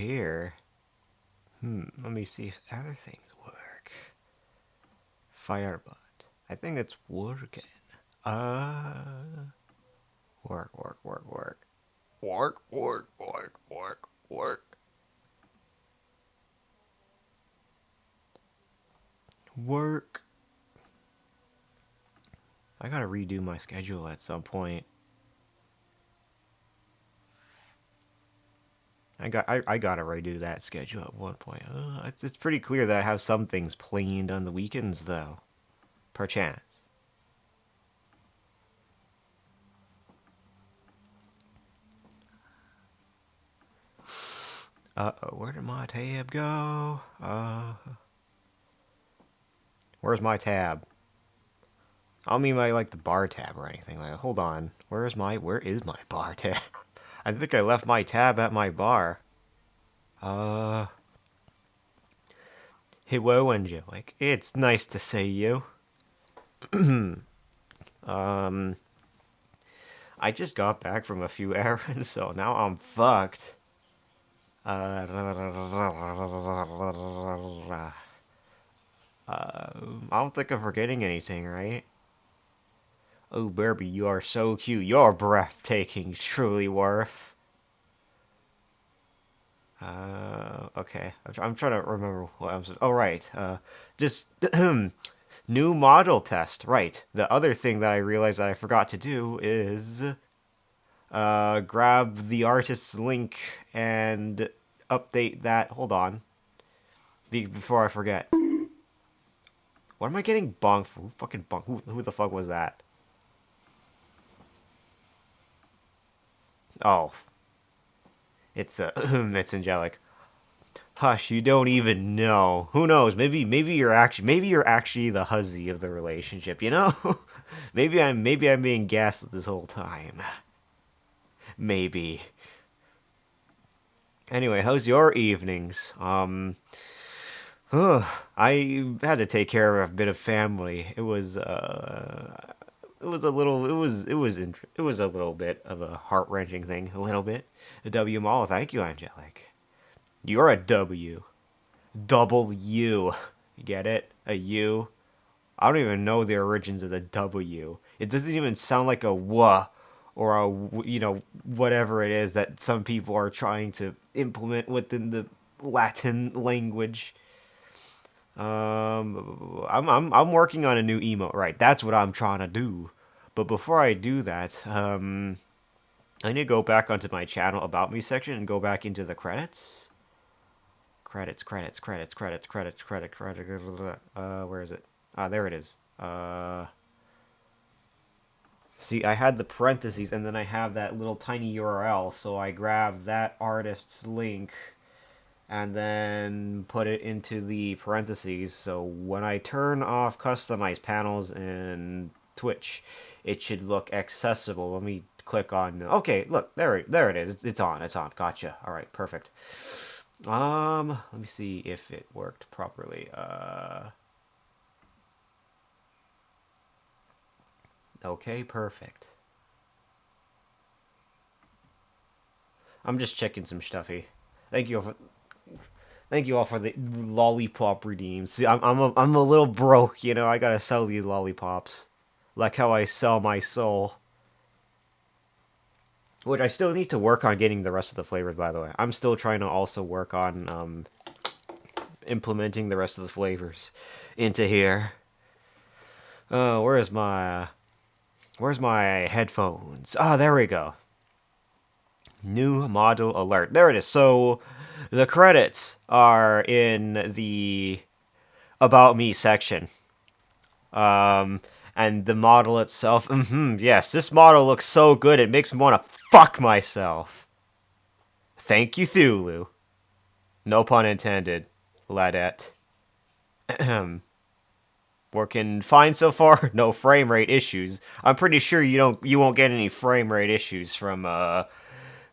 here. Let me see if other things work. Firebutt. I think it's working. Work, work, work, work. Work, work, work, work, work. Work. I gotta redo my schedule at some point. I gotta redo that schedule at one point. It's pretty clear that I have some things planned on the weekends though. Perchance. Uh-oh, where did my tab go? Where's my tab? I don't mean by like the bar tab or anything. Like, hold on. Where is my bar tab? I think I left my tab at my bar. Uh, Hello, Angelic. It's nice to see you. Um, I just got back from a few errands, so now I'm fucked. I don't think I'm forgetting anything, right? Oh, Burby, you are so cute. You're breathtaking, truly worth. Okay. I'm trying to remember what I'm saying. Oh, right. Just new model test. Right. The other thing that I realized that I forgot to do is grab the artist's link and update that. Hold on. Before I forget. What am I getting bonked for? Who fucking bonked? Who the fuck was that? Oh, it's Angelic. Hush, you don't even know. Who knows? Maybe you're actually the huzzy of the relationship, you know? maybe I'm being gaslit this whole time. Maybe. Anyway, how's your evenings? I had to take care of a bit of family. It was a little it was a little bit of a heart-wrenching thing, a little bit. A W Mall, thank you, Angelic. You're a W. Double U. You get it? A U. I don't even know the origins of the W. It doesn't even sound like a W or whatever it is that some people are trying to implement within the Latin language. I'm working on a new emote. Right, that's what I'm trying to do. But before I do that, I need to go back onto my channel about me section and go back into the credits. Credit. Where is it? Ah, there it is. See, I had the parentheses and then I have that little tiny URL, so I grab that artist's link and then put it into the parentheses. So when I turn off customized panels in Twitch, it should look accessible. Let me click on. Okay, look there it is. It's on. It's on. Gotcha. All right, perfect. Let me see if it worked properly. Okay, perfect. I'm just checking some stuffy. Thank you for Thank you all for the lollipop redeems. See, I'm a little broke, you know. I gotta sell these lollipops, like how I sell my soul. Which I still need to work on getting the rest of the flavors. By the way, I'm still trying to also work on implementing the rest of the flavors into here. Where's my headphones? Ah, there we go. New model alert. There it is. So the credits are in the about me section. Um, and the model itself, yes, this model looks so good it makes me want to fuck myself. Thank you, Thulu. No pun intended, ladette. Working fine so far. No frame rate issues. I'm pretty sure you won't get any frame rate issues from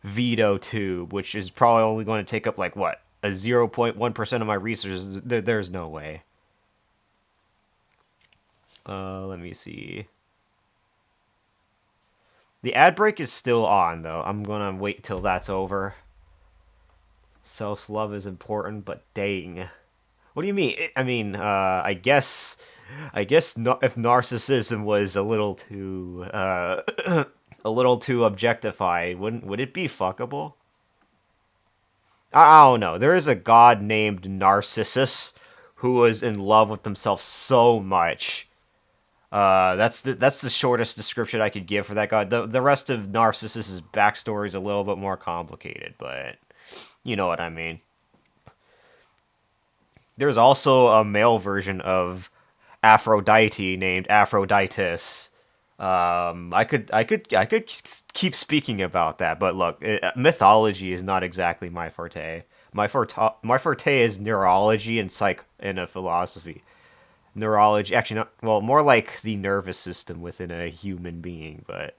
Veto Tube, which is probably only going to take up like what, a 0.1% of my resources. There's no way. Let me see. The ad break is still on though. I'm gonna wait till that's over. Self-love is important, but dang. What do you mean? I mean, I guess if narcissism was a little too, a little too objectified, would it be fuckable? I don't know. There is a god named Narcissus who was in love with himself so much. That's the shortest description I could give for that god. The rest of Narcissus's backstory is a little bit more complicated, but you know what I mean. There's also a male version of Aphrodite named Aphroditus. I could keep speaking about that, but look, mythology is not exactly my forte. My forte is neurology and philosophy. Neurology, actually, not well, more like the nervous system within a human being, but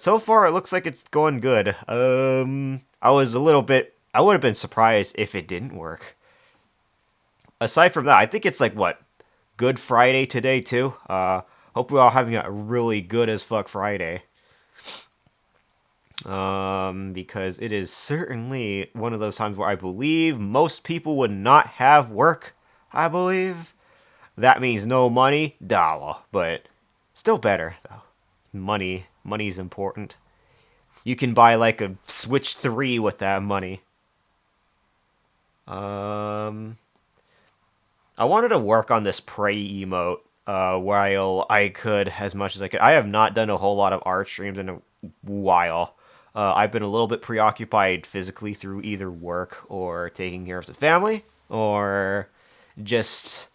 so far it looks like it's going good. I would have been surprised if it didn't work. Aside from that, I think it's like what Good Friday today too. Hope we're all having a really good as fuck Friday. Because it is certainly one of those times where I believe most people would not have work. I believe that means no money, dollar, but still better though. Money's important. You can buy like a Switch 3 with that money. Um, I wanted to work on this pray emote while I could as much as I could. I have not done a whole lot of art streams in a while. I've been a little bit preoccupied physically through either work or taking care of the family or just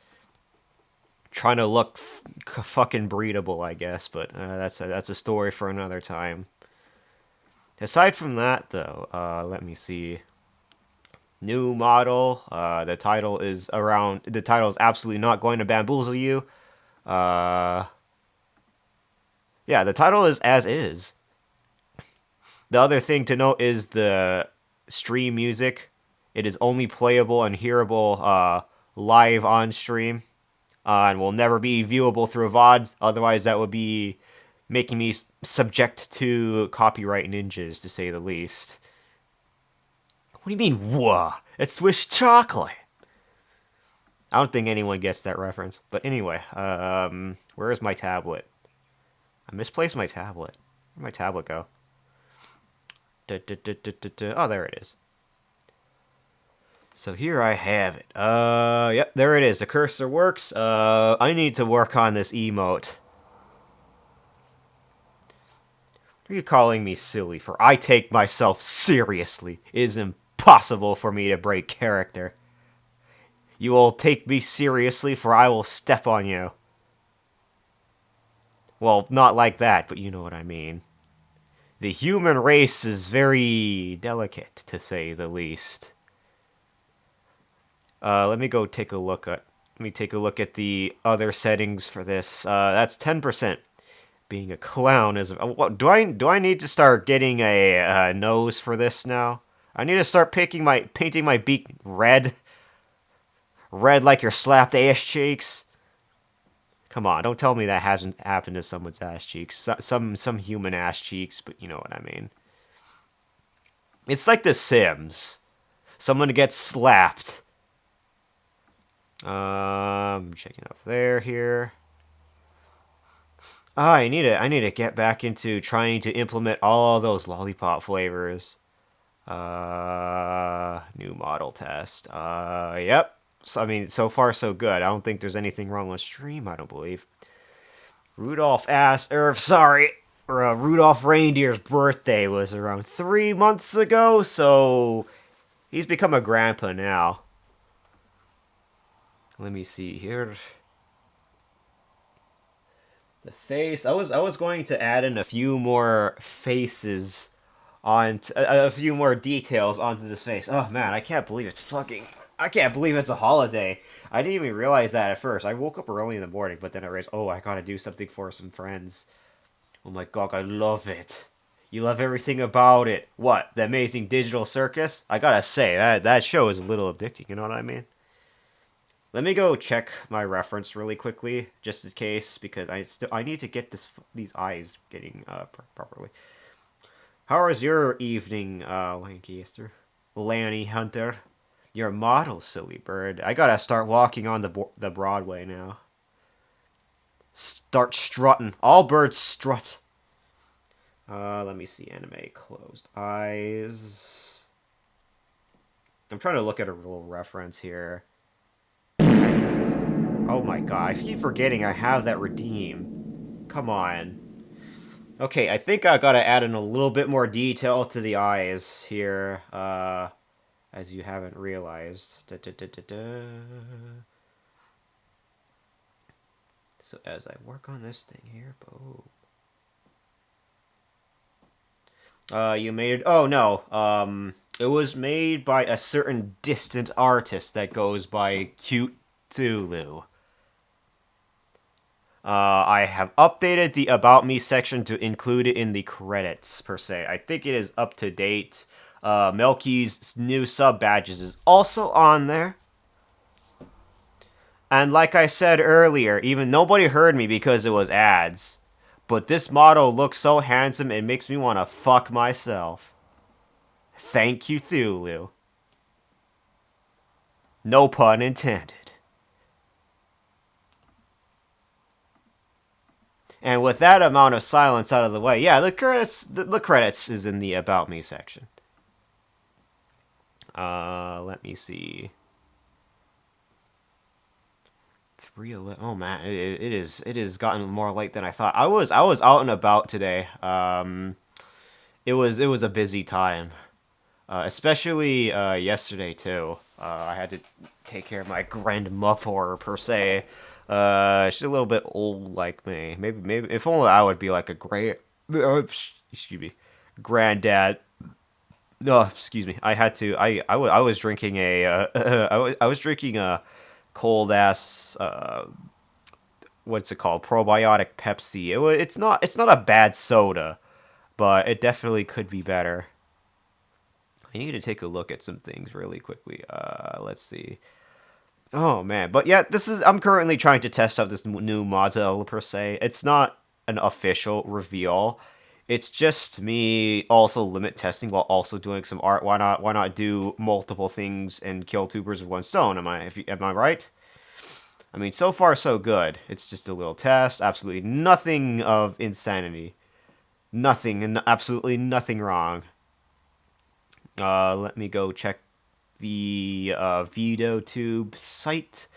trying to look fucking breedable, I guess. But that's a story for another time. Aside from that, though, let me see. New model. The title is around. The title is absolutely not going to bamboozle you. Uh, yeah, the title is as is. The other thing to note is the stream music. It is only playable and hearable live on stream, and will never be viewable through VOD. Otherwise, that would be making me subject to copyright ninjas, to say the least. What do you mean, whoa? It's Swiss chocolate. I don't think anyone gets that reference. But anyway, where is my tablet? I misplaced my tablet. Where'd my tablet go? Oh, there it is. So here I have it. Yep, there it is. The cursor works. I need to work on this emote. Are you calling me silly for I take myself seriously? It is impossible for me to break character. You will take me seriously for I will step on you. Well, not like that, but you know what I mean. The human race is very delicate, to say the least. Let me go take a look at. Let me take a look at the other settings for this. That's 10%. Being a clown is. What do I need to start getting a nose for this now? I need to start painting my beak red, red like your slapped ass cheeks. Come on, don't tell me that hasn't happened to someone's ass cheeks. Some human ass cheeks, but you know what I mean. It's like The Sims. Someone gets slapped. Checking out there here. Oh, I need to get back into trying to implement all of those lollipop flavors. New model test. Yep. So, I mean, so far so good. I don't think there's anything wrong with stream. I don't believe. Rudolph Reindeer's birthday was around 3 months ago, so he's become a grandpa now. Let me see here. The face. I was going to add in a few more faces on a few more details onto this face. Oh man, I can't believe it's a holiday. I didn't even realize that at first. I woke up early in the morning, but then I realized, oh, I gotta do something for some friends. Oh my god, I love it. You love everything about it. What? The Amazing Digital Circus? I gotta say, that show is a little addicting, you know what I mean? Let me go check my reference really quickly, just in case, because I need to get these eyes getting properly. How was your evening, Lancaster? Lanny Hunter. Your model, silly bird. I gotta start walking on the Broadway now. Start strutting. All birds strut. Let me see. Anime closed eyes. I'm trying to look at a little reference here. Oh my god, I keep forgetting I have that redeem. Come on. Okay, I think I gotta add in a little bit more detail to the eyes here, as you haven't realized. Da, da, da, da, da. So as I work on this thing here, boom. You made it. Oh no. It was made by a certain distant artist that goes by Cute Tulu. I have updated the About Me section to include it in the credits, per se. I think it is up to date. Melky's new sub badges is also on there. And like I said earlier, even nobody heard me because it was ads. But this model looks so handsome, it makes me want to fuck myself. Thank you, Thulu. No pun intended. And with that amount of silence out of the way, yeah, the credits is in the About Me section. Let me see. 3:11. Oh man, it is gotten more late than I thought. I was out and about today. It was a busy time, especially yesterday too. I had to take care of my grandmother per se. She's a little bit old like me. Maybe if only I would be like a great, excuse me, granddad. No, excuse me. I had to. I was drinking a. I was drinking a cold ass. What's it called? Probiotic Pepsi. It's not a bad soda, but it definitely could be better. I need to take a look at some things really quickly. Let's see. Oh man, but yeah, this is. I'm currently trying to test out this new model per se. It's not an official reveal. It's just me also limit testing while also doing some art. Why not? Why not do multiple things and kill two birds with one stone? Am I right? I mean, so far so good. It's just a little test. Absolutely nothing of insanity. Nothing and absolutely nothing wrong. Let me go check the VideoTube site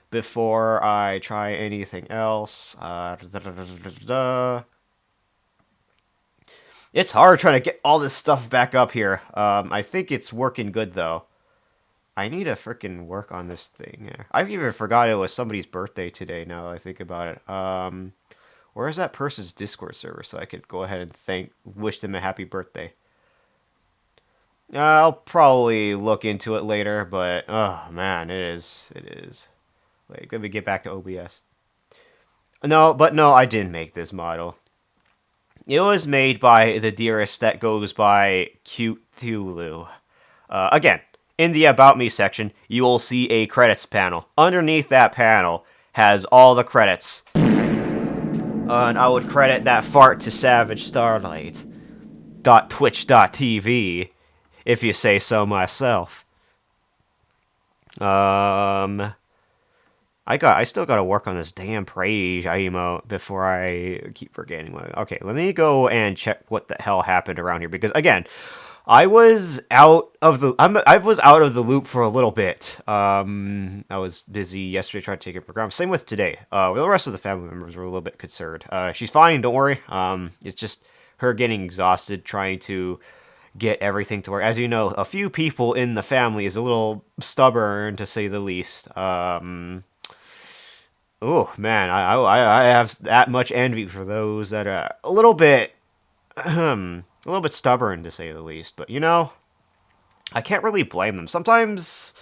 before I try anything else. It's hard trying to get all this stuff back up here. I think it's working good though. I need to freaking work on this thing. I even forgot it was somebody's birthday today. Now that I think about it. Where is that person's Discord server so I could go ahead and wish them a happy birthday? I'll probably look into it later, but oh man, it is. Like, let me get back to OBS. No, I didn't make this model. It was made by the dearest that goes by Cute Thulu. Again, in the About Me section, you will see a credits panel. Underneath that panel has all the credits. And I would credit that fart to Savage Starlight. .twitch.tv, if you say so myself. I still gotta work on this damn praise emote before I keep forgetting what. Okay, let me go and check what the hell happened around here because again, I was out of the loop for a little bit. I was busy yesterday trying to take a program. Same with today. The rest of the family members were a little bit concerned. She's fine, don't worry. It's just her getting exhausted trying to get everything to work. As you know, a few people in the family is a little stubborn to say the least. Oh man, I have that much envy for those that are a little bit stubborn to say the least. But I can't really blame them. Sometimes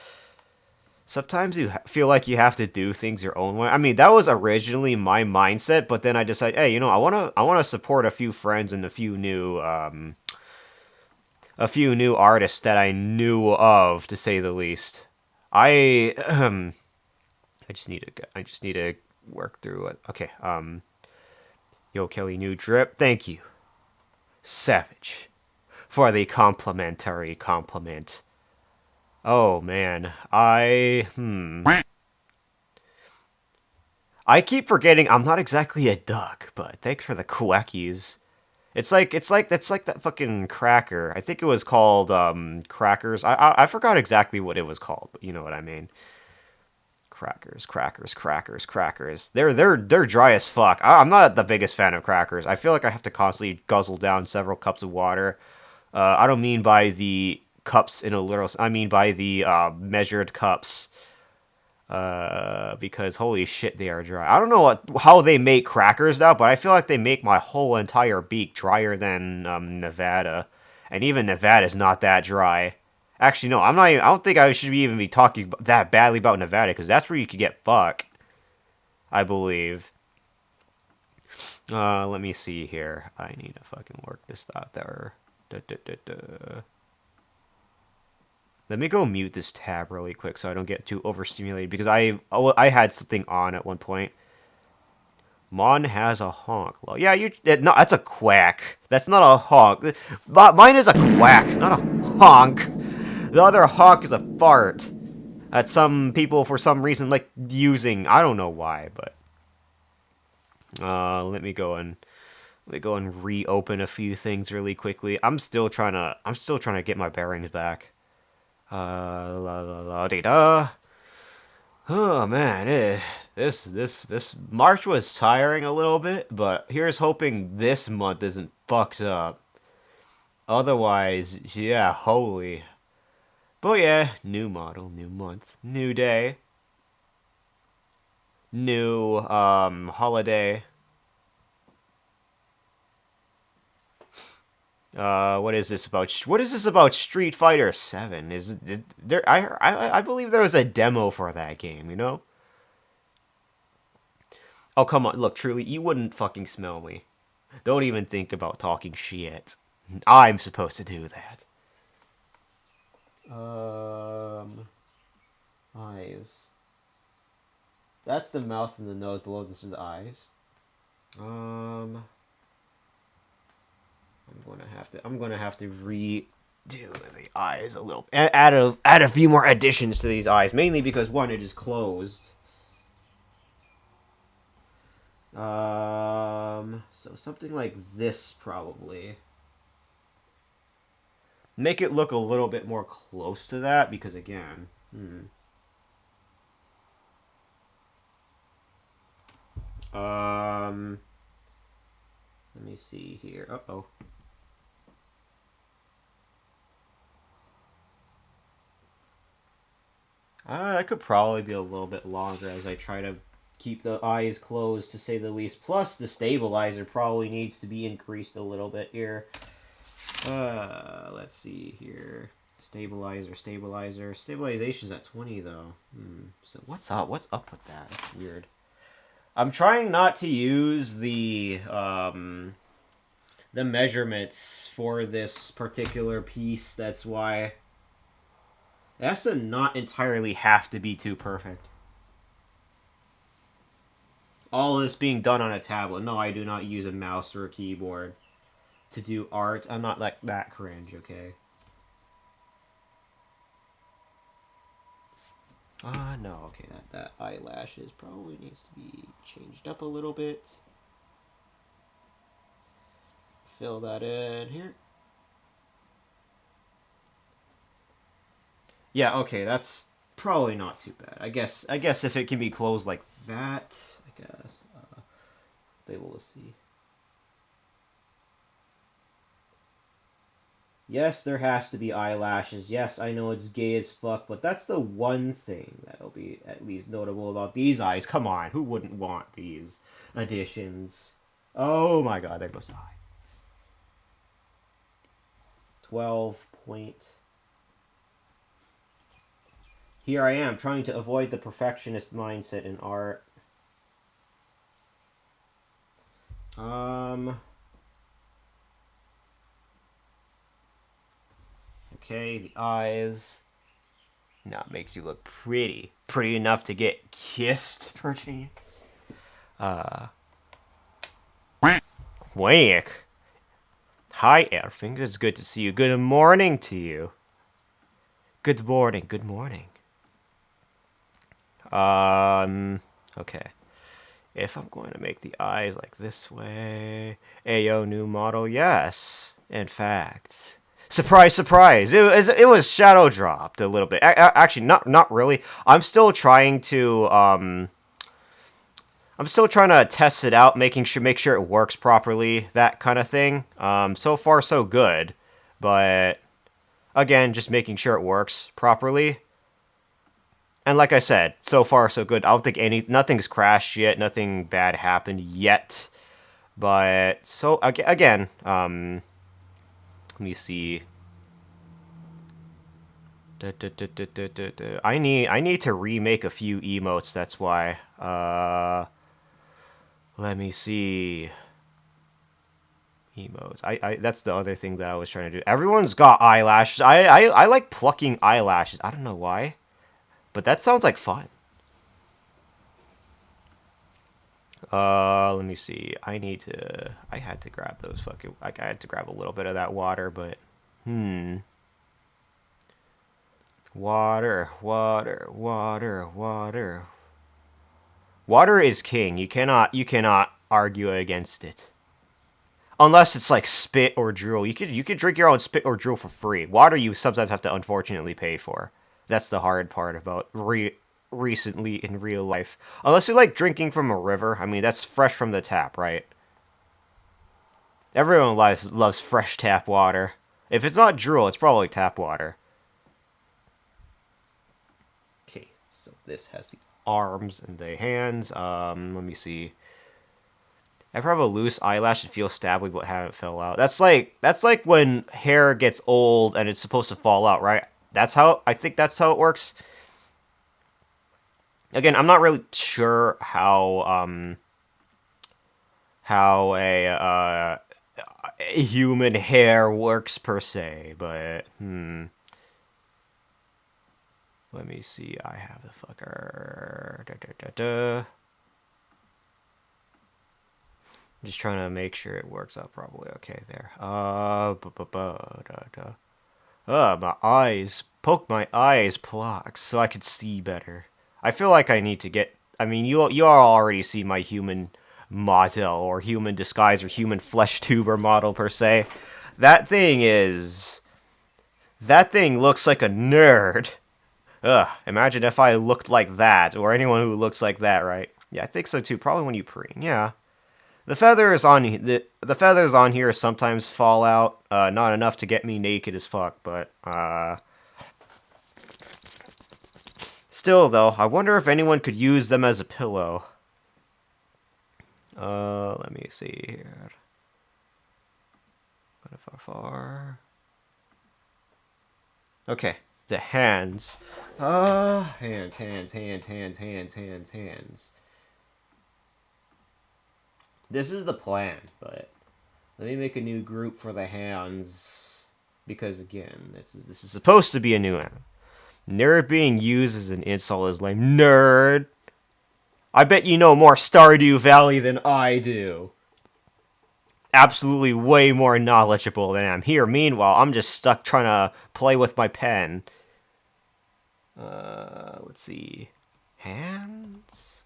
you feel like you have to do things your own way. I mean, that was originally my mindset, but then I decided, hey, I wanna support a few friends and a few new artists that I knew of, to say the least. I I just need to work through it. Okay. Yo Kelly, new drip. Thank you. Savage. for the complimentary compliment. Oh man, I keep forgetting I'm not exactly a duck, but thanks for the quackies. It's like that fucking cracker. I think it was called crackers. I forgot exactly what it was called, but you know what I mean. Crackers, crackers, crackers, crackers. They're dry as fuck. I'm not the biggest fan of crackers. I feel like I have to constantly guzzle down several cups of water. I don't mean by the cups in a literal. I mean by the measured cups. Because holy shit, they are dry. I don't know how they make crackers now, but I feel like they make my whole entire beak drier than Nevada, and even Nevada is not that dry. Actually, no, I'm not. I don't think I should even be talking that badly about Nevada because that's where you could get fuck. I believe. Let me see here. I need to fucking work this out there. Da, da, da, da. Let me go mute this tab really quick so I don't get too overstimulated because I had something on at one point. Mon has a honk. Yeah, no, that's a quack. That's not a honk. Mine is a quack, not a honk. The other honk is a fart. That some people for some reason like using. I don't know why, but let me go and reopen a few things really quickly. I'm still trying to get my bearings back. La la la dee da. Oh man, this March was tiring a little bit, but here's hoping this month isn't fucked up. Otherwise, yeah, holy. But yeah, new model, new month, new day, new holiday. What is this about? What is this about Street Fighter 7? Is there? I believe there was a demo for that game. You know? Oh come on, look, truly, you wouldn't fucking smell me. Don't even think about talking shit. I'm supposed to do that. Um, eyes. That's the mouth and the nose. Below this is the eyes. Um, I'm gonna have to redo the eyes a little. Add a few more additions to these eyes, mainly because one, it is closed. So something like this probably. Make it look a little bit more close to that because again, um, let me see here. Uh-oh. That could probably be a little bit longer as I try to keep the eyes closed to say the least. Plus, the stabilizer probably needs to be increased a little bit here. Let's see here. Stabilizer. Stabilization's at 20 though. So what's up? What's up with that? That's weird. I'm trying not to use the measurements for this particular piece. That's why it has to not entirely have to be too perfect. All of this being done on a tablet. No, I do not use a mouse or a keyboard to do art. I'm not like that cringe, okay? No, okay, that eyelashes probably needs to be changed up a little bit. Fill that in here. Yeah, okay, that's probably not too bad. I guess if it can be closed like that, I guess. Be able to see. Yes, there has to be eyelashes. Yes, I know it's gay as fuck, but that's the one thing that'll be at least notable about these eyes. Come on, who wouldn't want these additions? Oh my god, there goes the eye. 12 point. Here I am, trying to avoid the perfectionist mindset in art. Okay, the eyes. Now it makes you look pretty. Pretty enough to get kissed, perchance. Uh. Quack. Hi, Elfin. It's good to see you. Good morning to you. Good morning. Good morning. Okay. If I'm going to make the eyes like this way, Ayo, new model, yes. In fact, surprise, surprise, it was shadow dropped a little bit. Actually, not really. I'm still trying to test it out, make sure it works properly, that kind of thing. So far so good, but again, just making sure it works properly. And like I said, so far so good. I don't think nothing's crashed yet, nothing bad happened yet. But so again, let me see. I need to remake a few emotes. That's why. Let me see. Emotes. I that's the other thing that I was trying to do. Everyone's got eyelashes. I like plucking eyelashes. I don't know why, but that sounds like fun. Let me see. I had to grab those fucking. I had to grab a little bit of that water, but water, water, water, water. Water is king. You cannot argue against it. Unless it's like spit or drool. You could drink your own spit or drool for free. Water you sometimes have to unfortunately pay for. That's the hard part about recently in real life. Unless you like drinking from a river. I mean, that's fresh from the tap, right? Everyone loves fresh tap water. If it's not drool, it's probably tap water. Okay, so this has the arms and the hands. Let me see. Ever have a loose eyelash and feel stably but haven't fell out? That's like when hair gets old and it's supposed to fall out, right? I think that's how it works. Again, I'm not really sure how a human hair works per se, but let me see. I have the fucker. Da, da, da, da. I'm just trying to make sure it works out properly. Okay, there. My eyes. Poke my eyes, Plox, so I could see better. I feel like I need to get. I mean, you all already see my human model or human disguise or human flesh tuber model per se. That thing is. That thing looks like a nerd. Ugh. Imagine if I looked like that, or anyone who looks like that, right? Yeah, I think so too. Probably when you preen. Yeah. The feathers on here sometimes fall out. Not enough to get me naked as fuck, but still though, I wonder if anyone could use them as a pillow. Let me see here. Far. Okay, the hands. Hands. This is the plan, but let me make a new group for the hands because again, this is supposed to be a new one. Nerd being used as an insult is lame. Nerd! I bet you know more Stardew Valley than I do. Absolutely way more knowledgeable than I'm here. Meanwhile, I'm just stuck trying to play with my pen. Let's see. Hands?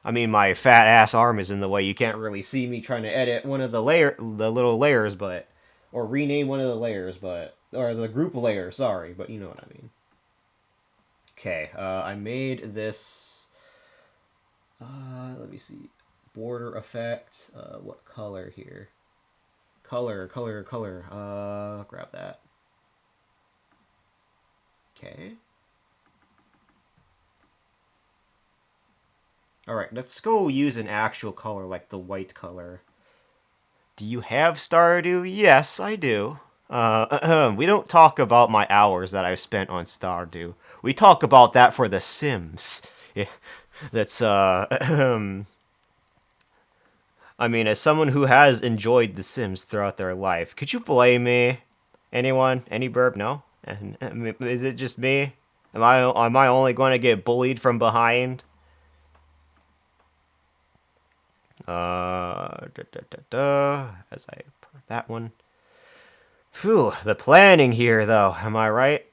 I mean, my fat ass arm is in the way. You can't really see me trying to edit one of the little layers, but or rename one of the layers, but or the group layer. Sorry, but you know what I mean. Okay, I made this. Let me see. Border effect. What color here? Color. Grab that. Okay. Alright, let's go use an actual color like the white color. Do you have Stardew? Yes, I do. We don't talk about my hours that I've spent on Stardew. We talk about that for The Sims. Yeah, that's, I mean, as someone who has enjoyed The Sims throughout their life, could you blame me? Anyone? Any burp? No? Is it just me? Am I only going to get bullied from behind? As I that one. Phew, the planning here, though. Am I right?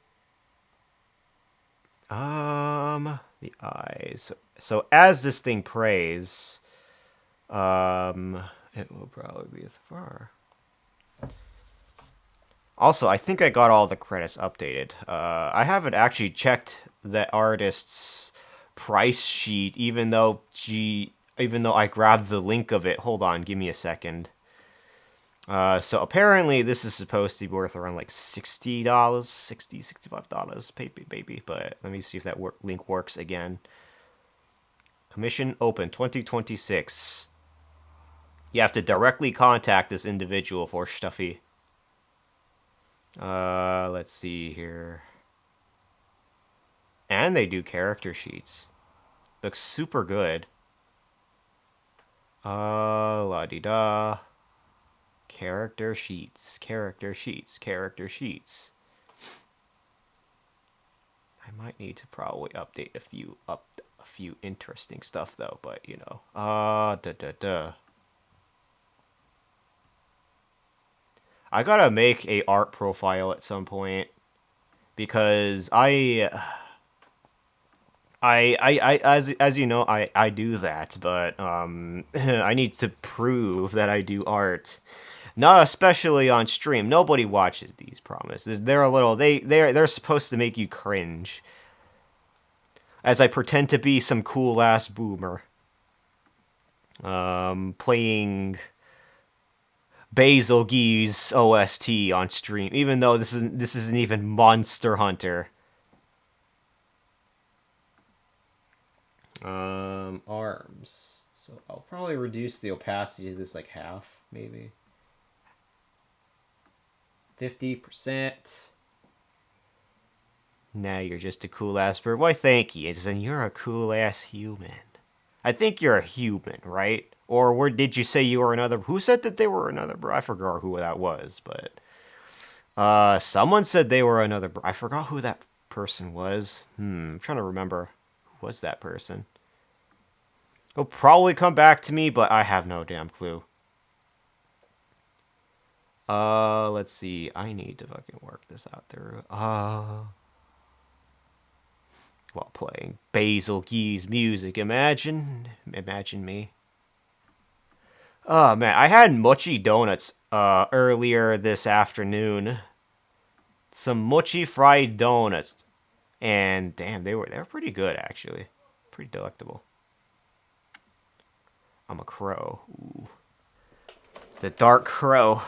The eyes. So as this thing prays, it will probably be far. Also, I think I got all the credits updated. I haven't actually checked the artist's price sheet, even though I grabbed the link of it. Hold on, give me a second. So apparently this is supposed to be worth around like $60, $65, baby. But let me see if that link works again. Commission open 2026. You have to directly contact this individual for stuffy. Let's see here. And they do character sheets. Looks super good. La-di-da. Character sheets, character sheets, character sheets. I might need to probably update a few interesting stuff though, but you know. I gotta make a art profile at some point because as you know, I do that, but I need to prove that I do art. Not especially on stream. Nobody watches these, promise. They're a little they're supposed to make you cringe. As I pretend to be some cool ass boomer. Playing Basil Gee's OST on stream, even though this isn't even Monster Hunter. Arms. So I'll probably reduce the opacity to this like half, maybe. 50%. Now you're just a cool ass bird. Why, thank you. And you're a cool ass human. I think you're a human, right? Or where did you say you were another? Who said that they were another? I forgot who that was, but someone said they were another. I forgot who that person was. I'm trying to remember who was that person. It'll probably come back to me, but I have no damn clue. Let's see. I need to fucking work this out there. While playing Basil Gee's music. Imagine me. Oh man, I had mochi donuts earlier this afternoon. Some mochi fried donuts, and damn, they were pretty good actually, pretty delectable. I'm a crow. Ooh. The dark crow.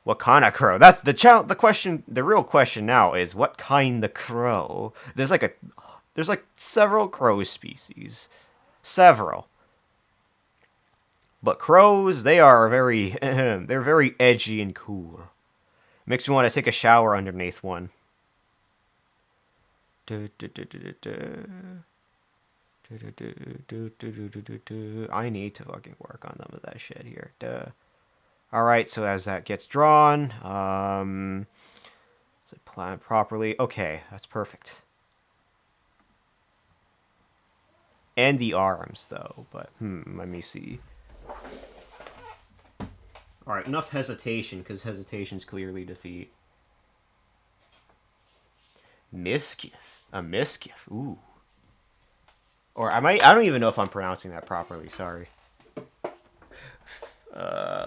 What kind of crow? That's the question. The real question now is what kind of crow. There's like several crow species, several. But crows, they are very, they're very edgy and cool. Makes me want to take a shower underneath one. I need to fucking work on some of that shit here. Alright, so as that gets drawn, is it planned properly? Okay, that's perfect. And the arms, though, but, let me see. Alright, enough hesitation, because hesitation's clearly defeat. Mischief. A mischief. Ooh. Or I don't even know if I'm pronouncing that properly, sorry.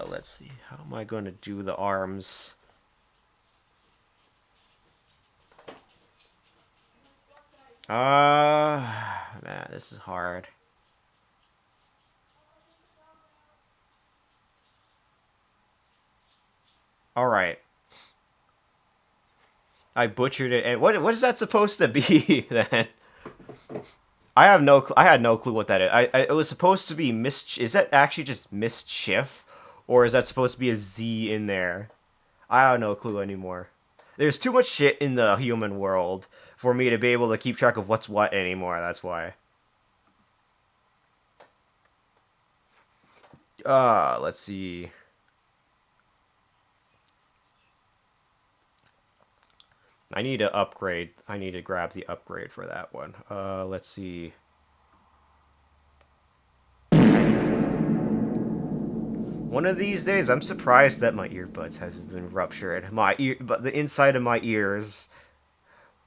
Let's see. How am I going to do the arms? Man, this is hard. Alright. I butchered it. And what is that supposed to be, then? I had no clue what that is. It was supposed to be is that actually just mischief? Or is that supposed to be a Z in there? I have no clue anymore. There's too much shit in the human world for me to be able to keep track of what's what anymore, that's why. Let's see. I need to upgrade. I need to grab the upgrade for that one. Let's see. One of these days, I'm surprised that my earbuds hasn't been ruptured. But the inside of my ears.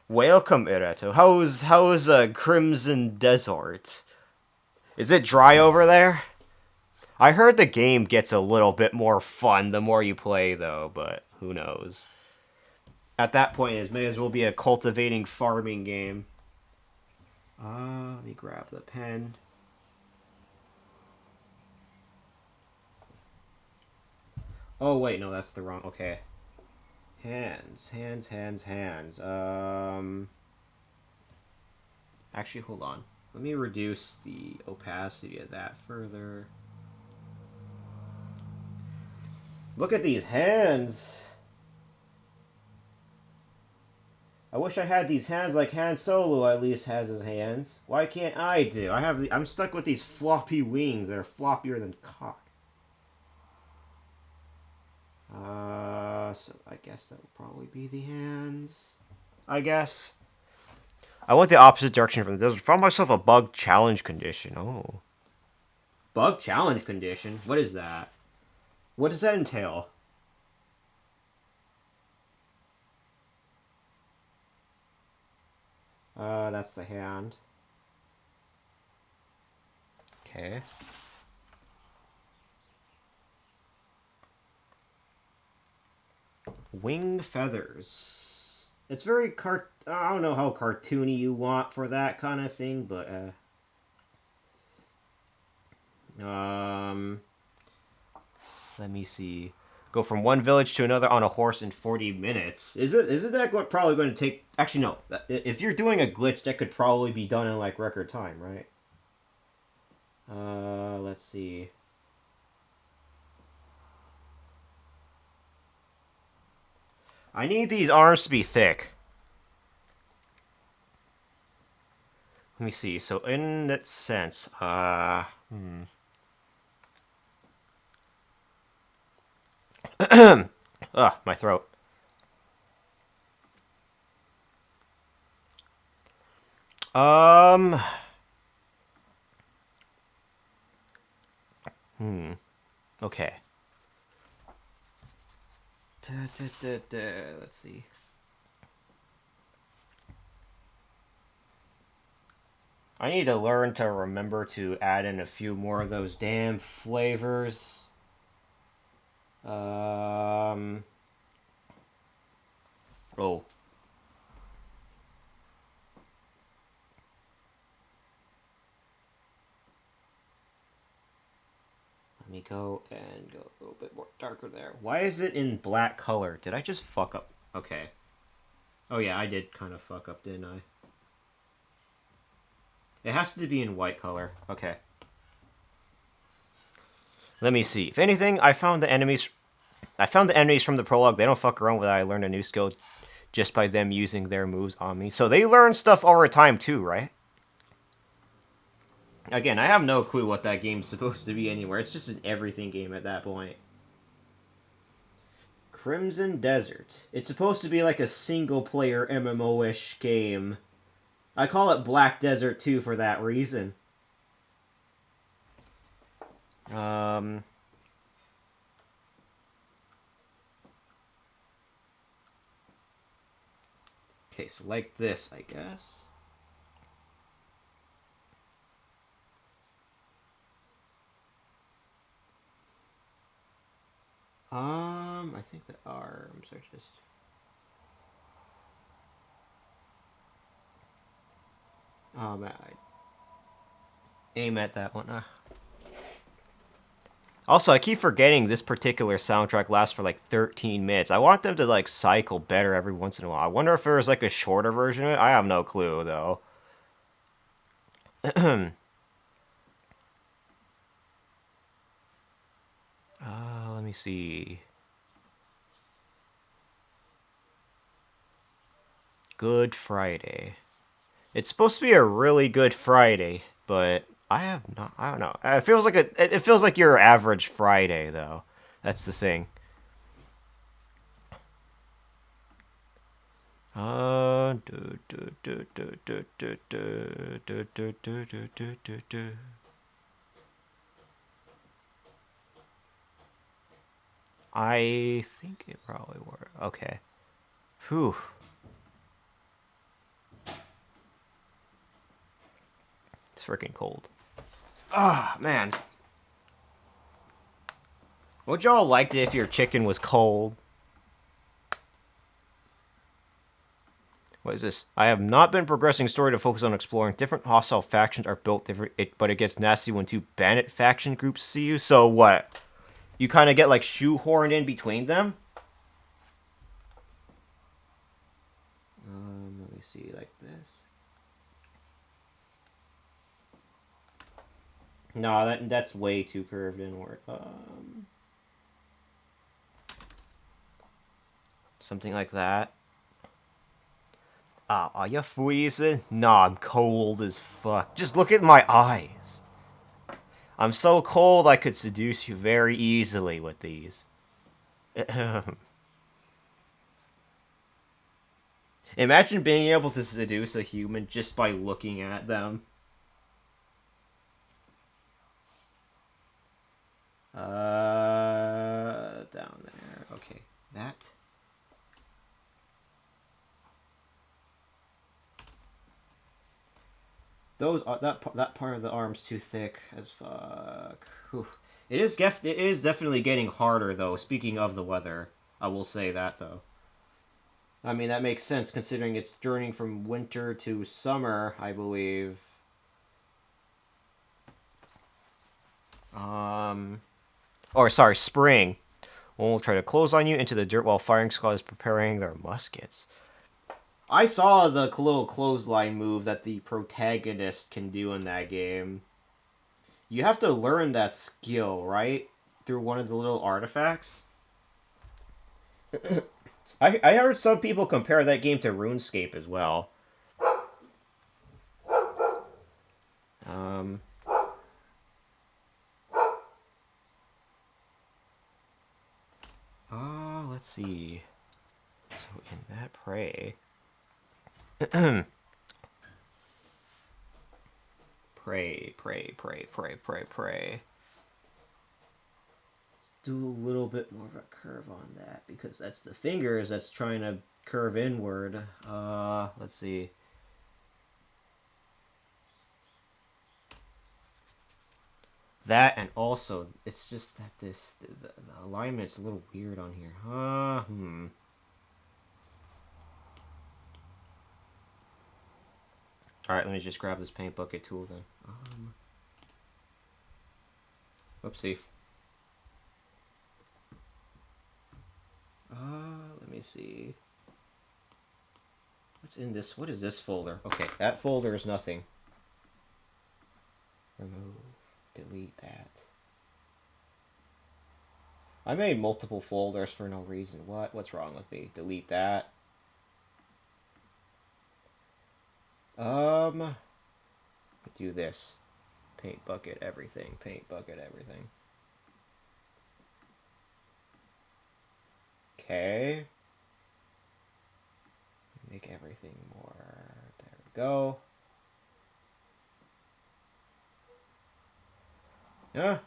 Welcome, Irato. How's Crimson Desert? Is it dry over there? I heard the game gets a little bit more fun the more you play, though, but who knows? At that point, it may as well be a cultivating farming game. Let me grab the pen. Oh, wait, no, that's the wrong... Okay. Hands. Actually, hold on. Let me reduce the opacity of that further. Look at these hands! I wish I had these hands like Han Solo at least has his hands. Why can't I do? I'm stuck with these floppy wings that are floppier than cock. So I guess that would probably be the hands. I guess. I went the opposite direction from this. Found myself a bug challenge condition. Oh. Bug challenge condition? What is that? What does that entail? That's the hand. Okay. Wing feathers. It's very I don't know how cartoony you want for that kind of thing, but let me see. Go from one village to another on a horse in 40 minutes. Isn't that probably going to take... Actually, no. If you're doing a glitch, that could probably be done in, like, record time, right? Let's see. I need these arms to be thick. Let me see. So, in that sense, Ah, my throat. Um... Okay. Let's see. I need to learn to remember to add in a few more of those damn flavors. Oh. Let me go and go a little bit more darker there. Why is it in black color? Did I just fuck up? Okay. Oh yeah, I did kind of fuck up, didn't I? It has to be in white color. Okay. Let me see. If anything, I found the enemies from the prologue. They don't fuck around with that. I learned a new skill just by them using their moves on me. So they learn stuff over time too, right? Again, I have no clue what that game's supposed to be anywhere. It's just an everything game at that point. Crimson Desert. It's supposed to be like a single-player MMO-ish game. I call it Black Desert 2 for that reason. Okay, so like this, I guess. I think the arms are just... man, I aim at that one. Also, I keep forgetting this particular soundtrack lasts for like 13 minutes. I want them to like cycle better every once in a while. I wonder if there's like a shorter version of it. I have no clue though. Let me see. Good Friday. It's supposed to be a really good Friday, but I don't know. It feels like your average Friday though. That's the thing. I think it probably worked. Okay. Whew. It's freaking cold. Ah, man. Would y'all like it if your chicken was cold? What is this? I have not been progressing story to focus on exploring. Different hostile factions are built different, but it gets nasty when two bandit faction groups see you. So what? You kind of get like shoehorned in between them? Let me see, like this. No, that's way too curved inward. Something like that. Are you freezing? Nah, I'm cold as fuck. Just look at my eyes. I'm so cold I could seduce you very easily with these. Imagine being able to seduce a human just by looking at them. Down there. Okay, that. That part of the arm's too thick as fuck. Whew. It is definitely getting harder though. Speaking of the weather, I will say that though. I mean that makes sense considering it's journeying from winter to summer, I believe. Um, or sorry, spring. One will try to close on you into the dirt while firing squad is preparing their muskets. I saw the little clothesline move that the protagonist can do in that game. You have to learn that skill, right? Through one of the little artifacts. I heard some people compare that game to RuneScape as well. Um, let's see. So in that prey, pray. Let's do a little bit more of a curve on that because that's the fingers that's trying to curve inward. Let's see. That and also it's just that the alignment's a little weird on here. All right, let me just grab this paint bucket tool then. Oopsie. Let me see. What's in this? What is this folder? Okay, that folder is nothing. Remove. Delete that. I made multiple folders for no reason. What's wrong with me? Delete that. Do this. Paint bucket everything. Paint bucket everything. Okay. Make everything more. There we go.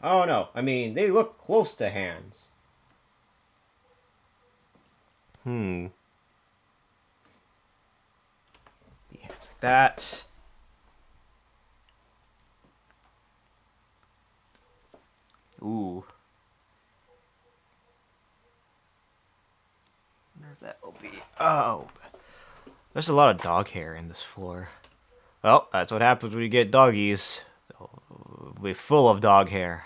Oh no. I mean, they look close to hands. The hands like that. Ooh. I wonder if that will be. Oh. There's a lot of dog hair in this floor. Well, that's what happens when you get doggies. They'll be full of dog hair.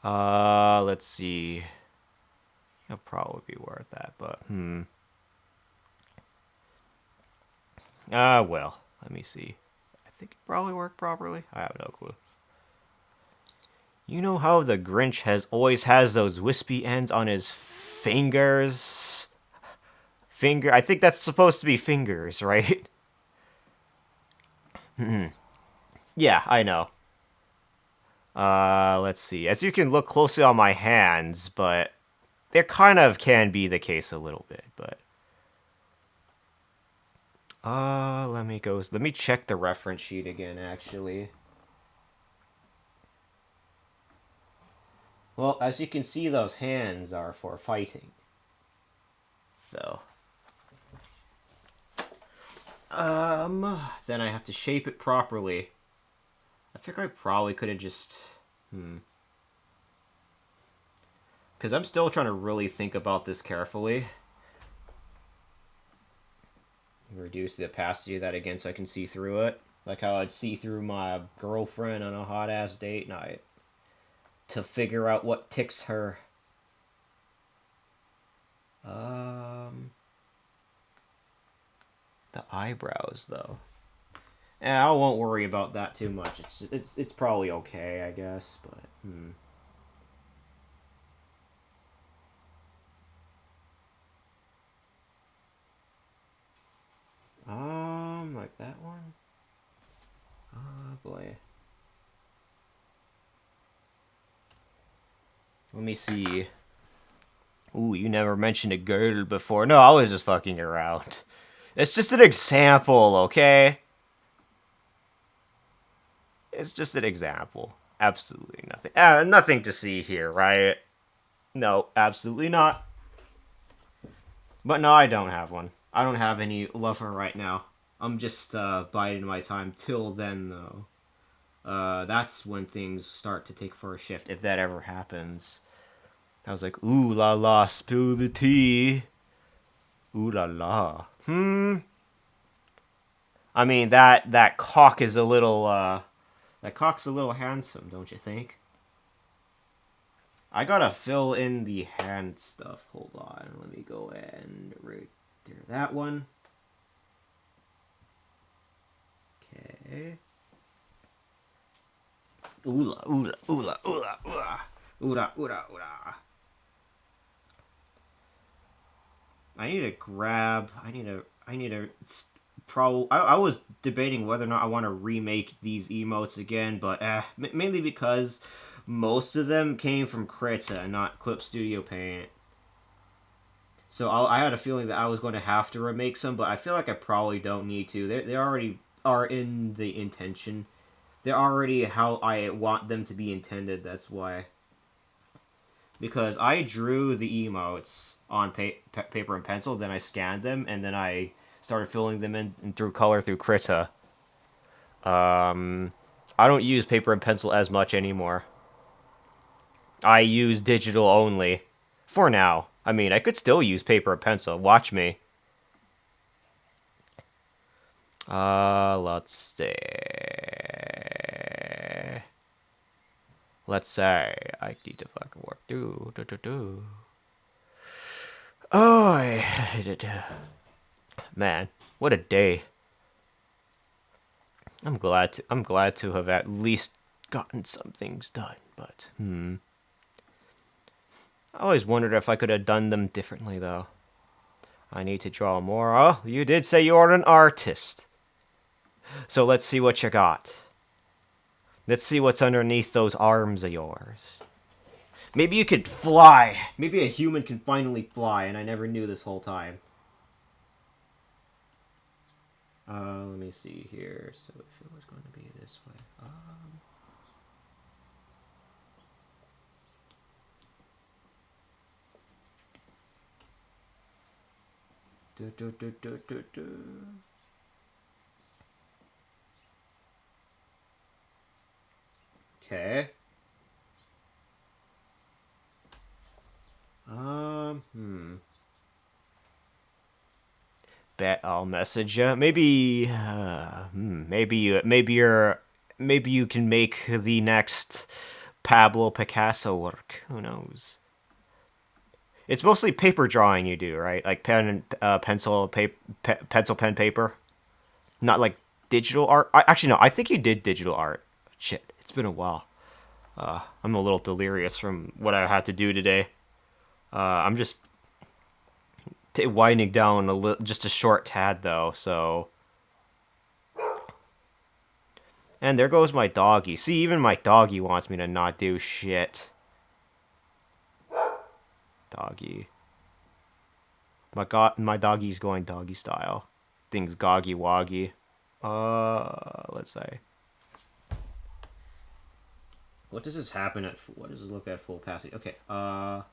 Let's see. It'll probably be worth that, but well, let me see. I think it probably worked properly. I have no clue. You know how the Grinch always has those wispy ends on his fingers? I think that's supposed to be fingers, right? Yeah, I know. Let's see. As you can look closely on my hands, but there kind of can be the case a little bit, but let me check the reference sheet again actually. Well, as you can see, those hands are for fighting, though. Then I have to shape it properly. I think I probably could have just... Because I'm still trying to really think about this carefully. Reduce the opacity of that again so I can see through it. Like how I'd see through my girlfriend on a hot-ass date night. To figure out what ticks her. The eyebrows, though. I won't worry about that too much. It's probably okay, I guess, but like that one. Oh boy. Let me see. Ooh, you never mentioned a girdle before. No, I was just fucking around. It's just an example, okay? It's just an example. Absolutely nothing. Nothing to see here, right? No, absolutely not. But no, I don't have one. I don't have any lover right now. I'm just biding my time till then, though. That's when things start to take for a shift, if that ever happens. I was like, ooh la la, spill the tea. Ooh la la. I mean, that cock is a little, that cock's a little handsome, don't you think? I gotta fill in the hand stuff. Hold on, let me go and right there. That one. Okay. Oola, oola, oola, oola, oola. Oola, oola, oola. I need to grab. I need to. I was debating whether or not I want to remake these emotes again, but mainly because most of them came from Krita and not Clip Studio Paint. So I had a feeling that I was going to have to remake some, but I feel like I probably don't need to. They already are in the intention. They're already how I want them to be intended. That's why. Because I drew the emotes on paper and pencil, then I scanned them, and then I started filling them in through color through Krita. I don't use paper and pencil as much anymore. I use digital only. For now. I mean, I could still use paper and pencil. Watch me. Let's see. Let's say I need to fucking work. Oh, man, what a day. I'm glad to have at least gotten some things done, but I always wondered if I could have done them differently though. I need to draw more. Oh, you did say you are an artist. So let's see what you got. Let's see what's underneath those arms of yours. Maybe you could fly. Maybe a human can finally fly, and I never knew this whole time. Let me see here. So if it was going to be this way. Okay. Bet I'll message you. Maybe you can make the next Pablo Picasso work. Who knows? It's mostly paper drawing you do, right? Like pencil, pen, paper. Not like digital art. Actually, no. I think you did digital art. Shit, it's been a while. I'm a little delirious from what I had to do today. I'm just winding down just a short tad though. So, and there goes my doggy. See, even my doggy wants me to not do shit. Doggy. My doggy's going doggy style. Things goggy woggy. Let's say. What does this happen at? What does this look at full opacity? Okay. Let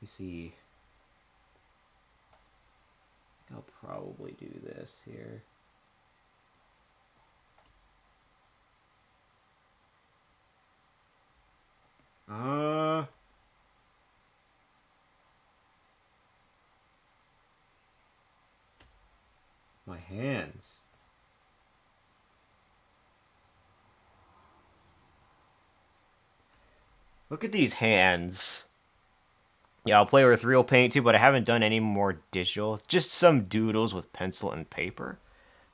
me see. I'll probably do this here. Uh, my hands. Look at these hands. Yeah, I'll play with real paint too, but I haven't done any more digital. Just some doodles with pencil and paper.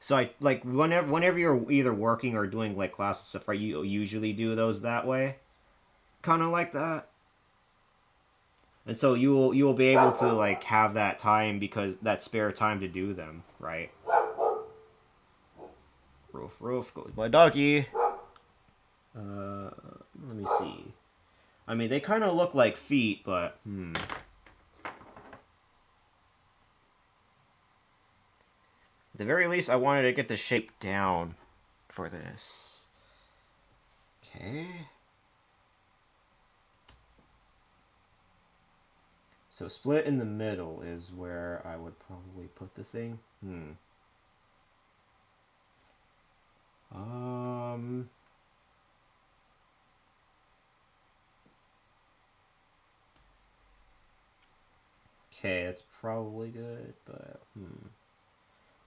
So I like whenever you're either working or doing like class stuff, right? You usually do those that way, kind of like that. And so you will be able to like have that time because that spare time to do them, right? Roof, roof goes my doggy. Let me see. I mean, they kind of look like feet, but At the very least, I wanted to get the shape down for this. Okay. So split in the middle is where I would probably put the thing. Um. Okay, that's probably good, but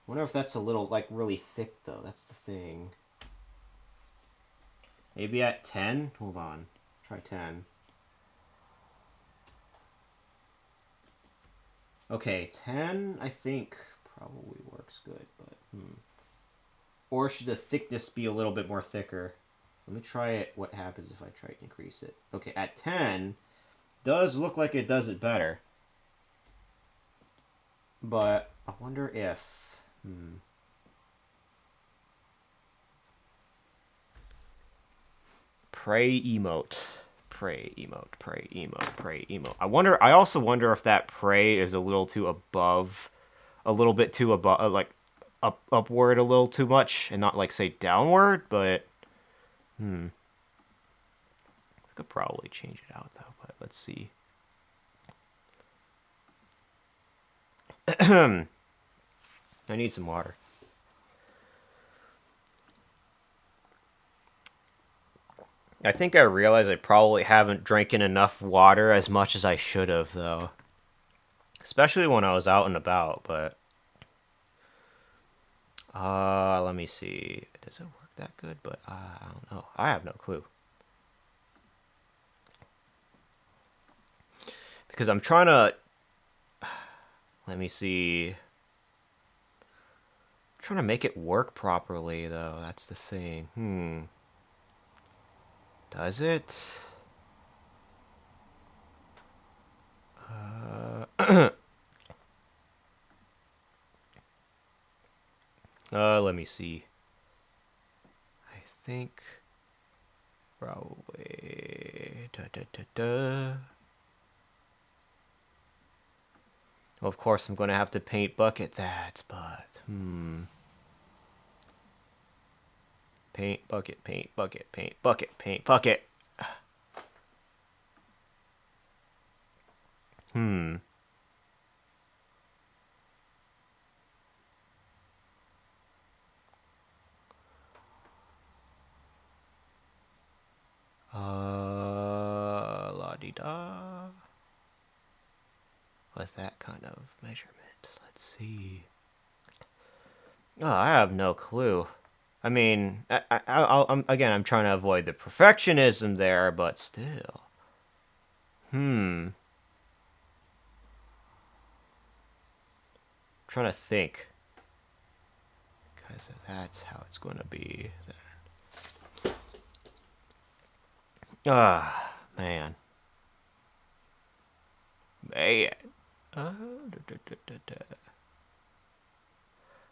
wonder if that's a little like really thick though. That's the thing. Maybe at 10? Hold on. Try 10. Okay, 10 I think probably works good, but Or should the thickness be a little bit more thicker? Let me try it. What happens if I try to increase it? Okay, at 10 does look like it does it better. But I wonder if Pray emote. Pray emote. Pray emote. Pray emote. I also wonder if that pray is a little too above, a little bit too above, like upward a little too much, and not like say downward. But I could probably change it out though. But let's see. I need some water. I think I realized I probably haven't drinking enough water as much as I should have though. Especially when I was out and about, but let me see. Does it work that good? But I don't know. I have no clue. Because I'm trying to let me see. I'm trying to make it work properly though. That's the thing. Does it? Let me see. I think probably da, da, da, da. Well, of course, I'm going to have to paint bucket that, but paint bucket, paint bucket, paint bucket, paint bucket. Hmm. La di da. With that kind of measurement, let's see. Oh, I have no clue. I mean, I'm trying to avoid the perfectionism there, but still. Trying to think. Because if that's how it's going to be, then. Ah, man. Man. I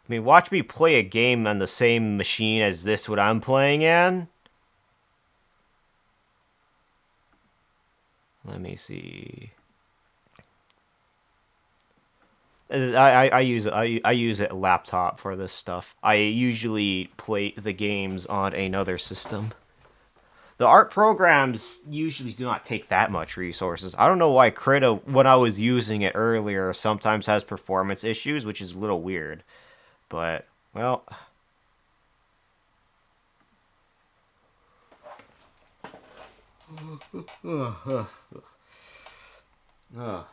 mean, watch me play a game on the same machine as this, what I'm playing in. Let me see. I use a laptop for this stuff. I usually play the games on another system. The art programs usually do not take that much resources. I don't know why Krita, when I was using it earlier, sometimes has performance issues, which is a little weird. But, well. Oh,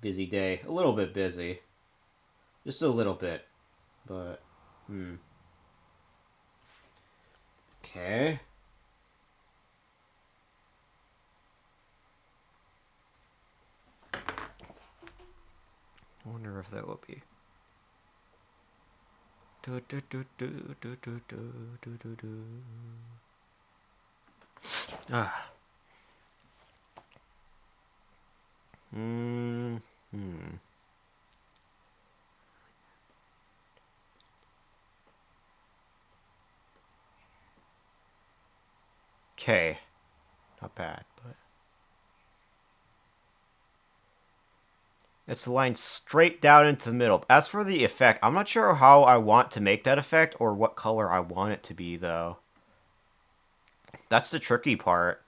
busy day. A little bit busy. Just a little bit. But, Okay. I wonder if that will be. Ah. Hmm. Okay. Not bad, but. It's the line straight down into the middle. As for the effect, I'm not sure how I want to make that effect or what color I want it to be, though. That's the tricky part.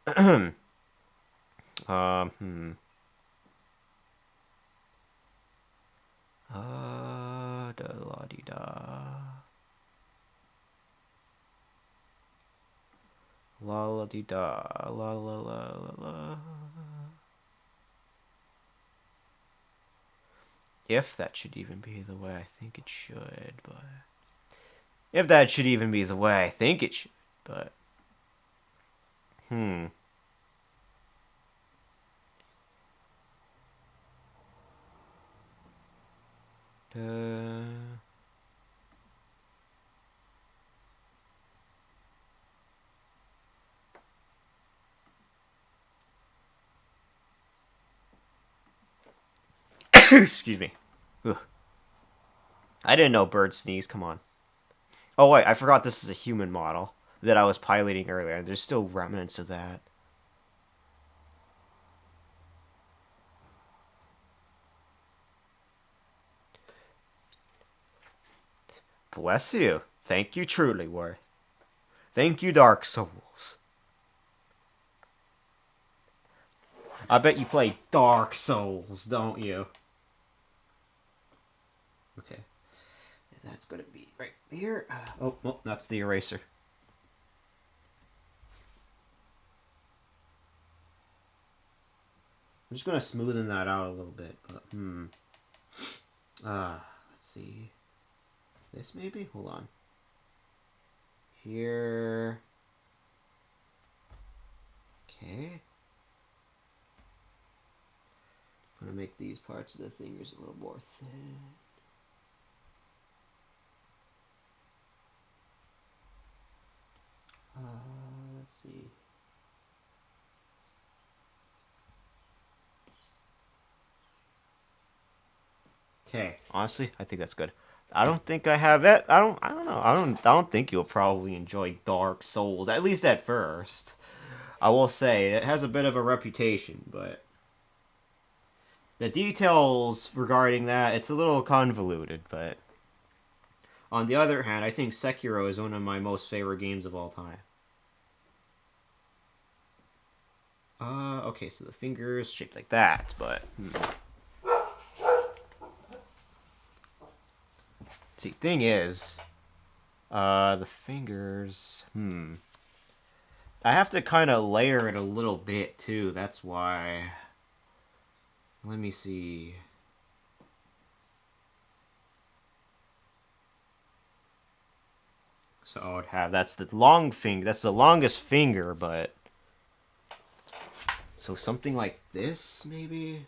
Hmm. Da la di da. La la di da. La la la la la. If that should even be the way I think it should, but. If that should even be the way I think it should, but. Hmm. Uh. Excuse me. Ugh. I didn't know birds sneeze. Come on. Oh wait, I forgot this is a human model that I was piloting earlier. There's still remnants of that. Bless you. Thank you truly, Worth. Thank you, Dark Souls. I bet you play Dark Souls, don't you? Okay. That's gonna be right here. Oh, that's the eraser. I'm just gonna smoothen that out a little bit, but let's see. This maybe? Hold on. Here. Okay. I'm gonna make these parts of the fingers a little more thin. Let's see. Okay, honestly, I think that's good. I don't think I have it. I don't know. I don't think you'll probably enjoy Dark Souls, at least at first. I will say it has a bit of a reputation, but the details regarding that, it's a little convoluted, but on the other hand, I think Sekiro is one of my most favorite games of all time. Okay, so the fingers shaped like that, but see, thing is, the fingers, I have to kind of layer it a little bit too. That's why. Let me see. So I would have that's the long finger. That's the longest finger, but so something like this maybe.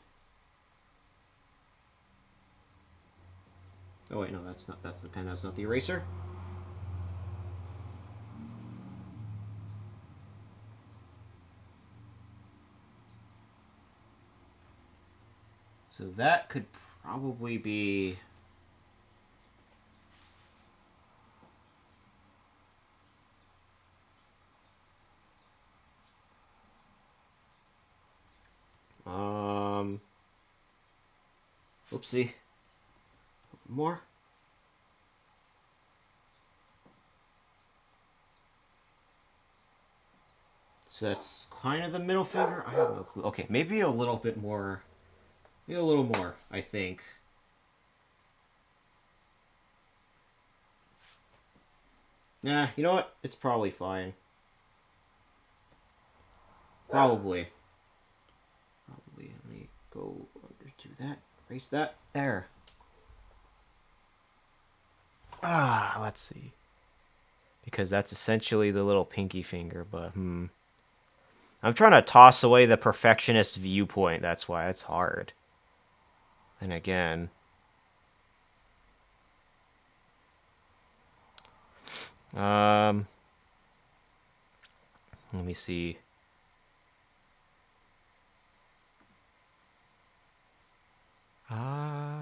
Oh wait, no, that's not. That's the pen. That's not the eraser. So that could probably be. Um. Oopsie. More. So that's kind of the middle finger. I have no clue. Okay, maybe a little bit more. Maybe a little more, I think. Nah, you know what? It's probably fine. Probably. Probably. Let me go under to that. Erase that. There. Ah, let's see. Because that's essentially the little pinky finger, but I'm trying to toss away the perfectionist viewpoint. That's why it's hard. And again, um, let me see. Ah.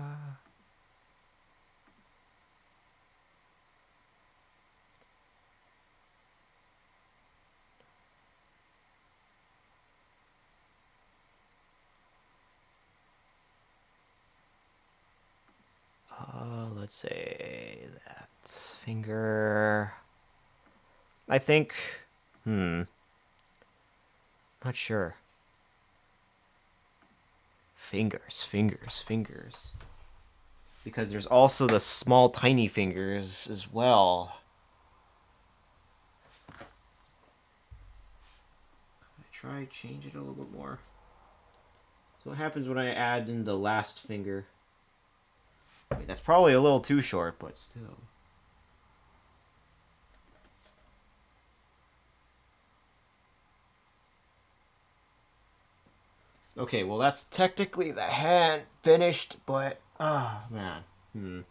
Let's say that finger. I think. Not sure. Fingers. Because there's also the small, tiny fingers as well. I try change it a little bit more. So what happens when I add in the last finger? Wait, that's probably a little too short, but still. Okay, well that's technically the hand finished, but man. The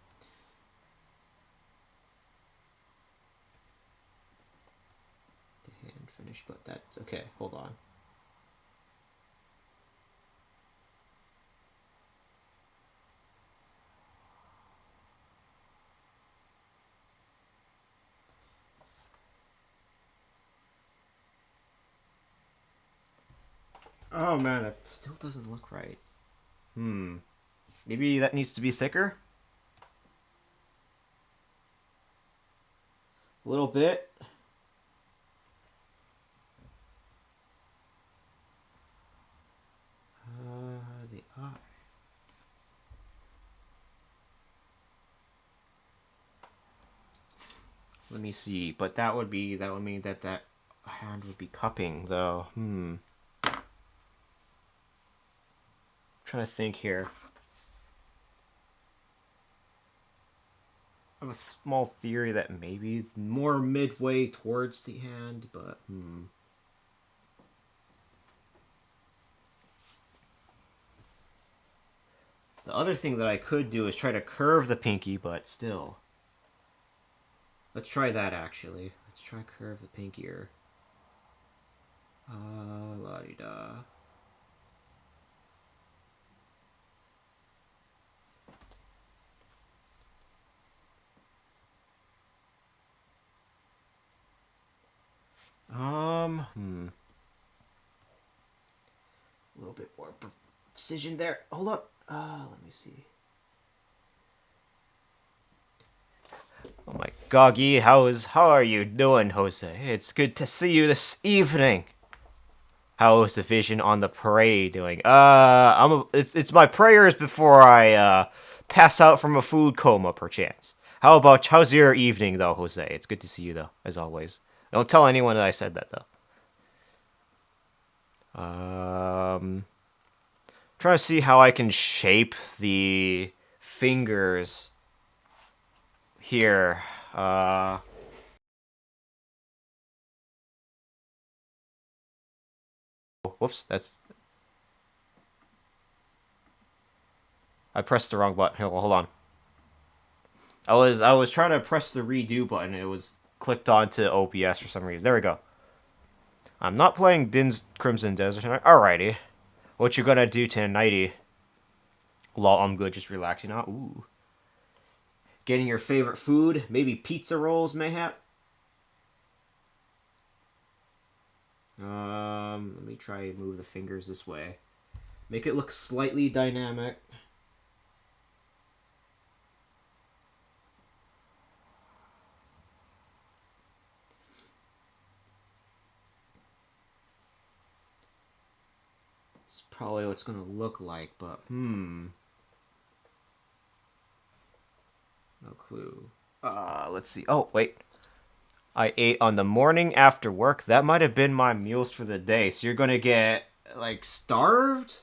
hand finished, but that's okay. Hold on. Oh man, that still doesn't look right. Maybe that needs to be thicker? A little bit. The eye. Let me see, but that would mean that that hand would be cupping though. Trying to think here. I have a small theory that maybe it's more midway towards the hand, but The other thing that I could do is try to curve the pinky, but still. Let's try that actually. Let's try curve the pinky here. La di da. A little bit more precision there. Hold up. Let me see. Oh my goggy, how are you doing, Jose? It's good to see you this evening. How is the vision on the parade doing? It's my prayers before I pass out from a food coma, perchance. How's your evening though, Jose? It's good to see you though, as always. Don't tell anyone that I said that though. Trying to see how I can shape the fingers here. Whoops, I pressed the wrong button. Hold on. I was trying to press the redo button. It was clicked onto OBS for some reason. There we go. I'm not playing Din's Crimson Desert tonight. Alrighty. What you gonna do tonighty? Lol, I'm good. Just relaxing out. Ooh. Getting your favorite food? Maybe pizza rolls, mayhap? Let me try and move the fingers this way. Make it look slightly dynamic. probably what it's gonna look like, but no clue. Let's see. Oh, wait. I ate on the morning after work. That might have been my meals for the day. So you're gonna get like starved?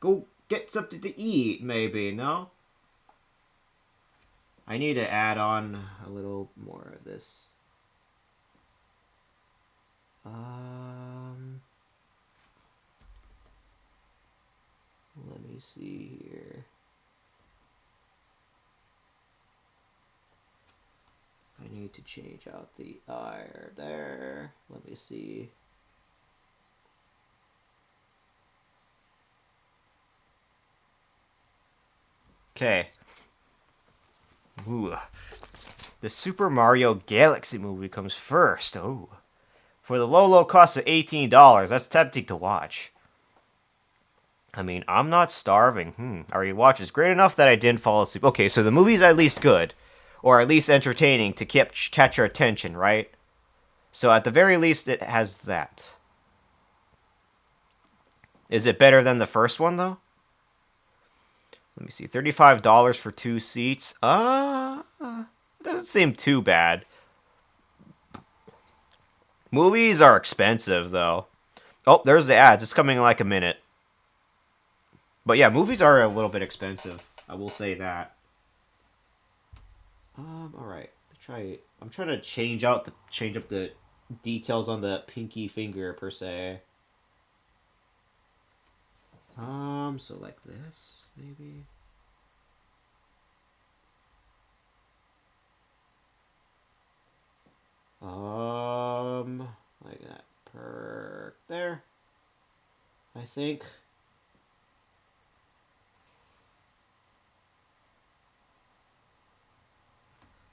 Go get something to eat, maybe, no? I need to add on a little more of this. Um, Let me see here. I need to change out the R there. Let me see. Okay. Ooh. The Super Mario Galaxy movie comes first. Oh. For the low cost of $18. That's tempting to watch. I mean, I'm not starving. Our watch is great enough that I didn't fall asleep. Okay, so the movie's at least good. Or at least entertaining to catch your attention, right? So at the very least, it has that. Is it better than the first one, though? Let me see. $35 for 2 seats. Doesn't seem too bad. Movies are expensive, though. Oh, there's the ads. It's coming in like a minute. But yeah, movies are a little bit expensive. I will say that. All right. I'm trying to change up the details on the pinky finger per se. So like this, maybe. Like that. There. I think.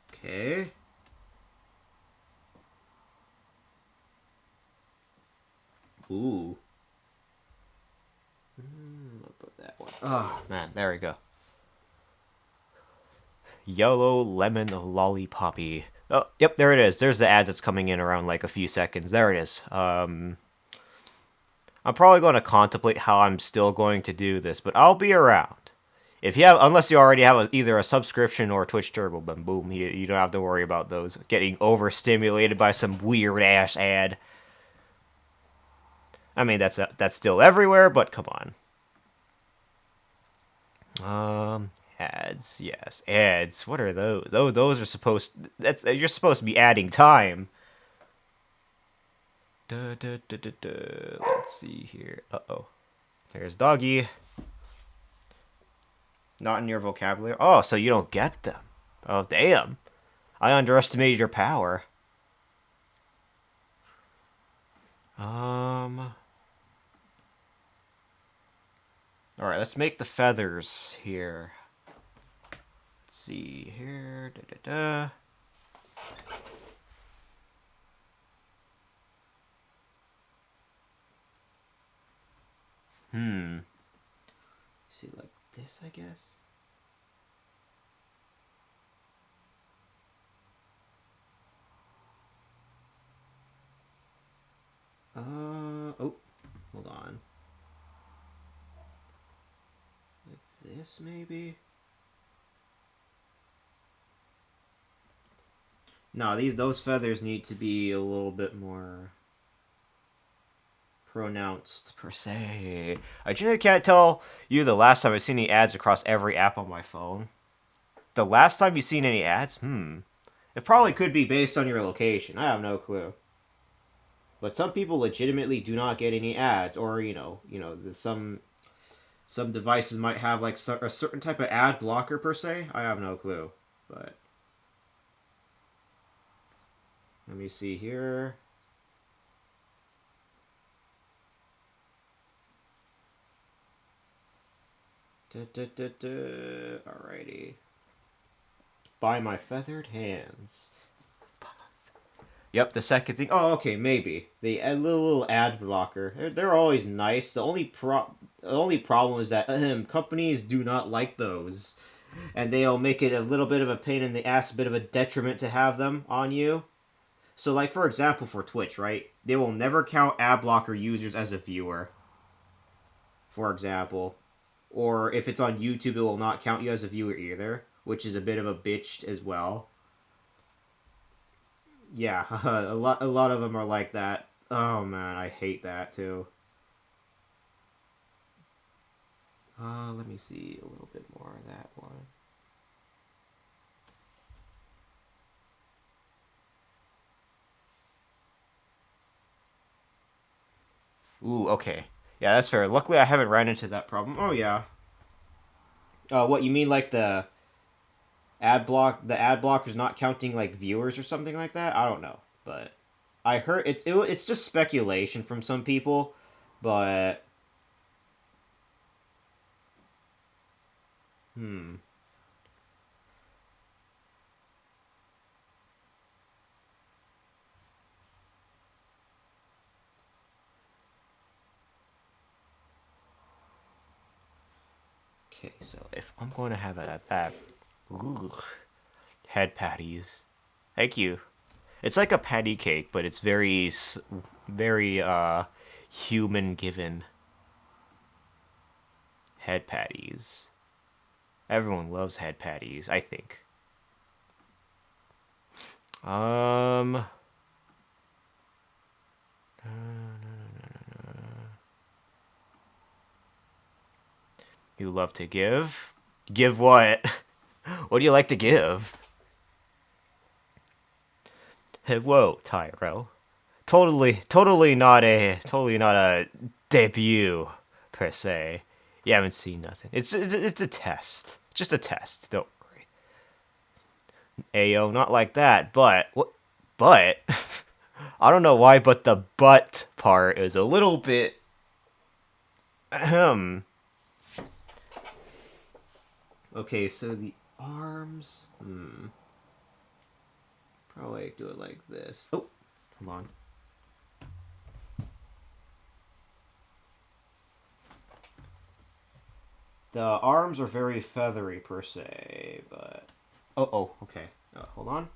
Okay. Ooh. I'll put that one. Oh, man. There we go. Yellow lemon lollipoppy. Oh, yep, there it is. There's the ad that's coming in around like a few seconds. There it is. I'm probably going to contemplate how I'm still going to do this, but I'll be around. If you have, unless you already have either a subscription or a Twitch Turbo, then boom, you don't have to worry about those getting overstimulated by some weird ass ad. I mean, that's still everywhere, but come on. Ads, yes, ads. What are those? Those are supposed. You're supposed to be adding time. Let's see here. Uh-oh. There's doggy. Not in your vocabulary. Oh, so you don't get them. Oh, damn. I underestimated your power. Alright, let's make the feathers here. Let's see here. See, like this, I guess. Oh, hold on. Like this, maybe? No, those feathers need to be a little bit more pronounced, per se. I genuinely can't tell you the last time I've seen any ads across every app on my phone. The last time you've seen any ads? It probably could be based on your location. I have no clue. But some people legitimately do not get any ads, or some devices might have like a certain type of ad blocker per se. I have no clue. But let me see here. Alrighty. By my feathered hands. Yep, the second thing. Oh, okay, maybe the little ad blocker. They're always nice. The only problem is that companies do not like those, and they'll make it a little bit of a pain in the ass, a bit of a detriment to have them on you. So, like for example, for Twitch, right? They will never count ad blocker users as a viewer. for example. Or if it's on YouTube, it will not count you as a viewer either, which is a bit of a bitch as well. Yeah, a lot of them are like that. Oh man, I hate that too. Let me see a little bit more of that one. Ooh, okay. Yeah, that's fair. Luckily, I haven't ran into that problem. Oh yeah. What you mean, like the ad block? The ad block is not counting like viewers or something like that. I don't know, but I heard it's just speculation from some people, but hmm. Okay, so if I'm going to have it at that, ooh, head patties. Thank you. It's like a patty cake, but it's very human given head patties. Everyone loves head patties, I think. Um, you love to give? Give what? What do you like to give? Hey, whoa, Tyro. Totally not a debut per se. You haven't seen nothing. It's a test, just a test. Don't worry. Ayo, not like that. But what? But I don't know why, but the butt part is a little bit. Ahem. Okay, so the arms. Probably do it like this. Oh, hold on. The arms are very feathery per se, but okay. Hold on.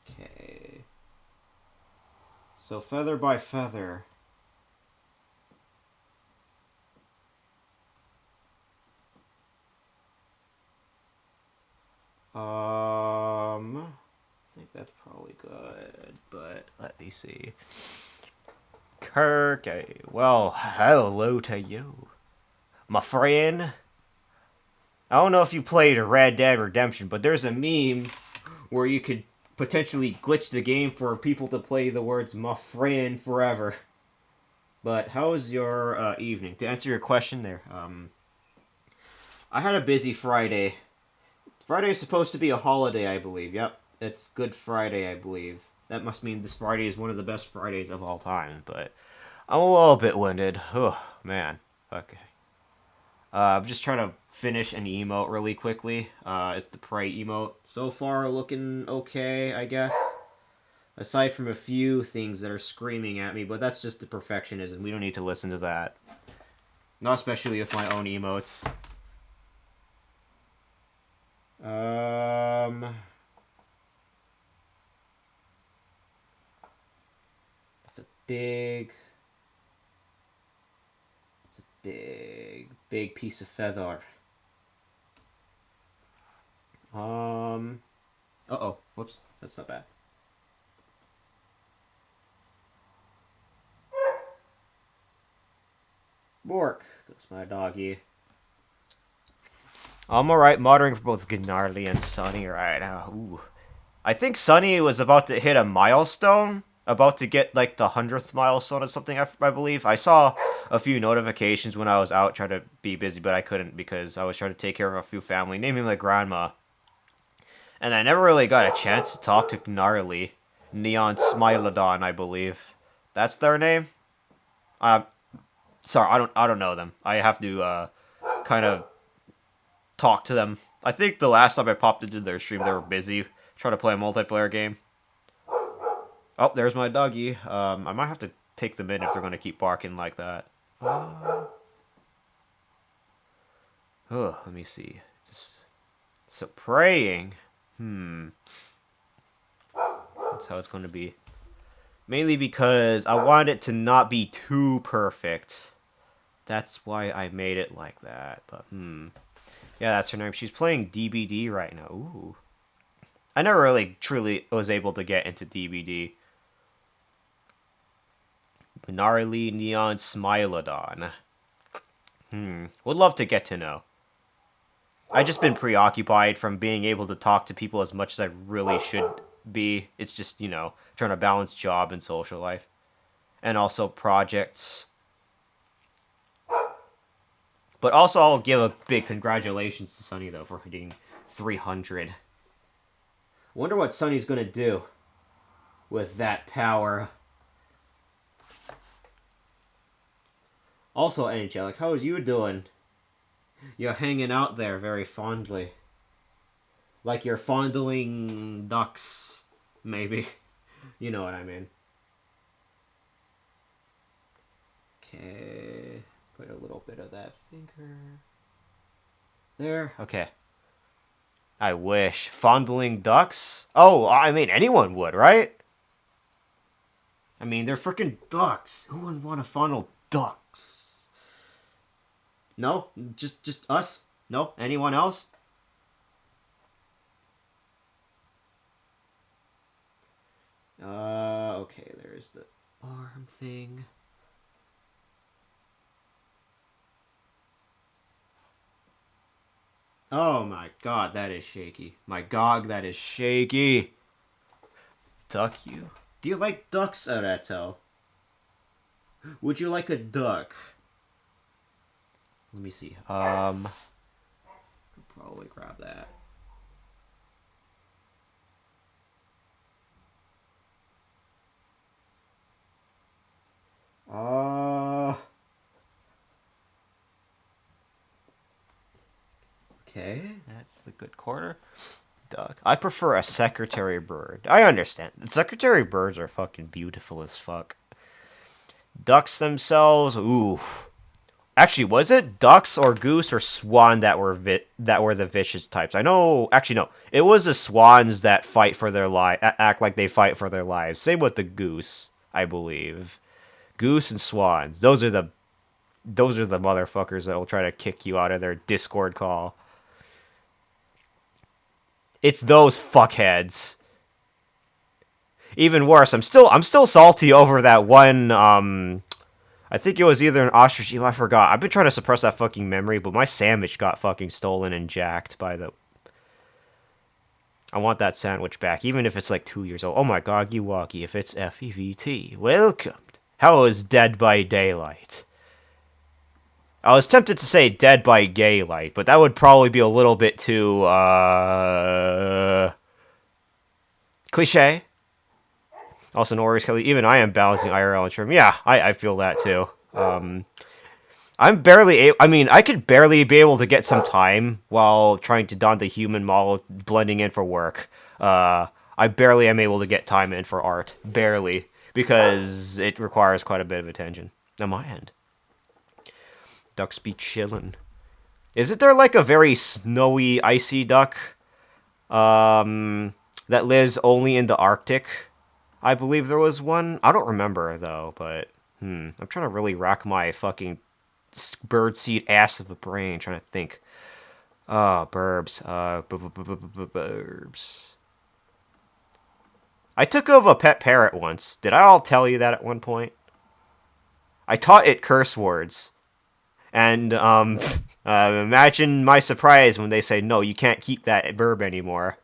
Okay. So feather by feather. I think that's probably good, but let me see. Kirk, well, hello to you, my friend. I don't know if you played Red Dead Redemption, but there's a meme where you could potentially glitch the game for people to play the words "my friend" forever. But how was your evening? To answer your question there, I had a busy Friday. Friday is supposed to be a holiday, I believe. Yep, it's Good Friday, I believe. That must mean this Friday is one of the best Fridays of all time. But I'm a little bit winded. Oh man. Okay. I'm just trying to finish an emote really quickly. It's the pray emote. So far, looking okay, I guess. Aside from a few things that are screaming at me, but that's just the perfectionism. We don't need to listen to that. Not especially with my own emotes. Um, it's a big piece of feather. Uh oh, whoops, that's not bad. Bork, goes my doggy. I'm alright, moderating for both Gnarly and Sunny right now. Ooh. I think Sunny was about to hit a milestone, about to get like the 100th milestone or something, I believe. I saw a few notifications when I was out trying to be busy, but I couldn't because I was trying to take care of a few family, naming my grandma. And I never really got a chance to talk to Gnarly. Neon Smilodon, I believe. That's their name? Uh, sorry, I don't know them. I have to kind of talk to them. I think the last time I popped into their stream, they were busy trying to play a multiplayer game. Oh, there's my doggy. I might have to take them in if they're going to keep barking like that. Oh, let me see. So praying. Let's That's how it's going to be. Mainly because I wanted it to not be too perfect. That's why I made it like that. But, yeah, that's her name. She's playing DBD right now. Ooh. I never really truly was able to get into DBD. Gnarly Neon Smilodon. Would love to get to know. I've just been preoccupied from being able to talk to people as much as I really should be. It's just, trying to balance job and social life. And also projects. But also, I'll give a big congratulations to Sunny, though, for hitting 300. Wonder what Sunny's gonna do with that power. Also, Angelic, how is you doing? You're hanging out there very fondly. Like you're fondling ducks, maybe. You know what I mean. Okay. Put a little bit of that finger. There. Okay. I wish. Fondling ducks? Oh, I mean, anyone would, right? I mean, they're freaking ducks. Who would want to fondle ducks? No? Just us? No? Anyone else? Okay, there's the arm thing. Oh my god, that is shaky. My gog, that is shaky. Duck you? Do you like ducks, Areto? Would you like a duck? Let me see. Could probably grab that. Okay, that's the good quarter. Duck. I prefer a secretary bird. I understand. Secretary birds are fucking beautiful as fuck. Ducks themselves, ooh. Actually, was it ducks or goose or swan that were the vicious types? I know. Actually, no. It was the swans that fight for their life, act like they fight for their lives. Same with the goose, I believe. Goose and swans. Those are the motherfuckers that will try to kick you out of their Discord call. It's those fuckheads. Even worse, I'm still salty over that one. I think it was either an ostrich. I forgot. I've been trying to suppress that fucking memory, but my sandwich got fucking stolen and jacked by the. I want that sandwich back, even if it's like 2 years old. Oh my god, Walkie, if it's FEVT. Welcome. How is Dead by Daylight? I was tempted to say Dead by Gaylight, but that would probably be a little bit too, cliche. Also, no worries, Kelly. Even I am balancing IRL and stream. Yeah, I feel that too. I'm barely. I mean, I could barely be able to get some time while trying to don the human model, blending in for work. I barely am able to get time in for art, barely, because it requires quite a bit of attention on my end. Ducks be chillin'. Isn't there like a very snowy, icy duck, that lives only in the Arctic? I believe there was one. I don't remember though, but I'm trying to really rack my fucking birdseed ass of a brain trying to think. Burbs. Burbs. I took over a pet parrot once. Did I all tell you that at one point? I taught it curse words. And, imagine my surprise when they say, no, you can't keep that burb anymore.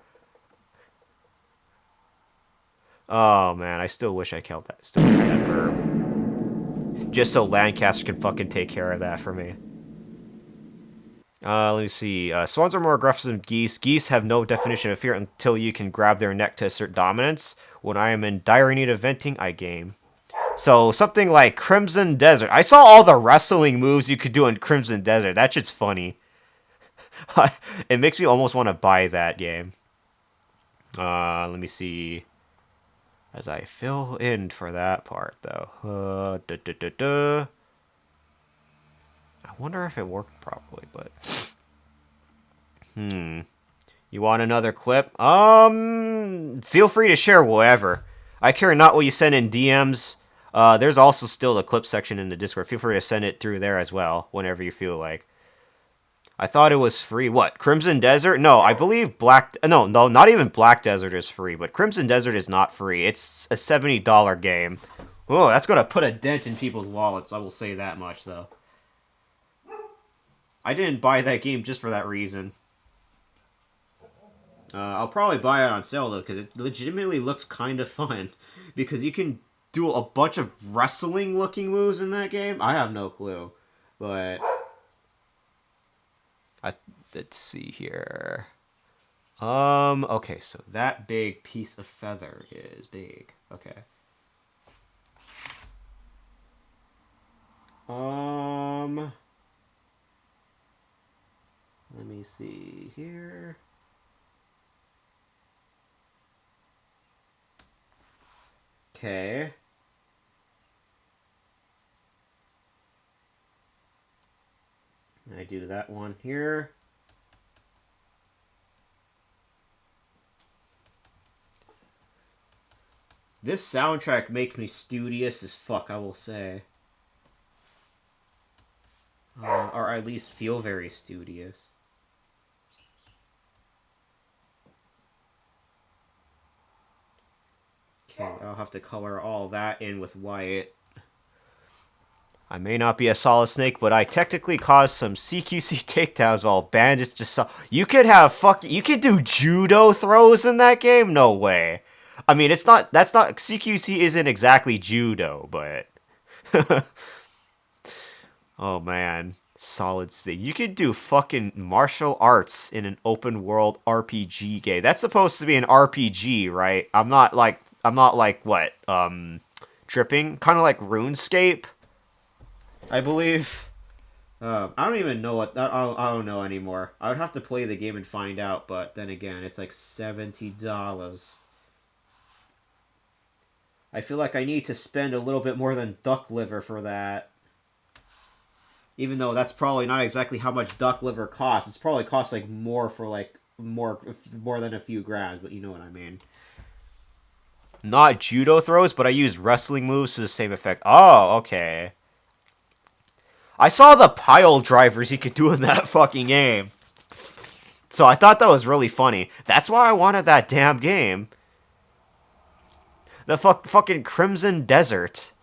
Oh, man, I still wish I killed that. Still that burb. Just so Lancaster can fucking take care of that for me. Let me see. Swans are more aggressive than geese. Geese have no definition of fear until you can grab their neck to assert dominance. When I am in dire need of venting, I game. So, something like Crimson Desert. I saw all the wrestling moves you could do in Crimson Desert. That shit's funny. It makes me almost want to buy that game. Let me see. As I fill in for that part, though. I wonder if it worked properly, but... You want another clip? Feel free to share whatever. I care not what you send in DMs. There's also still the clip section in the Discord. Feel free to send it through there as well, whenever you feel like. I thought it was free. What? Crimson Desert? No, I believe Black... No, not even Black Desert is free, but Crimson Desert is not free. It's a $70 game. Oh, that's going to put a dent in people's wallets, I will say that much, though. I didn't buy that game just for that reason. I'll probably buy it on sale, though, because it legitimately looks kind of fun. Because you can do a bunch of wrestling-looking moves in that game. I have no clue. But... let's see here. Okay, so that big piece of feather is big. Okay. Let me see here. Okay. I do that one here. This soundtrack makes me studious as fuck, I will say. Or at least feel very studious. Okay, I'll have to color all that in with white. I may not be a solid snake, but I technically caused some CQC takedowns while bandits just saw. You could have you could do judo throws in that game? No way. I mean, that's not, CQC isn't exactly judo, but. Oh man. Solid snake. You could do fucking martial arts in an open world RPG game. That's supposed to be an RPG, right? I'm not like what? Tripping? Kind of like RuneScape? I believe. I don't even know what. I don't know anymore. I would have to play the game and find out, but then again, it's like $70. I feel like I need to spend a little bit more than duck liver for that. Even though that's probably not exactly how much duck liver costs. It's probably costs like more for like more than a few grams, but you know what I mean. Not judo throws, but I use wrestling moves to the same effect. Oh, okay. I saw the pile drivers you could do in that fucking game. So I thought that was really funny. That's why I wanted that damn game. The fucking Crimson Desert.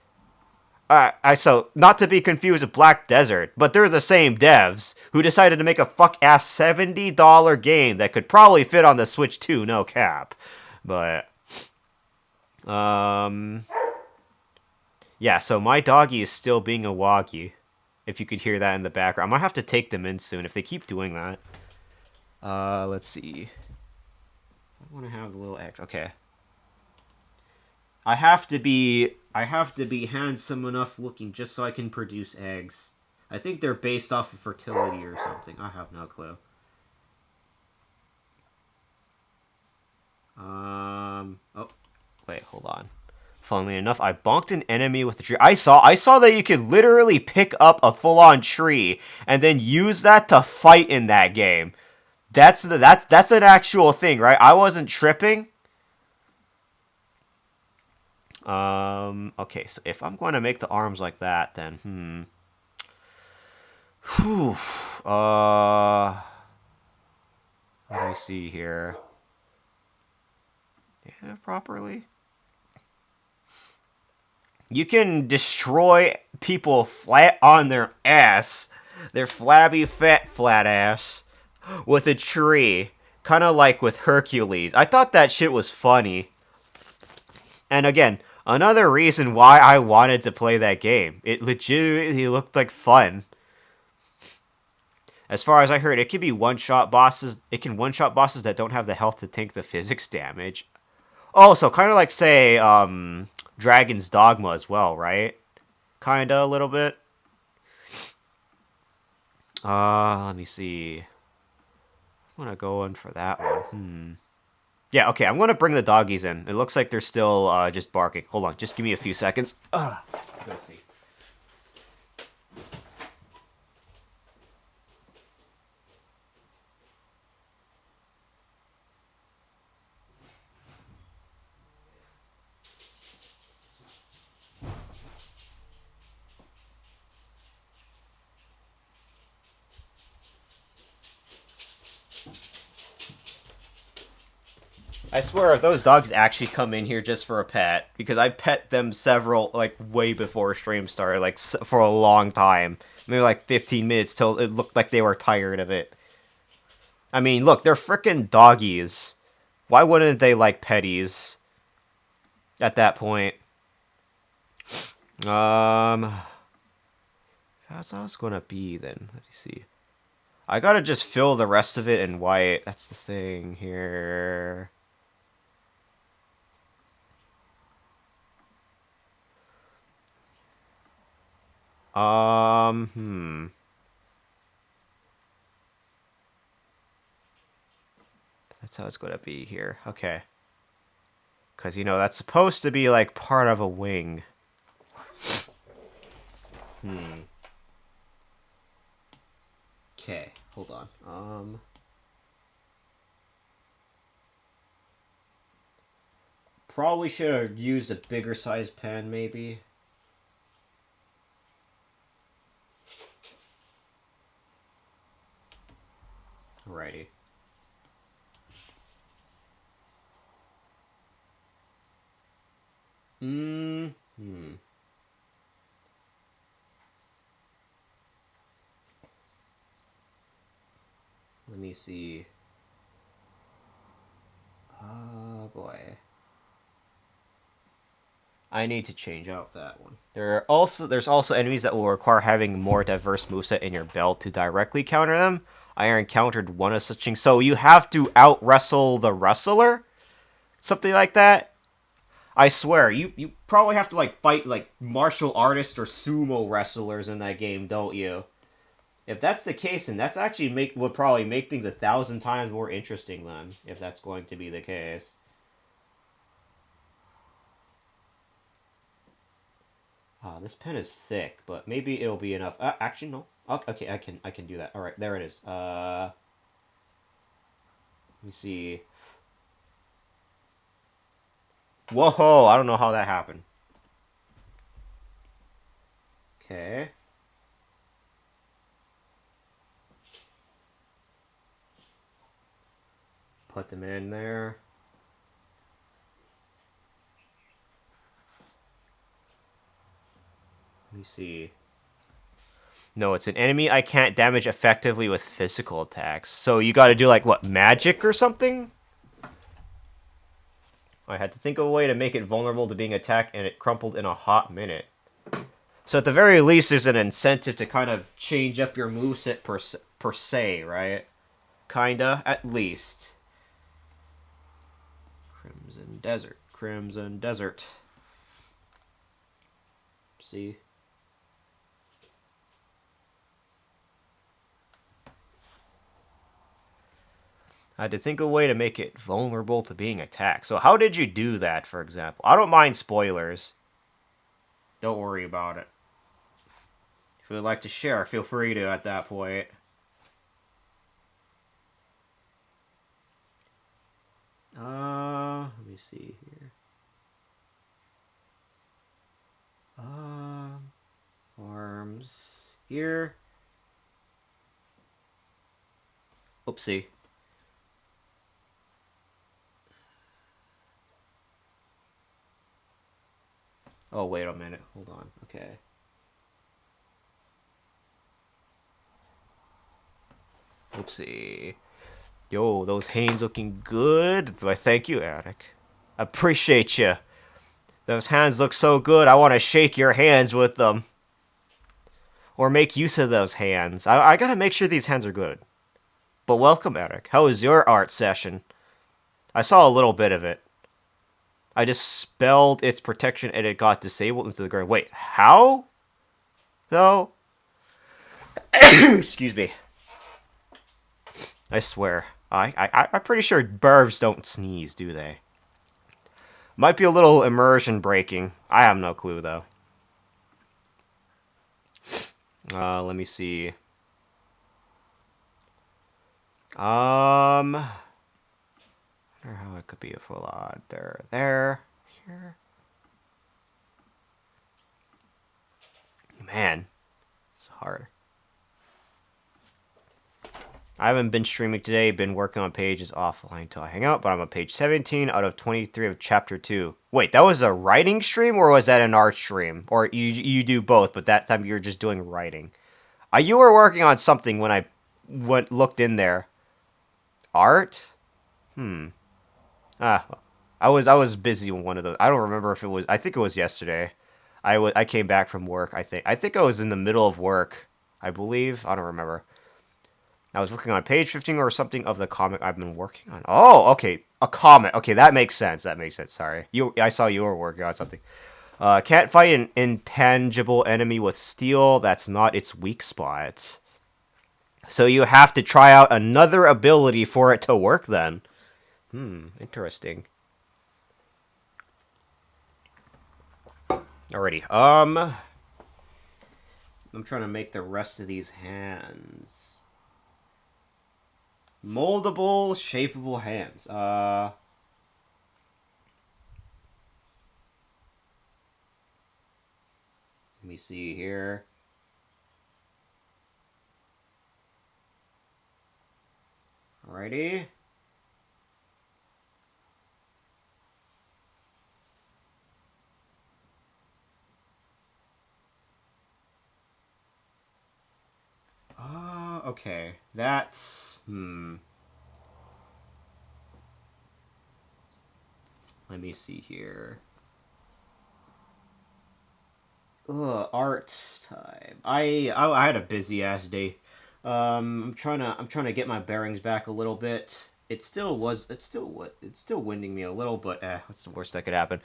So, not to be confused with Black Desert, but they're the same devs who decided to make a fuck-ass $70 game that could probably fit on the Switch too, no cap. But, yeah, so my doggy is still being a woggy. If you could hear that in the background. I might have to take them in soon if they keep doing that. Let's see. I want to have a little extra. Okay. I have to be handsome enough looking just so I can produce eggs. I think they're based off of fertility or something. I have no clue. Oh, wait, hold on. Funnily enough, I bonked an enemy with a tree. I saw that you could literally pick up a full-on tree and then use that to fight in that game. That's an actual thing, right? I wasn't tripping. Okay, so if I'm going to make the arms like that, then, Whew. Let me see here. Yeah, properly. You can destroy people flat on their ass, their flabby, flat ass, with a tree. Kind of like with Hercules. I thought that shit was funny. And again, another reason why I wanted to play that game. It legitimately looked like fun. As far as I heard, it can be one-shot bosses. It can one-shot bosses that don't have the health to tank the physics damage. Oh, so kind of like, say, Dragon's Dogma as well, right? Kinda, a little bit. Let me see. I'm gonna go in for that one. Yeah, okay, I'm gonna bring the doggies in. It looks like they're still, just barking. Hold on, just give me a few seconds. Let's see. I swear, if those dogs actually come in here just for a pet, because I pet them several, like, way before stream started, like, for a long time. Maybe like 15 minutes till it looked like they were tired of it. I mean, look, they're frickin' doggies. Why wouldn't they like petties at that point? That's how it's gonna be then. Let me see. I gotta just fill the rest of it in white. That's the thing here. Hmm. That's how it's gonna be here. Okay. Because, you know, that's supposed to be, like, part of a wing. Okay, hold on. Probably should have used a bigger size pen, maybe. Alrighty. Hmm. Let me see. Oh, boy. I need to change out that one. There's also enemies that will require having more diverse moveset in your belt to directly counter them. I encountered one of such things. So you have to out wrestle the wrestler? Something like that? I swear, you probably have to like fight like martial artists or sumo wrestlers in that game, don't you? If that's the case, then that's actually would probably make things 1,000 times more interesting then, if that's going to be the case. This pen is thick, but maybe it'll be enough. Actually, no. Okay, I can do that. All right, there it is. Let me see. Whoa! I don't know how that happened. Okay. Put them in there. Let me see. No, it's an enemy I can't damage effectively with physical attacks. So you got to do like what, magic or something? I had to think of a way to make it vulnerable to being attacked, and it crumpled in a hot minute. So at the very least, there's an incentive to kind of change up your moveset per se, right? Kinda, at least. Crimson Desert. Crimson Desert. See? I had to think of a way to make it vulnerable to being attacked. So how did you do that, for example? I don't mind spoilers. Don't worry about it. If you would like to share, feel free to at that point. Let me see here. Arms here. Oopsie. Oh, wait a minute. Hold on. Okay. Oopsie. Yo, those hands looking good. Why, thank you, Attic. Appreciate you. Those hands look so good, I want to shake your hands with them. Or make use of those hands. I gotta make sure these hands are good. But welcome, Eric. How was your art session? I saw a little bit of it. I dispelled its protection and it got disabled into the ground. Wait, how? Though? Excuse me. I swear. I'm pretty sure burbs don't sneeze, do they? Might be a little immersion breaking. I have no clue, though. Let me see. I wonder how it could be a full odd. There, here. Man, it's hard. I haven't been streaming today, been working on pages offline until I hang out, but I'm on page 17 out of 23 of chapter 2. Wait, that was a writing stream or was that an art stream? Or you do both, but that time you're just doing writing. You were working on something when I looked in there. Art? Hmm. Ah, I was busy with one of those. I don't remember if it was. I think it was yesterday. I came back from work. I think I was in the middle of work. I believe. I don't remember. I was working on page 15 or something of the comic I've been working on. Oh, okay, a comic. Okay, that makes sense. That makes sense. Sorry, I saw you were working on something. Can't fight an intangible enemy with steel. That's not its weak spot. So you have to try out another ability for it to work. Then. Interesting. Alrighty. I'm trying to make the rest of these hands moldable, shapeable hands. Let me see here. Alrighty. Okay. That's Let me see here. Art time. I had a busy ass day. I'm trying to get my bearings back a little bit. It's still winding me a little, but what's the worst that could happen?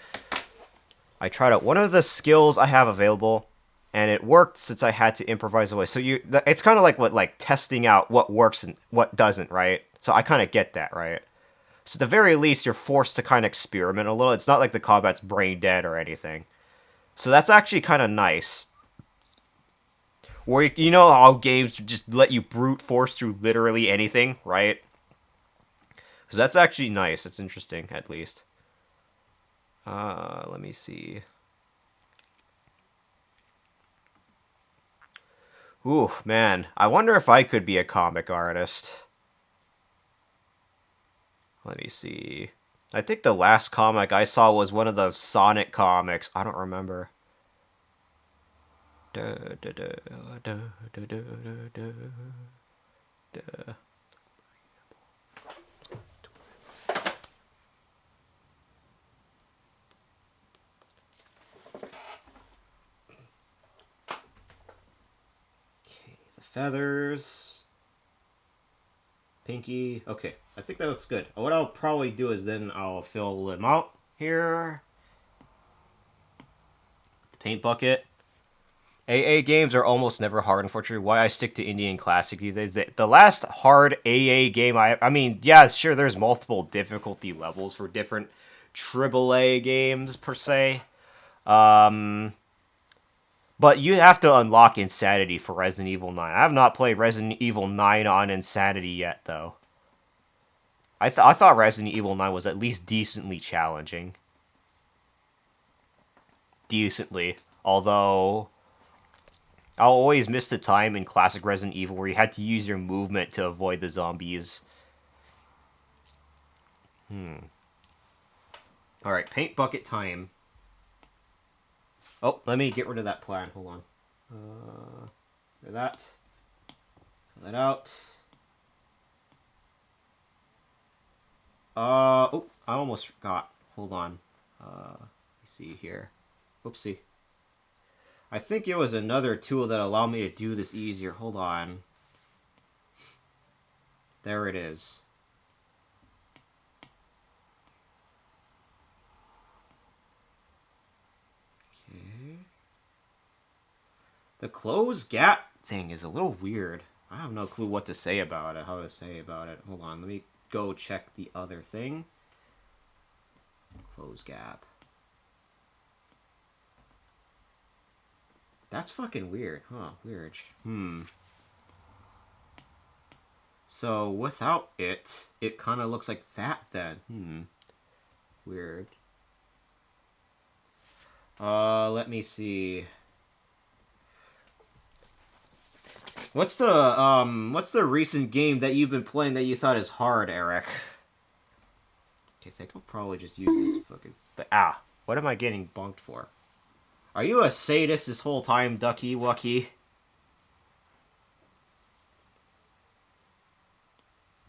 I tried out one of the skills I have available, and it worked since I had to improvise away. So it's kind of like testing out what works and what doesn't, right? So I kind of get that, right? So at the very least, you're forced to kind of experiment a little. It's not like the combat's brain dead or anything. So that's actually kind of nice. Where you know how games just let you brute force through literally anything, right? So that's actually nice. It's interesting, at least. Let me see. Ooh, man. I wonder if I could be a comic artist. Let me see. I think the last comic I saw was one of the Sonic comics. I don't remember. Da, da, da, da, da, da, da, da. Okay, the feathers. Pinky. Okay, I think that looks good. What I'll probably do is then I'll fill them out here. The paint bucket. AA games are almost never hard, unfortunately. Why I stick to Indian Classic these days. The last hard AA game I mean, yeah, sure, there's multiple difficulty levels for different AAA games, per se. Um, but you have to unlock Insanity for Resident Evil 9. I have not played Resident Evil 9 on Insanity yet, though. I thought Resident Evil 9 was at least decently challenging. Decently. Although I'll always miss the time in classic Resident Evil where you had to use your movement to avoid the zombies. Alright, paint bucket time. Oh, let me get rid of that plan. Hold on. That. Fill that out. Oh, I almost forgot. Hold on. Let me see here. Oopsie. I think it was another tool that allowed me to do this easier. Hold on. There it is. Okay. The close gap thing is a little weird. I have no clue what to say about it, how to say about it. Hold on, let me go check the other thing. Close gap. That's fucking weird. Huh, weird. So without it, it kind of looks like that then. Weird. Let me see. what's the recent game that you've been playing that you thought is hard, Eric? Okay, I think I'll probably just use this fucking. What am I getting bonked for? Are you a sadist this whole time, Ducky Wucky?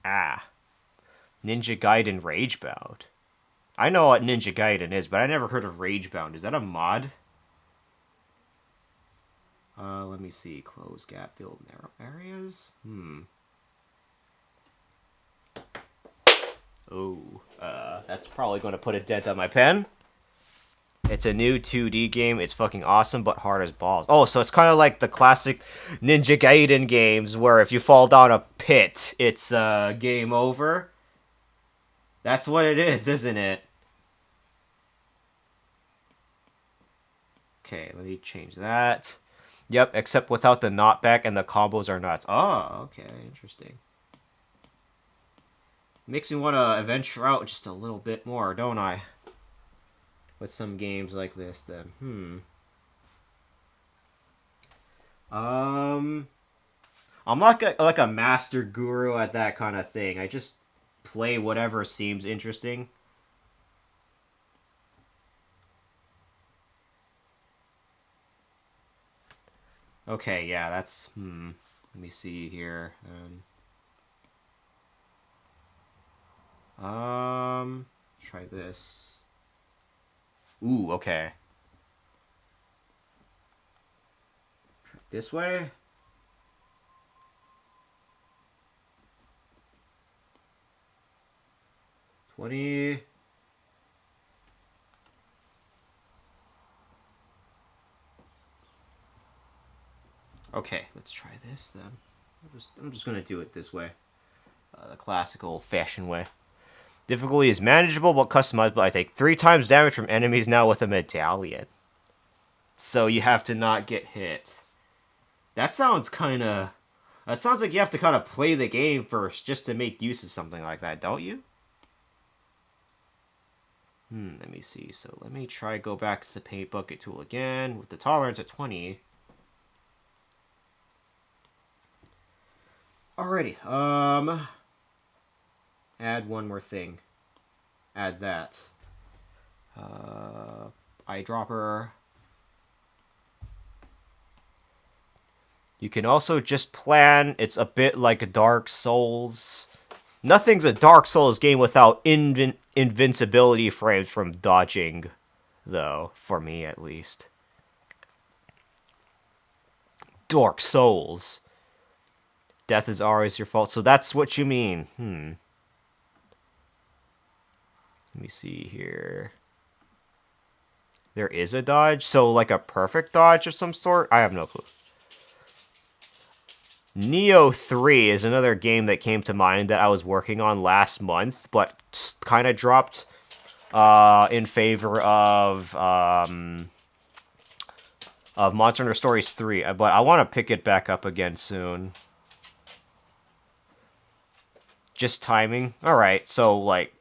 Ah, Ninja Gaiden Ragebound. I know what Ninja Gaiden is, but I never heard of Ragebound. Is that a mod? Let me see. Close gap, build narrow areas. Oh, that's probably going to put a dent on my pen. It's a new 2D game. It's fucking awesome, but hard as balls. Oh, so it's kind of like the classic Ninja Gaiden games where if you fall down a pit, it's game over. That's what it is, isn't it? Okay, let me change that. Yep, except without the knockback and the combos are nuts. Oh, okay, interesting. Makes me want to venture out just a little bit more, don't I? With some games like this, then. I'm not like a master guru at that kind of thing. I just play whatever seems interesting. Okay, yeah, that's Let me see here. Try this. Ooh, okay. Try this way. $20. Okay, let's try this then. I'm just gonna do it this way, the classic old-fashioned way. Difficulty is manageable but customizable. I take 3 times damage from enemies now with a medallion. So you have to not get hit. That sounds kind of. That sounds like you have to kind of play the game first just to make use of something like that, don't you? Let me see. So let me try go back to the paint bucket tool again with the tolerance at 20. Alrighty. Add one more thing. Add that. Eyedropper. You can also just plan. It's a bit like a Dark Souls. Nothing's a Dark Souls game without invincibility frames from dodging, though, for me at least. Dark Souls. Death is always your fault. So that's what you mean. Let me see here. There is a dodge? So like a perfect dodge of some sort? I have no clue. Neo 3 is another game that came to mind that I was working on last month, but kind of dropped in favor of Monster Hunter Stories 3. But I want to pick it back up again soon. Just timing? Alright, so like,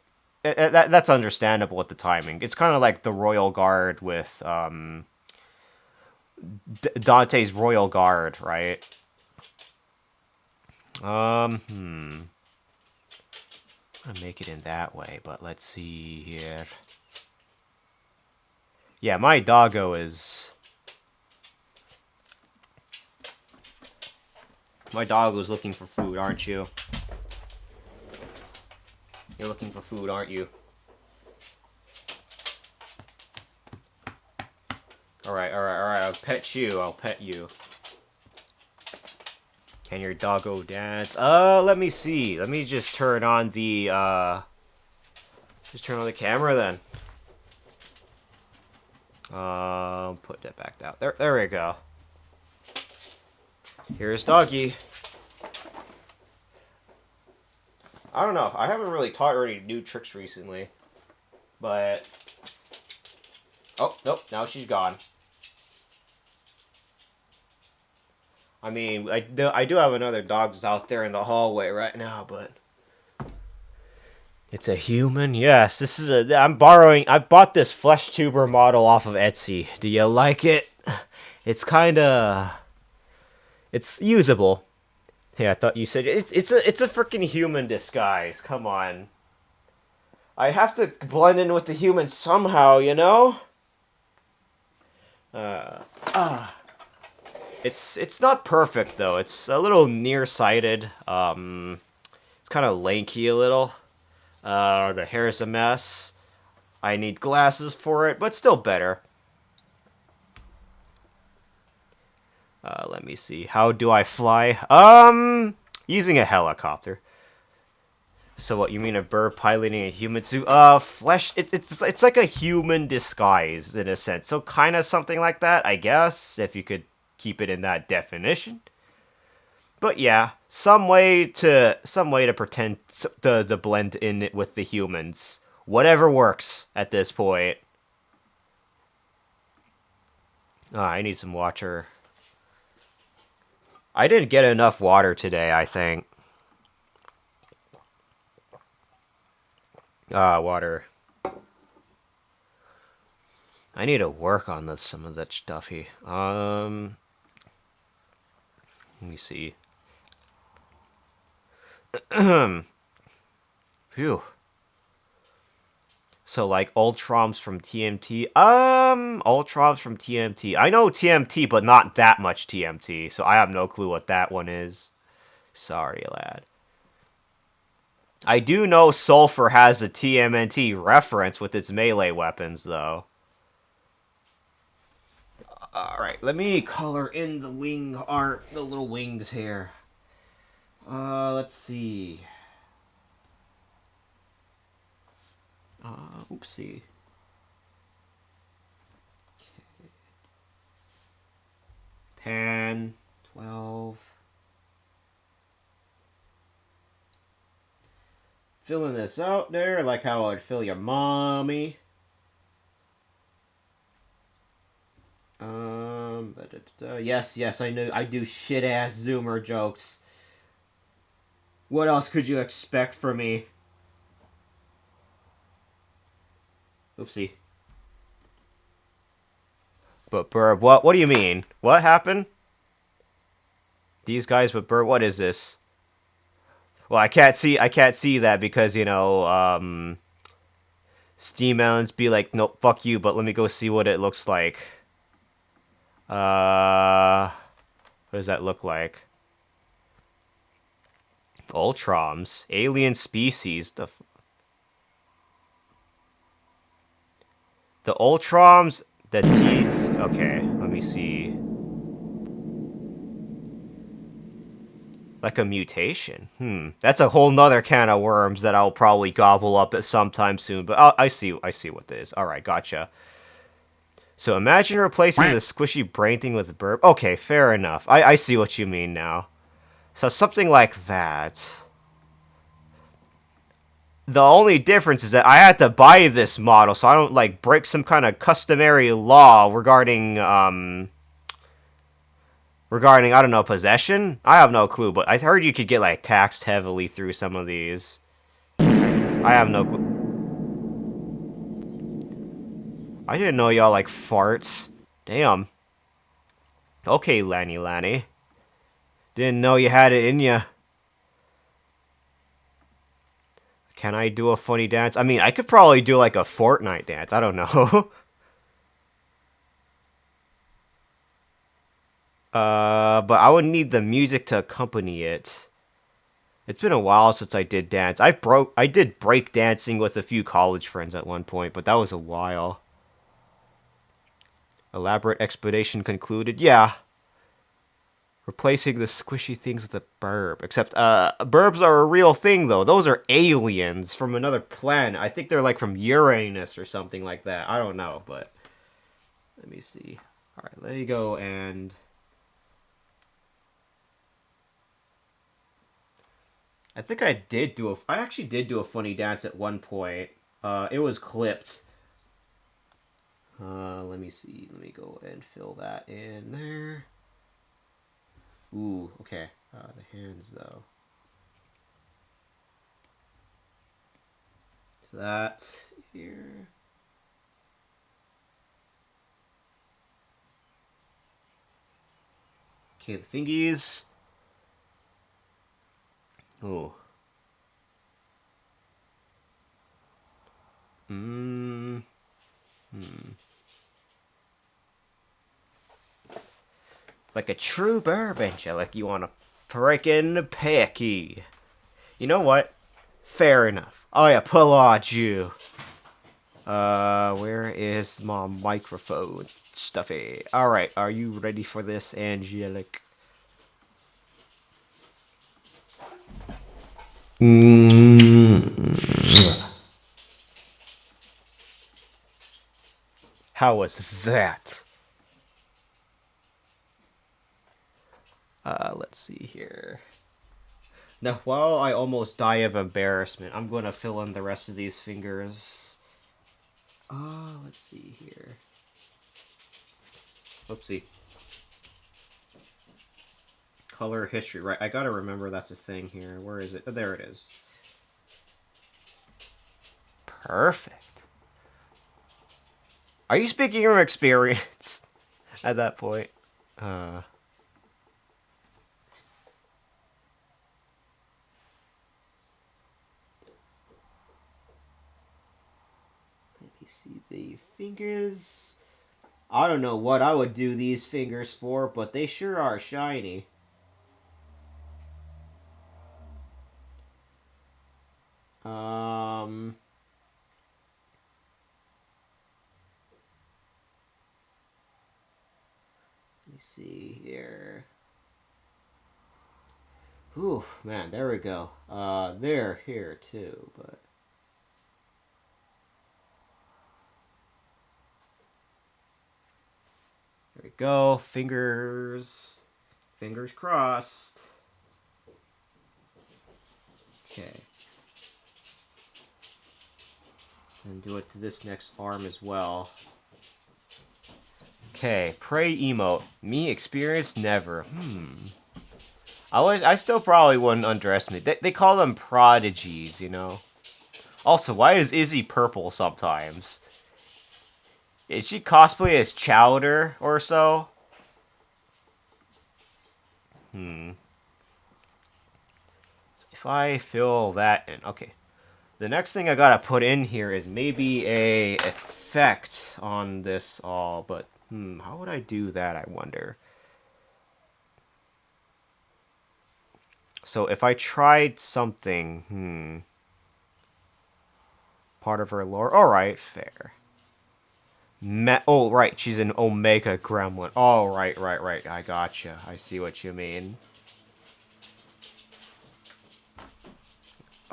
that's understandable with the timing. It's kind of like the Royal Guard with Dante's Royal Guard, right? I'm gonna make it in that way, but let's see here. Yeah, my doggo is... My doggo's looking for food, aren't you? You're looking for food, aren't you? Alright, I'll pet you, I'll pet you. Can your doggo dance? Let me see. Let me just turn on the, Just turn on the camera, then. Put that back down. There we go. Here's Doggy. I don't know. I haven't really taught her any new tricks recently. But... Oh, nope. Now she's gone. I mean, I do have another dog out there in the hallway right now, but... It's a human? Yes, this is a... I bought this flesh tuber model off of Etsy. Do you like it? It's kinda... It's usable. Hey, I thought you said it's a freaking human disguise. Come on. I have to blend in with the humans somehow, you know? Uh, it's not perfect though. It's a little nearsighted. It's kind of lanky a little. The hair's a mess. I need glasses for it, but still better. Let me see. How do I fly? Using a helicopter. So what, you mean a bird piloting a human suit? Flesh. It's like a human disguise in a sense. So kind of something like that, I guess, if you could keep it in that definition. But yeah, some way to pretend to blend in with the humans. Whatever works at this point. I need some water. I didn't get enough water today, I think. Water. I need to work on some of that stuffy. Let me see. Phew. So like Ultrons from TMT. Ultrons from TMT. I know TMT, but not that much TMT, so I have no clue what that one is. Sorry, lad. I do know Sulfur has a TMNT reference with its melee weapons, though. Alright, let me color in the wing art, the little wings here. Let's see. Oopsie. Pan 12. Filling this out there like how I'd fill your mommy. Yes, I know. I do shit ass Zoomer jokes. What else could you expect from me? Oopsie. But Burb, what do you mean? What happened? These guys with Burb, what is this? Well, I can't see that because, Steam Mountains be like, nope, fuck you, but let me go see what it looks like. What does that look like? Ultrons, alien species. The Ultrons, the T's. Okay, let me see. Like a mutation. That's a whole nother can of worms that I'll probably gobble up at sometime soon. But I see what this is. All right, gotcha. So imagine replacing the squishy brain thing with a burp. Okay, fair enough. I see what you mean now. So something like that. The only difference is that I had to buy this model, so I don't like break some kind of customary law regarding I don't know possession. I have no clue, but I heard you could get like taxed heavily through some of these. I have no clue. I didn't know y'all like farts. Damn. Okay, Lanny. Didn't know you had it in ya. Can I do a funny dance? I mean, I could probably do like a Fortnite dance. I don't know. But I would need the music to accompany it. It's been a while since I did dance. I did break dancing with a few college friends at one point, but that was a while. Elaborate explanation concluded. Yeah, replacing the squishy things with a burb. Except, burbs are a real thing, though. Those are aliens from another planet. I think they're, like, from Uranus or something like that. I don't know, but... Let me see. Alright, there you go, and... I actually did do a funny dance at one point. It was clipped. Let me see. Let me go and fill that in there. Ooh, okay. The hands, though. That here. Okay, the fingies. Ooh. Mmm. Like a true bourbon, like you want to freaking picky. You know what? Fair enough. Oh yeah, pull on you. Where is my microphone? Stuffy. Alright, are you ready for this, Angelic? How was that? Let's see here. Now, while I almost die of embarrassment, I'm going to fill in the rest of these fingers. Let's see here. Oopsie. Color history, right? I gotta remember that's a thing here. Where is it? Oh, there it is. Perfect. Are you speaking from experience at that point? Let me see the fingers. I don't know what I would do these fingers for, but they sure are shiny. Um, let me see here. Ooh, man, there we go. They're here too, but there we go. Fingers crossed. Okay. And do it to this next arm as well. Okay, pray emote. Me experience never. I still probably wouldn't underestimate. They call them prodigies, you know. Also, why is Izzy purple sometimes? Is she cosplay as Chowder or so? So if I fill that in, okay. The next thing I gotta put in here is maybe a effect on this all, but how would I do that? I wonder. So if I tried something, part of her lore. All right, fair. Oh, right, she's an Omega Gremlin. Oh, right. I gotcha. I see what you mean.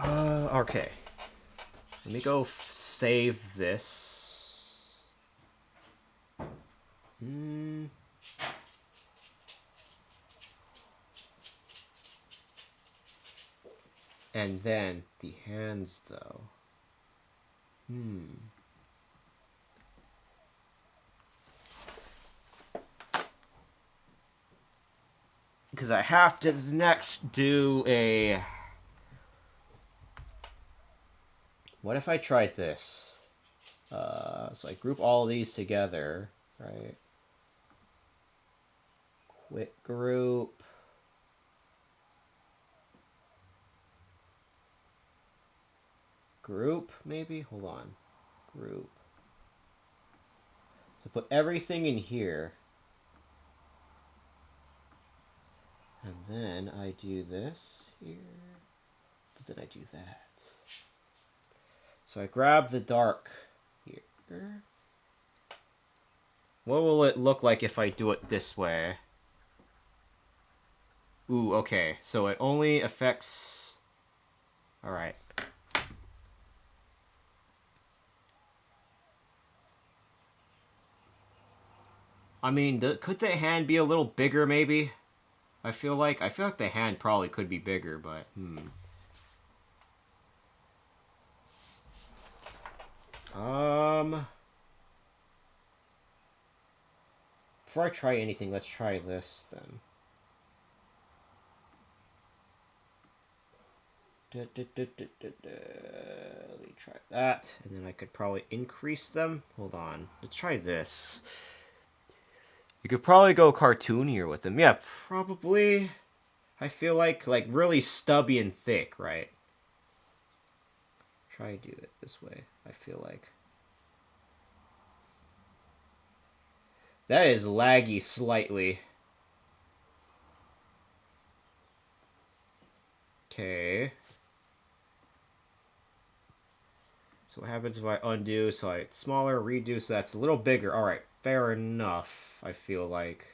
Okay. Let me go save this. And then the hands, though. Because I have to next do a... What if I tried this? So I group all of these together, right? Quick group. Group, maybe? Hold on. Group. So put everything in here. And then I do this here. But then I do that. So I grab the dark here. What will it look like if I do it this way? Ooh, okay. So it only affects... Alright. I mean, could the hand be a little bigger, maybe? I feel like the hand probably could be bigger, but before I try anything, let's try this then. Let me try that, and then I could probably increase them. Hold on, let's try this. You could probably go cartoonier with them. Yeah, probably. I feel like really stubby and thick, right? Try to do it this way, I feel like. That is laggy slightly. Okay. So what happens if I undo? So it's smaller, redo, so that's a little bigger. Alright, fair enough, I feel like.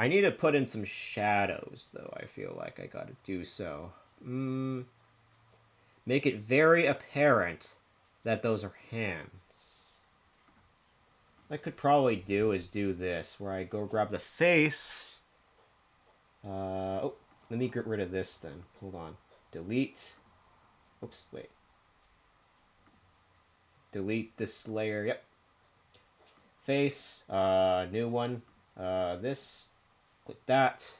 I need to put in some shadows, though, I feel like I gotta do so. Make it very apparent that those are hands. What I could probably do is do this, where I go grab the face. Oh, let me get rid of this then. Hold on. Delete. Oops, wait. Delete this layer. Yep. Face. New one. This. Click that.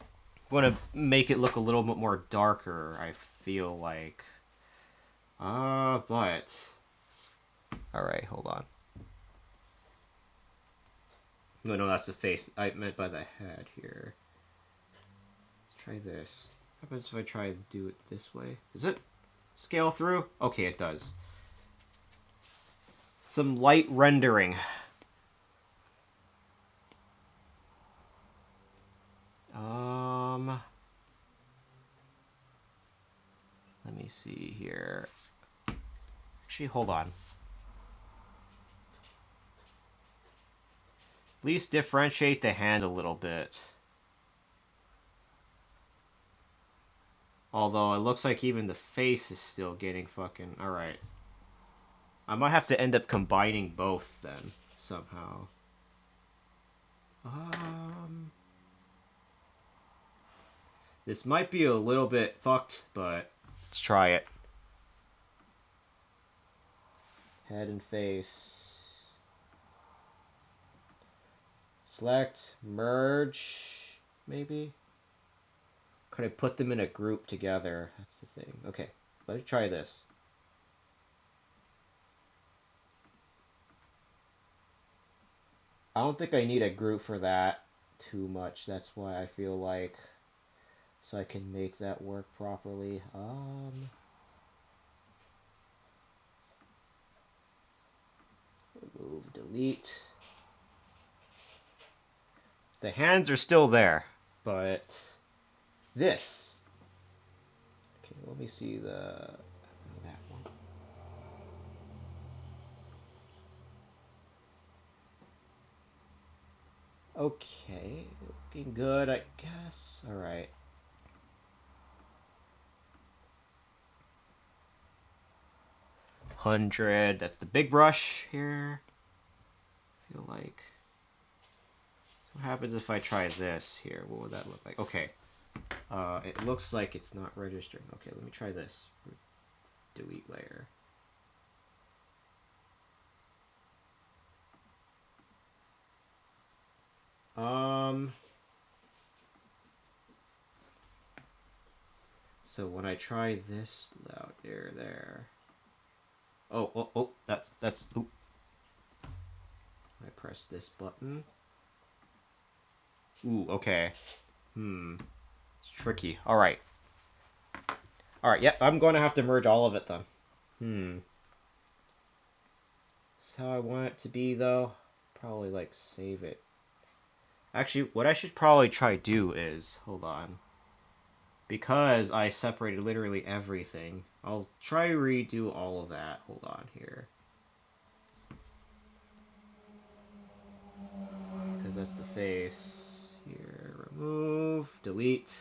I'm going to make it look a little bit more darker, I feel like. But... Alright, hold on. No, that's the face. I meant by the head here. Let's try this. What happens if I try to do it this way? Does it scale through? Okay, it does. Some light rendering. Let me see here. Actually, hold on. At least differentiate the hand a little bit. Although it looks like even the face is still getting fucking... Alright. I might have to end up combining both then, somehow. This might be a little bit fucked, but let's try it. Head and face. Select, merge, maybe? Could I put them in a group together? That's the thing. Okay, let me try this. I don't think I need a group for that too much. That's why I feel like... So I can make that work properly. Remove, delete. The hands are still there, but this. Okay, let me see that one. Okay, looking good, I guess. All right. $100. That's the big brush here. I feel like. So what happens if I try this here? What would that look like? Okay. It looks like it's not registering. Okay, let me try this. Delete layer. So when I try this out there. Oh, that's, oop. I press this button. Ooh, okay. It's tricky. Alright. Alright, yep, I'm going to have to merge all of it then. That's how I want it to be, though. Probably, like, save it. Actually, what I should probably try do is... Hold on. Because I separated literally everything, I'll try redo all of that. Hold on here. Because that's the face. Here, remove, delete.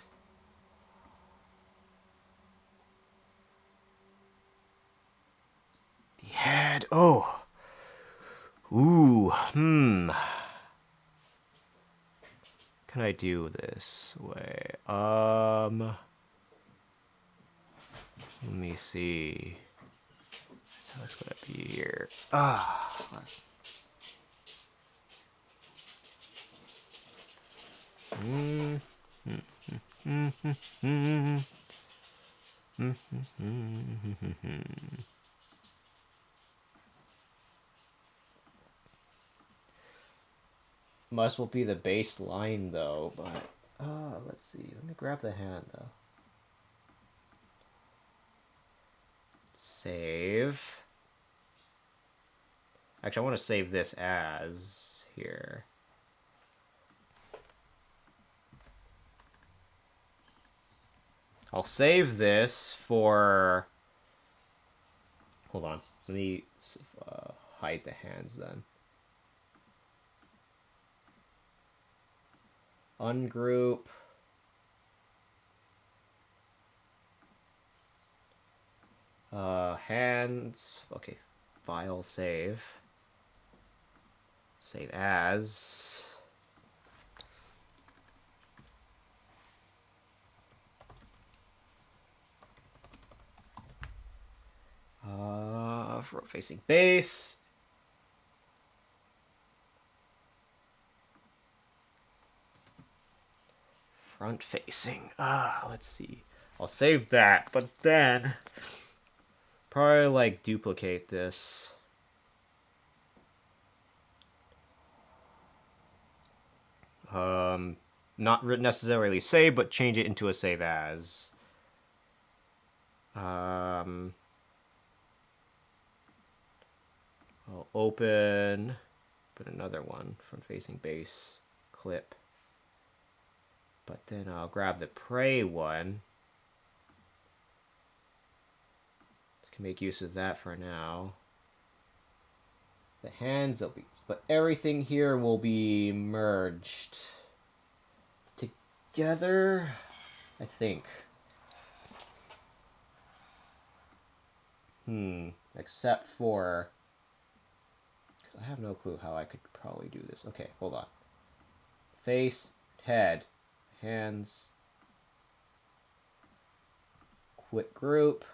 The head. Oh. Ooh. Can I do this way? Let me see. So it's gonna be here. might as well be the baseline though, but let's see. Let me grab the hand though. Save. Actually, I want to save this as here. I'll save this for... Hold on. Let me hide the hands then. Ungroup. Hands. Okay. File save. Save as. Front facing base. Front facing. Let's see. I'll save that, but then probably like duplicate this. Not necessarily save, but change it into a save as. I'll open another one, front facing base clip. But then I'll grab the prey one. Can make use of that for now. The hands will be, but everything here will be merged together, I think. Except for, because I have no clue how I could probably do this. Okay, hold on. Face, head, hands, quit group.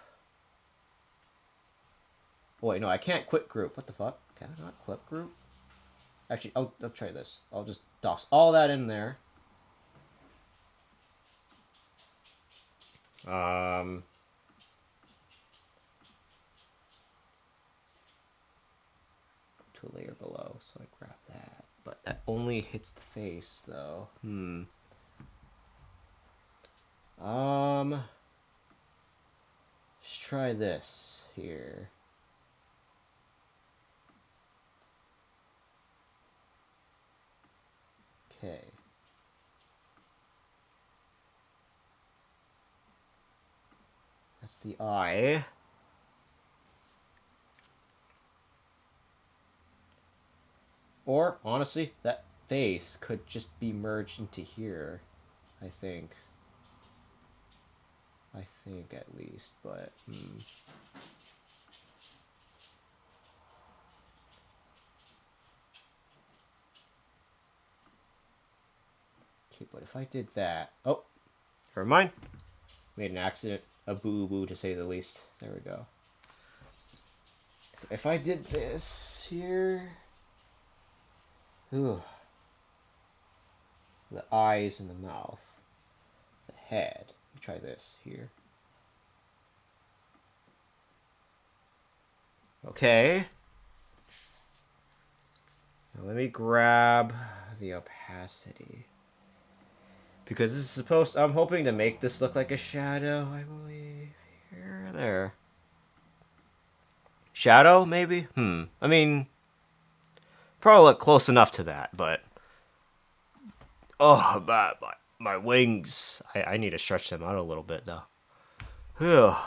Oh, wait, no, I can't quit group. What the fuck? Can I not quit group? Actually, I'll try this. I'll just toss all that in there. To a layer below, so I grab that. But that only hits the face, though. Let's try this here. Okay. That's the eye. Or, honestly, that face could just be merged into here, I think. I think, at least, but... Okay, but if I did that... Oh! Never mind. Made an accident. A boo-boo, to say the least. There we go. So if I did this here... Ooh. The eyes and the mouth. The head. Let me try this here. Okay. Now let me grab the opacity. Because this is supposed... I'm hoping to make this look like a shadow, I believe. Here or there. Shadow, maybe? I mean... Probably look close enough to that, but... Oh, my wings. I need to stretch them out a little bit, though. Whew.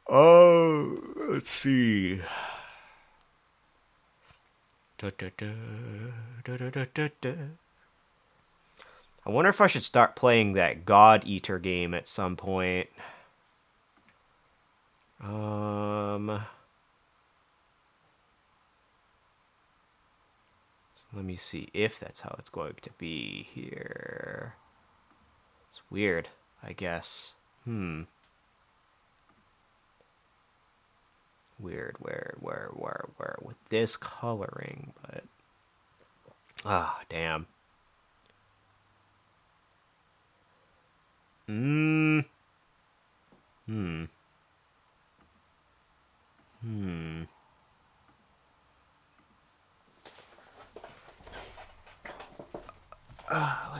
Oh, let's see. I wonder if I should start playing that God Eater game at some point. So let me see if that's how it's going to be here. It's weird, I guess. Weird, where with this coloring, but damn.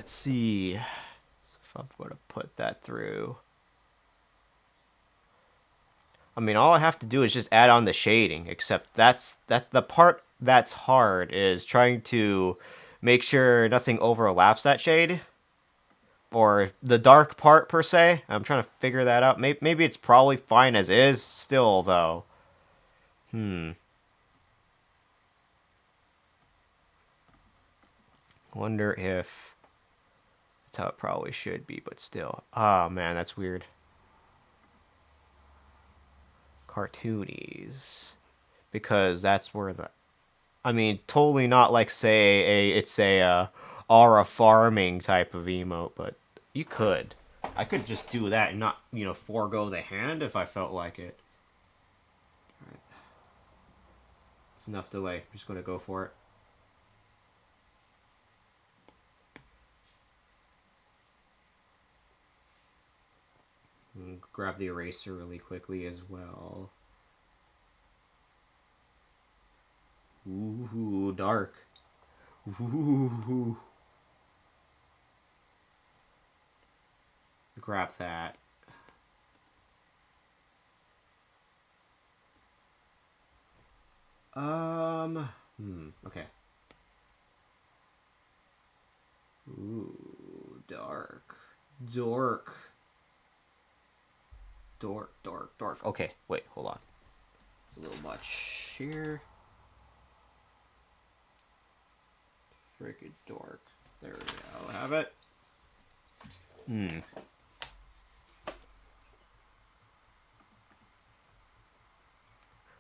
Let's see. So if I'm going to put that through. I mean, all I have to do is just add on the shading, except that the part that's hard is trying to make sure nothing overlaps that shade. Or the dark part, per se. I'm trying to figure that out. Maybe it's probably fine as is, still, though. Wonder if that's how it probably should be, but still. Oh, man, that's weird. Cartoonies. Because that's where the... I mean, totally not like, say, it's a aura farming type of emote, but you could. I could just do that and not, forego the hand if I felt like it. Alright. It's enough delay. I'm just going to go for it. And grab the eraser really quickly as well. Ooh, dark. Ooh. Grab that. Okay. Ooh, dark. Dork. Dork. Okay, wait, hold on. It's a little much here. Freaking dork. There we go. Have it.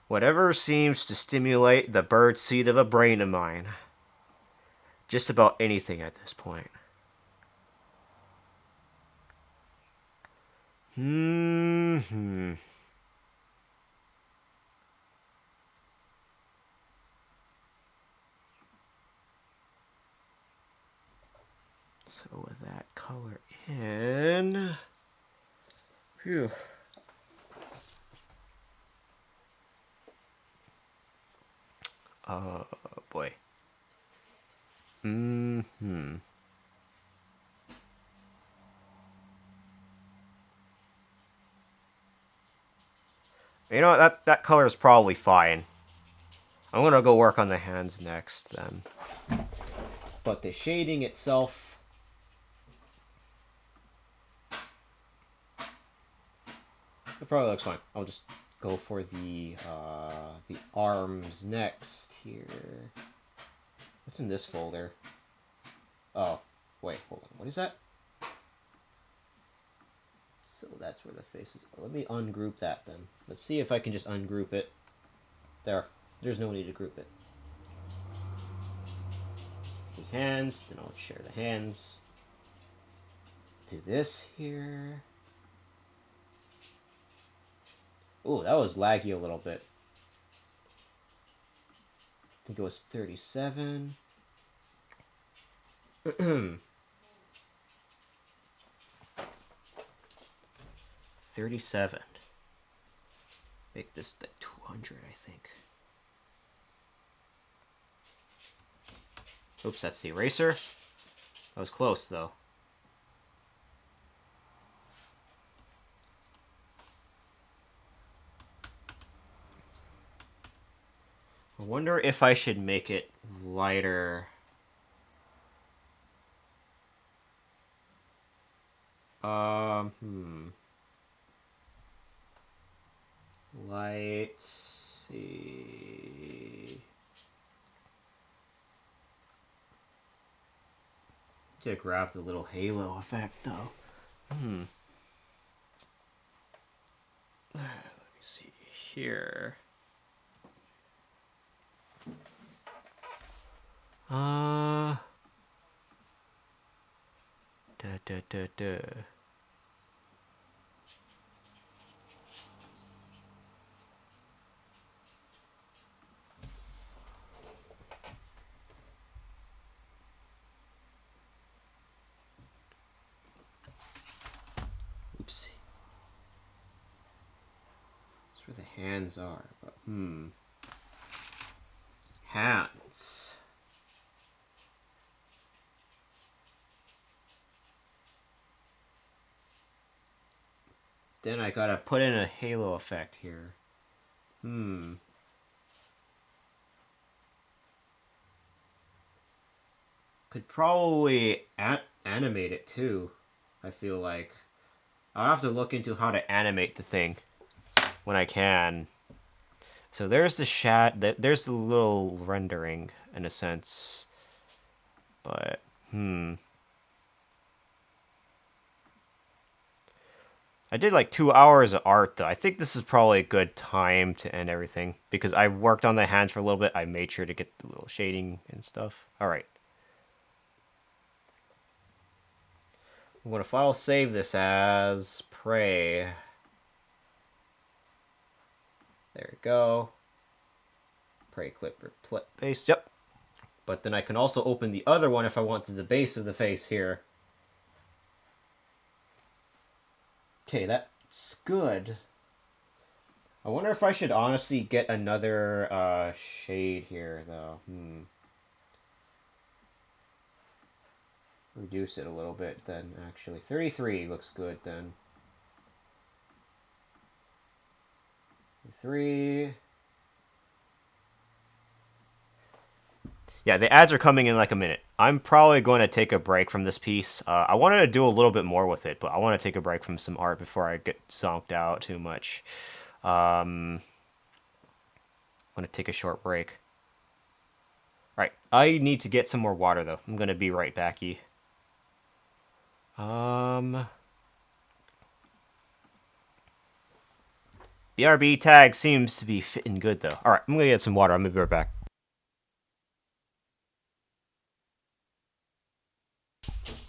Whatever seems to stimulate the bird seed of a brain of mine. Just about anything at this point. So with that color in... Phew. Oh, boy. You know what? That color is probably fine. I'm gonna go work on the hands next, then. But the shading itself... It probably looks fine. I'll just go for the arms next here. What's in this folder? Oh, wait, hold on. What is that? So that's where the face is. Let me ungroup that then. Let's see if I can just ungroup it. There. There's no need to group it. The hands. Then I'll share the hands. Do this here. Ooh, that was laggy a little bit. I think it was 37. 37. Make this the 200, I think. Oops, that's the eraser. That was close, though. I wonder if I should make it lighter. Let's see. To grab the little halo effect, though. Let me see here. Da. Oopsie. That's where the hands are, but hands. Then I gotta put in a halo effect here. Could probably animate it too. I feel like I'll have to look into how to animate the thing when I can. So there's the there's the little rendering in a sense, but I did like 2 hours of art though. I think this is probably a good time to end everything because I worked on the hands for a little bit. I made sure to get the little shading and stuff. All right. I'm going to file save this as Prey. There we go. Prey clip paste. Yep. But then I can also open the other one if I want to the base of the face here. Okay, that's good. I wonder if I should honestly get another shade here, though. Reduce it a little bit, then, actually. 33 looks good, then. 3. Yeah, the ads are coming in like a minute. I'm probably going to take a break from this piece. I wanted to do a little bit more with it, but I want to take a break from some art before I get zonked out too much. I'm going to take a short break. Right, I need to get some more water, though. I'm going to be right backy. BRB tag seems to be fitting good, though. Alright, I'm going to get some water. I'm going to be right back.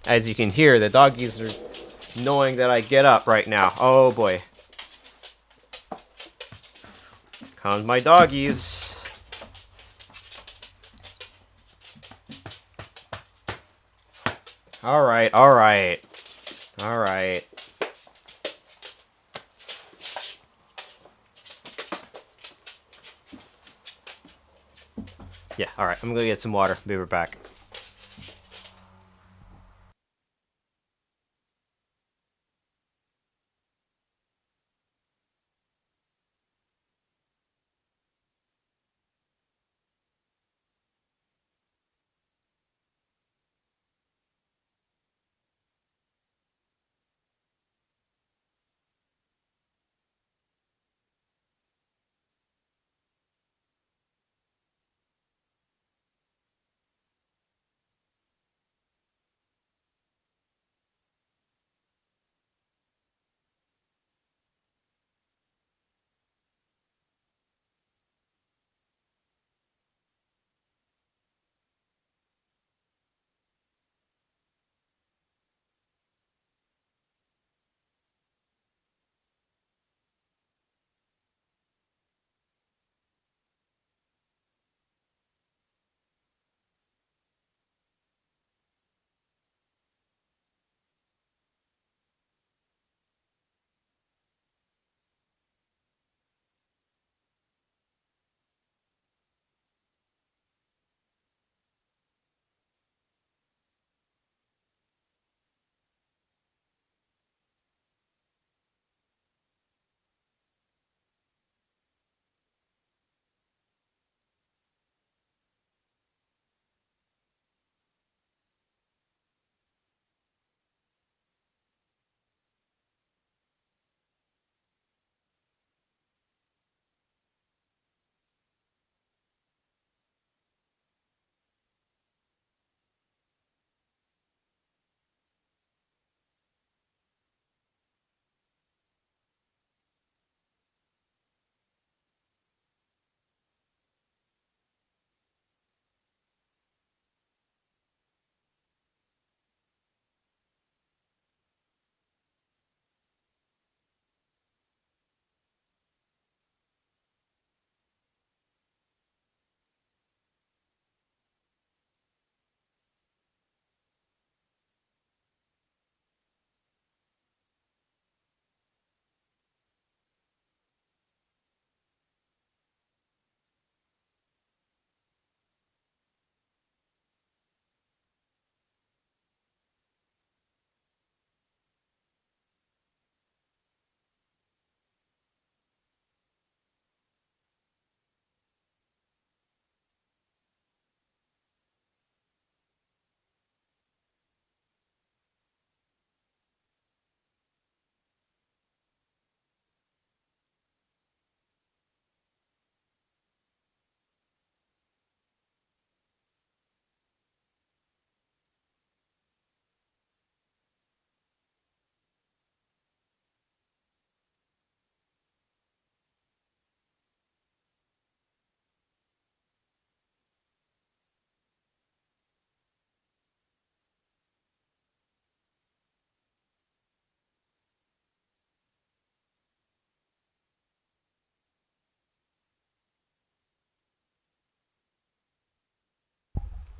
As you can hear, the doggies are knowing that I get up right now. Oh, boy. Comes my doggies. Alright, alright. Alright. Yeah, alright. I'm gonna get some water. Be right back.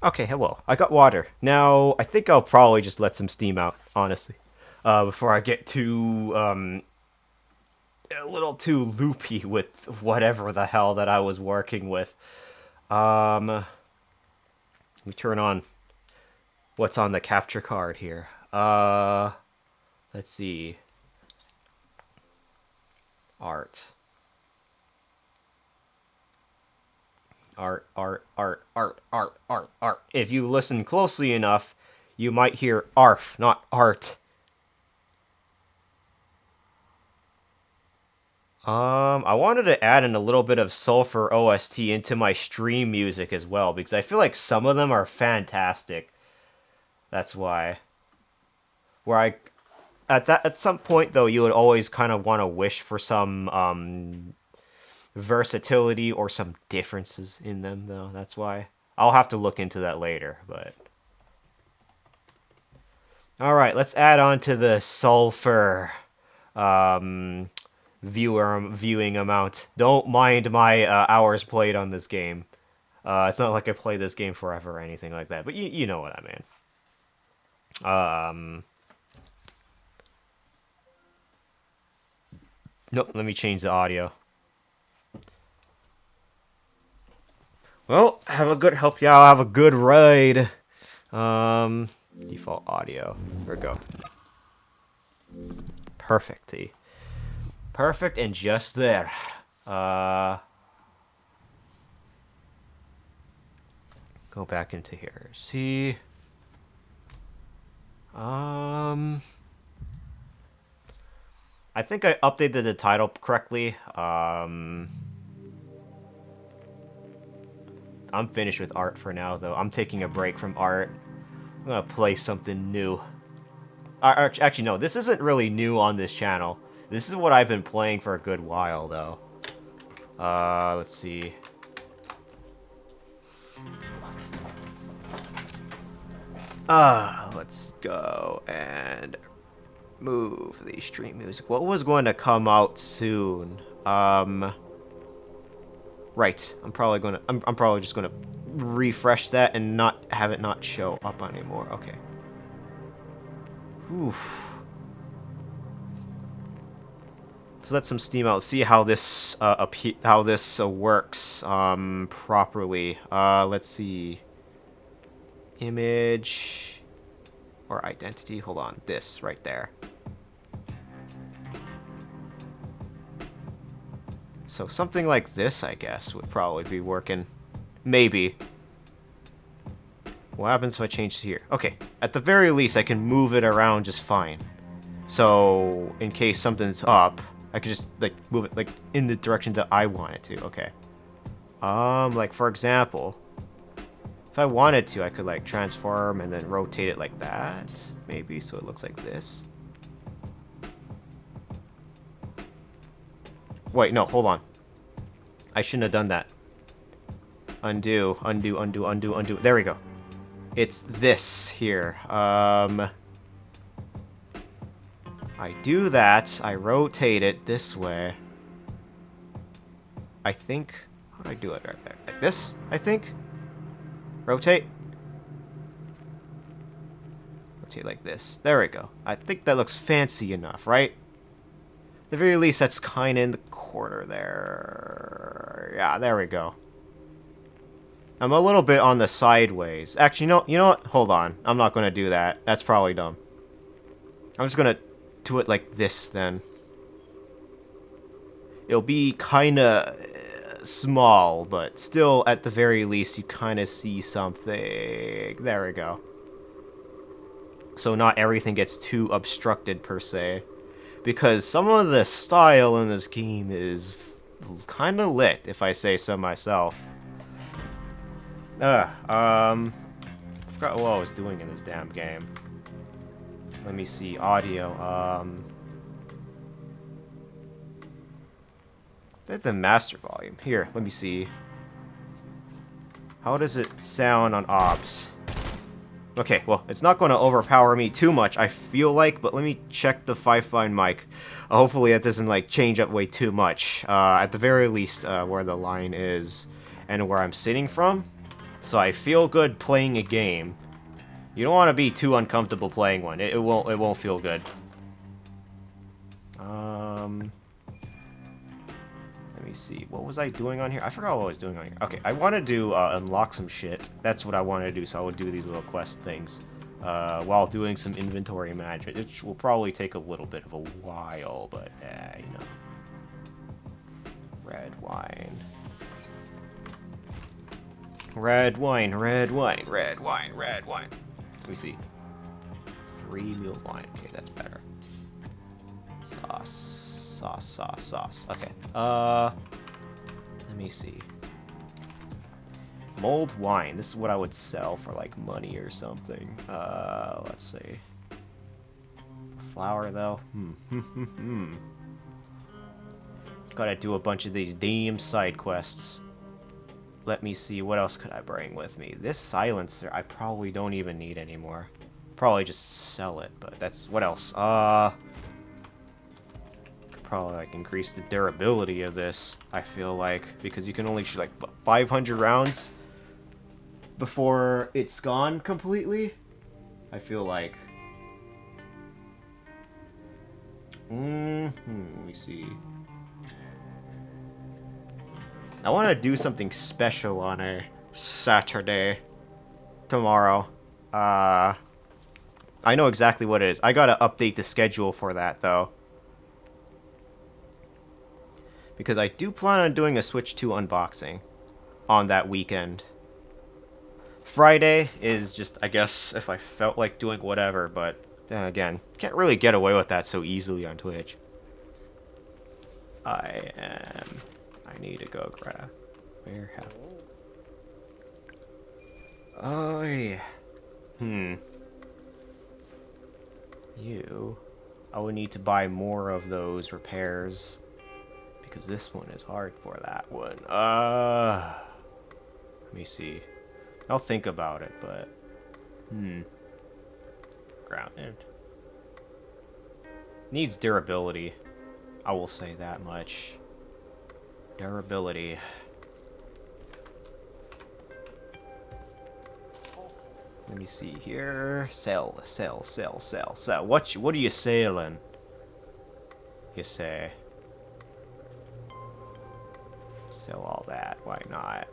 Okay, hello. I got water. Now, I think I'll probably just let some steam out, honestly. Before I get too, a little too loopy with whatever the hell that I was working with. Let me turn on what's on the capture card here. Let's see. Art. Art, art, art, art, art, art, art. If you listen closely enough, you might hear ARF, not art. I wanted to add in a little bit of sulfur OST into my stream music as well, because I feel like some of them are fantastic. That's why. Where I at some point though, you would always kind of want to wish for some versatility or some differences in them though. That's why. I'll have to look into that later, but all right, let's add on to the sulfur um, viewing amount. Don't mind my hours played on this game. It's not like I play this game forever or anything like that, but you know what I mean. Nope, let me change the audio. Well, have a good help y'all have a good ride. Default audio. There we go. Perfect. Perfect and just there. Go back into here. See. I think I updated the title correctly. I'm finished with art for now, though. I'm taking a break from art. I'm gonna play something new. Actually, no, this isn't really new on this channel. This is what I've been playing for a good while, though. Let's see. Let's go and move the stream music. What was going to come out soon? Right. I'm probably just gonna refresh that and not have it not show up anymore. Okay. Oof. Let's let some steam out. See how this works properly. Let's see. Image or identity. Hold on. This right there. So something like this, I guess, would probably be working. Maybe. What happens if I change it here? Okay. At the very least, I can move it around just fine. So in case something's up, I could just like move it like in the direction that I want it to. Okay. Like for example, if I wanted to, I could like transform and then rotate it like that, maybe, so it looks like this. Wait, no, hold on. I shouldn't have done that. Undo, undo, undo, undo, undo. There we go. It's this here. I do that. I rotate it this way. I think. How do I do it? Right there, like this. I think. Rotate. Rotate like this. There we go. I think that looks fancy enough, right? At the very least, that's kind of in the corner there. Yeah, there we go. I'm a little bit on the sideways. Actually, no, you know what? Hold on. I'm not going to do that. That's probably dumb. I'm just going to do it like this, then. It'll be kind of small, but still, at the very least, you kind of see something. There we go. So not everything gets too obstructed, per se. Because some of the style in this game is kind of lit, if I say so myself. I forgot what I was doing in this damn game. Let me see, audio, There's the master volume. Here, let me see. How does it sound on OBS? Okay, well, it's not going to overpower me too much, I feel like, but let me check the 5-fine mic. Hopefully that doesn't, like, change up way too much. At the very least, where the line is and where I'm sitting from. So I feel good playing a game. You don't want to be too uncomfortable playing one. It won't feel good. Let me see. What was I doing on here? I forgot what I was doing on here. Okay, I want to do unlock some shit. That's what I want to do. So I would do these little quest things while doing some inventory management, which will probably take a little bit of a while, but you know. Red wine. Red wine, red wine, red wine, red wine. Let me see. 3 mule wine. Okay, that's better. Sauce. Okay. Let me see. Mulled wine. This is what I would sell for like money or something. Let's see. Flour though. Gotta do a bunch of these damn side quests. Let me see, what else could I bring with me? This silencer, I probably don't even need anymore. Probably just sell it, but that's... What else? Could probably, like, increase the durability of this, I feel like. Because you can only shoot, like, 500 rounds before it's gone completely. I feel like... let me see... I want to do something special on a Saturday tomorrow. I know exactly what it is. I gotta update the schedule for that, though. Because I do plan on doing a Switch 2 unboxing on that weekend. Friday is just, I guess, if I felt like doing whatever, but then again, can't really get away with that so easily on Twitch. I need to go grab. Where have... Oh, yeah. You. I would need to buy more of those repairs. Because this one is hard for that one. Let me see. I'll think about it, but... Grounded. Needs durability. I will say that much. Durability. Let me see here. Sell. What are you selling? You say. Sell all that. Why not?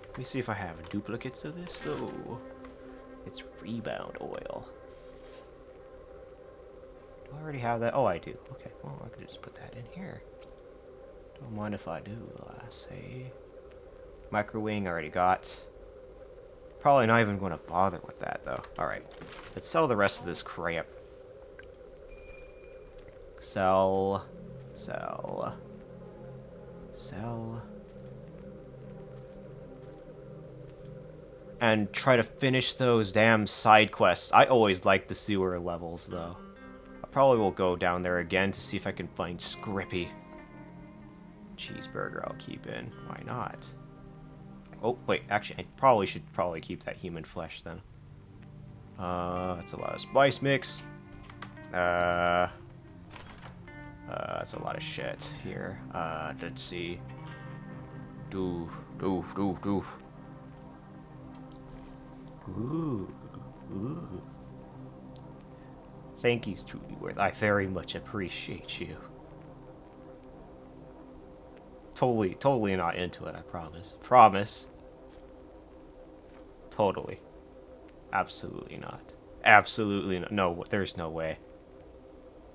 Let me see if I have duplicates of this, though. It's rebound oil. Do I already have that? Oh, I do. Okay, well, I could just put that in here. Don't mind if I do, I say. Microwing I already got. Probably not even going to bother with that, though. Alright. Let's sell the rest of this crap. Sell. And try to finish those damn side quests. I always like the sewer levels, though. I probably will go down there again to see if I can find Scrippy. Cheeseburger I'll keep in. Why not? Oh, wait, actually, I should keep that human flesh, then. That's a lot of spice mix. That's a lot of shit here. Let's see. Ooh. Thank you, truly worth. I very much appreciate you. Totally not into it, I promise. Promise. Totally. Absolutely not. Absolutely not. No, there's no way.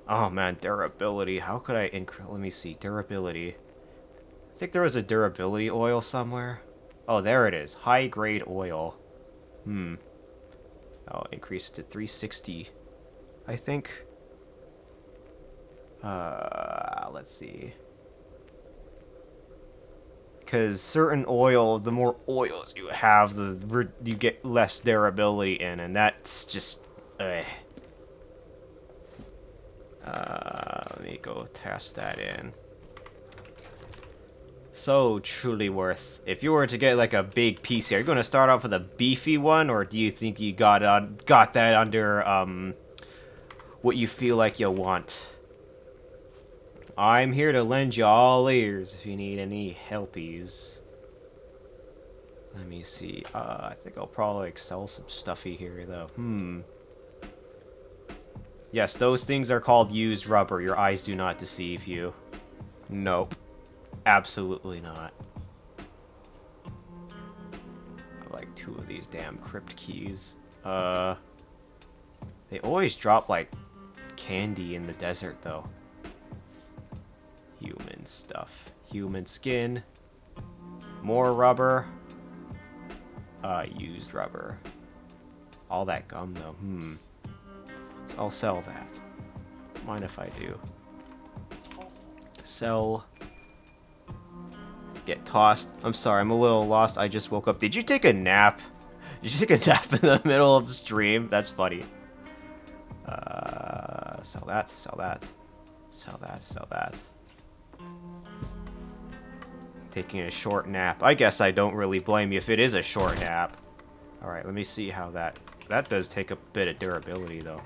Oh man, durability. How could I increase? Let me see. Durability. I think there was a durability oil somewhere. Oh, there it is. High grade oil. I'll increase it to 360. I think. Let's see. Because certain oils, the more oils you have, you get less durability in, and that's just... Let me go test that in. So, truly worth. If you were to get like a big piece here, are you going to start off with a beefy one, or do you think you got that under what you feel like you'll want? I'm here to lend you all ears if you need any helpies. Let me see. I think I'll probably sell some stuffy here, though. Yes, those things are called used rubber. Your eyes do not deceive you. Nope. Absolutely not. I have like 2 of these damn crypt keys. They always drop like candy in the desert, though. Human stuff. Human skin. More rubber. Used rubber. All that gum, though. So I'll sell that. Mind if I do? Sell. Get tossed. I'm sorry, I'm a little lost. I just woke up. Did you take a nap? Did you take a nap in the middle of the stream? That's funny. Sell that, sell that. Sell that, sell that. Taking a short nap. I guess I don't really blame you if it is a short nap. Alright, let me see how that... That does take a bit of durability, though.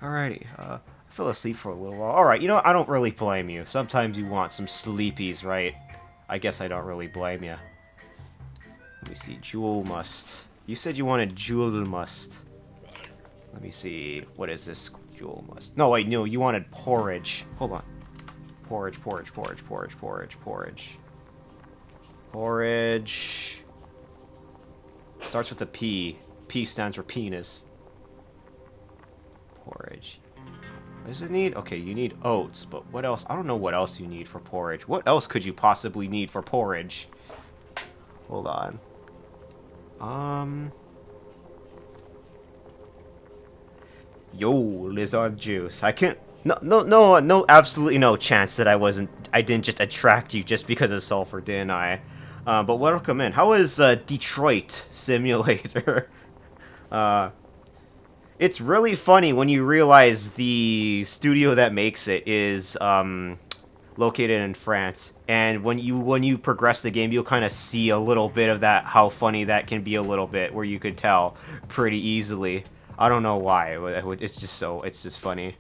Alrighty, I fell asleep for a little while. Alright, you know what? I don't really blame you. Sometimes you want some sleepies, right? I guess I don't really blame you. Let me see. Jewel must. You said you wanted jewel must. Let me see. What is this? Jewel must. No, wait, no. You wanted porridge. Hold on. Porridge, porridge, porridge, porridge, porridge, porridge. Porridge. Starts with a P. P stands for penis. Porridge. What does it need? Okay, you need oats, but what else? I don't know what else you need for porridge. What else could you possibly need for porridge? Hold on. Yo, lizard juice. I can't... No, absolutely no chance that I didn't just attract you just because of sulfur, didn't I? But what'll come in? How is, Detroit Simulator? It's really funny when you realize the studio that makes it is, located in France, and when you progress the game, you'll kind of see a little bit of that, how funny that can be a little bit, where you could tell pretty easily. I don't know why. It's just funny.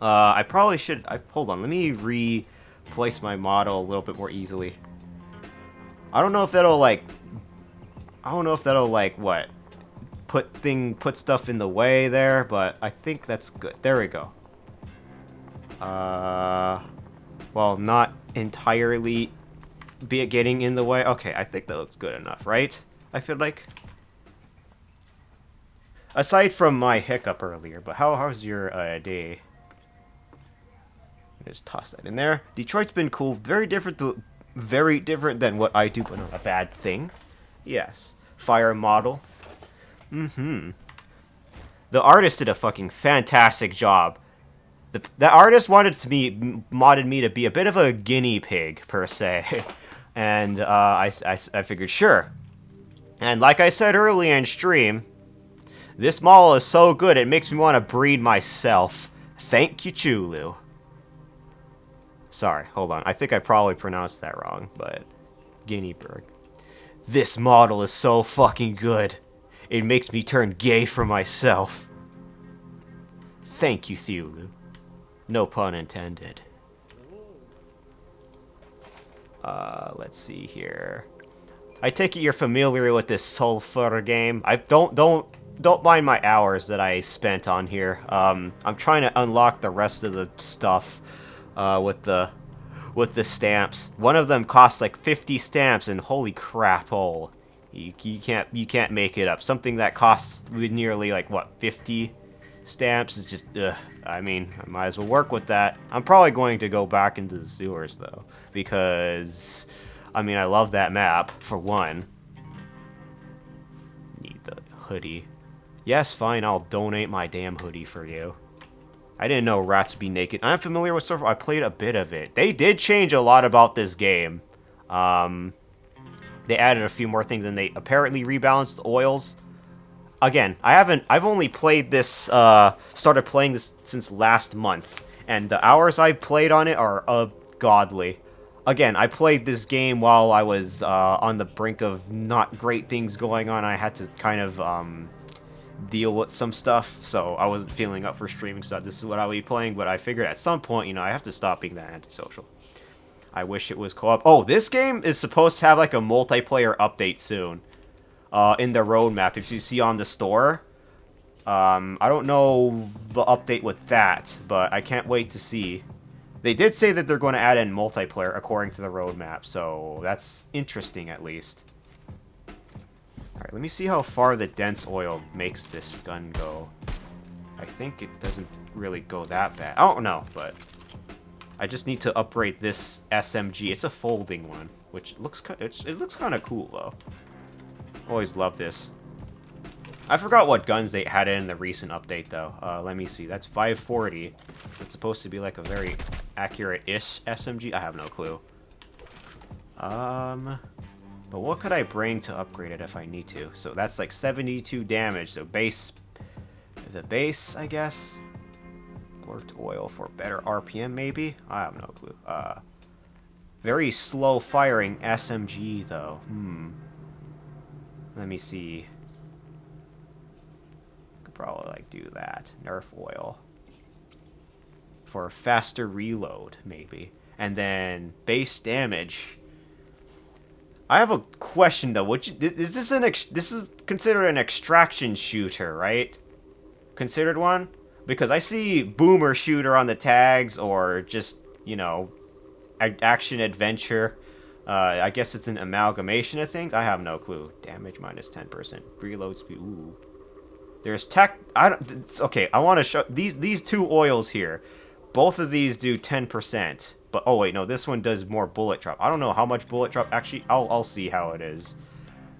I probably should. Hold on. Let me replace my model a little bit more easily. I don't know if that'll like. I don't know if that'll like what. Put stuff in the way there, but I think that's good. There we go. Well, not entirely be it getting in the way. Okay, I think that looks good enough, right? I feel like. Aside from my hiccup earlier, but how's your day? Just toss that in there. Detroit's been cool. Very different than what I do, but not a bad thing. Yes. Fire model. The artist did a fucking fantastic job. The artist modded me to be a bit of a guinea pig, per se. And I figured, sure. And like I said earlier in stream, this model is so good it makes me want to breed myself. Thank you, Chulu. Sorry, hold on. I think I probably pronounced that wrong, but... Guinea pig. This model is so fucking good. It makes me turn gay for myself. Thank you, Thulu. No pun intended. Let's see here. I take it you're familiar with this sulfur game. I don't mind my hours that I spent on here. I'm trying to unlock the rest of the stuff with the stamps. One of them costs like 50 stamps, and holy crap, hole. You can't make it up. Something that costs nearly like what 50 stamps is just I mean, I might as well work with that. I'm probably going to go back into the sewers though, because I mean, I love that map for one. Need the hoodie. Yes, fine, I'll donate my damn hoodie for you. I didn't know rats would be naked. I'm familiar with Surfer. I played a bit of it. They did change a lot about this game. They added a few more things, and they apparently rebalanced the oils. Again, I've only played this, started playing this since last month, and the hours I've played on it are ungodly. Again, I played this game while I was, on the brink of not great things going on. I had to kind of, deal with some stuff, so I wasn't feeling up for streaming, so this is what I would be playing, but I figured at some point, you know, I have to stop being that antisocial. I wish it was co-op. Oh, this game is supposed to have like a multiplayer update soon. In the roadmap, if you see on the store. I don't know the update with that, but I can't wait to see. They did say that they're going to add in multiplayer according to the roadmap, so that's interesting at least. Alright, let me see how far the dense oil makes this gun go. I think it doesn't really go that bad. I don't know, but I just need to upgrade this SMG. It's a folding one, which looks it looks kind of cool though. Always love this. I forgot what guns they had in the recent update, though. Let me see. That's 540. It's supposed to be like a very accurate-ish SMG. I have no clue. But what could I bring to upgrade it if I need to? So that's like 72 damage. So base, the base, I guess. Blurt oil for better RPM, maybe. I have no clue. Very slow firing SMG, though. Let me see. Probably like do that. Nerf oil for a faster reload, maybe. And then base damage. I have a question though. Is this this is considered an extraction shooter, right? Considered one? Because I see boomer shooter on the tags, or just, you know, action adventure. I guess it's an amalgamation of things. I have no clue. Damage minus 10%. Reload speed. Ooh. There's tech. Okay, I want to show these two oils here. Both of these do 10%. But oh wait, no, this one does more bullet drop. I don't know how much bullet drop. Actually, I'll see how it is.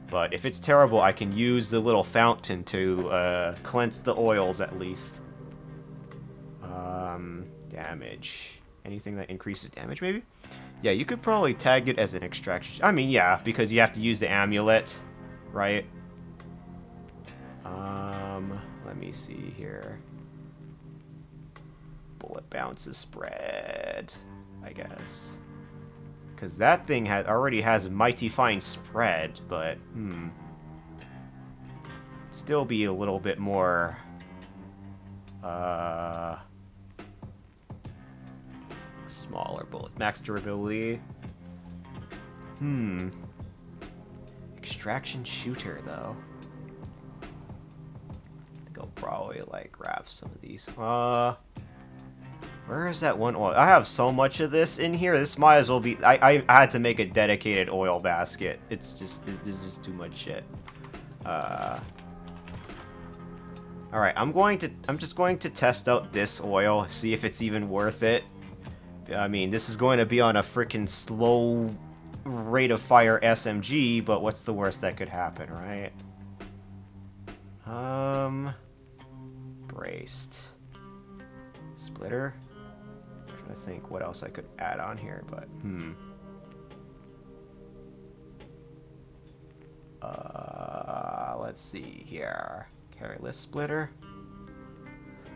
But if it's terrible, I can use the little fountain to cleanse the oils at least. Damage. Anything that increases damage, maybe? Yeah, you could probably tag it as an extraction. I mean, yeah, because you have to use the amulet, right? Let me see here. Bullet bounces spread, I guess. Because that thing already has mighty fine spread, but, still be a little bit more, smaller bullet. Max durability. Extraction shooter, though. I'll probably like grab some of these. Where is that one oil? I have so much of this in here. This might as well be. I had to make a dedicated oil basket. It's just this is too much shit. All right, I'm just going to test out this oil, see if it's even worth it. I mean, this is going to be on a freaking slow rate of fire SMG, but what's the worst that could happen, right? Braced. Splitter. I'm trying to think what else I could add on here, but let's see here. Carryless splitter.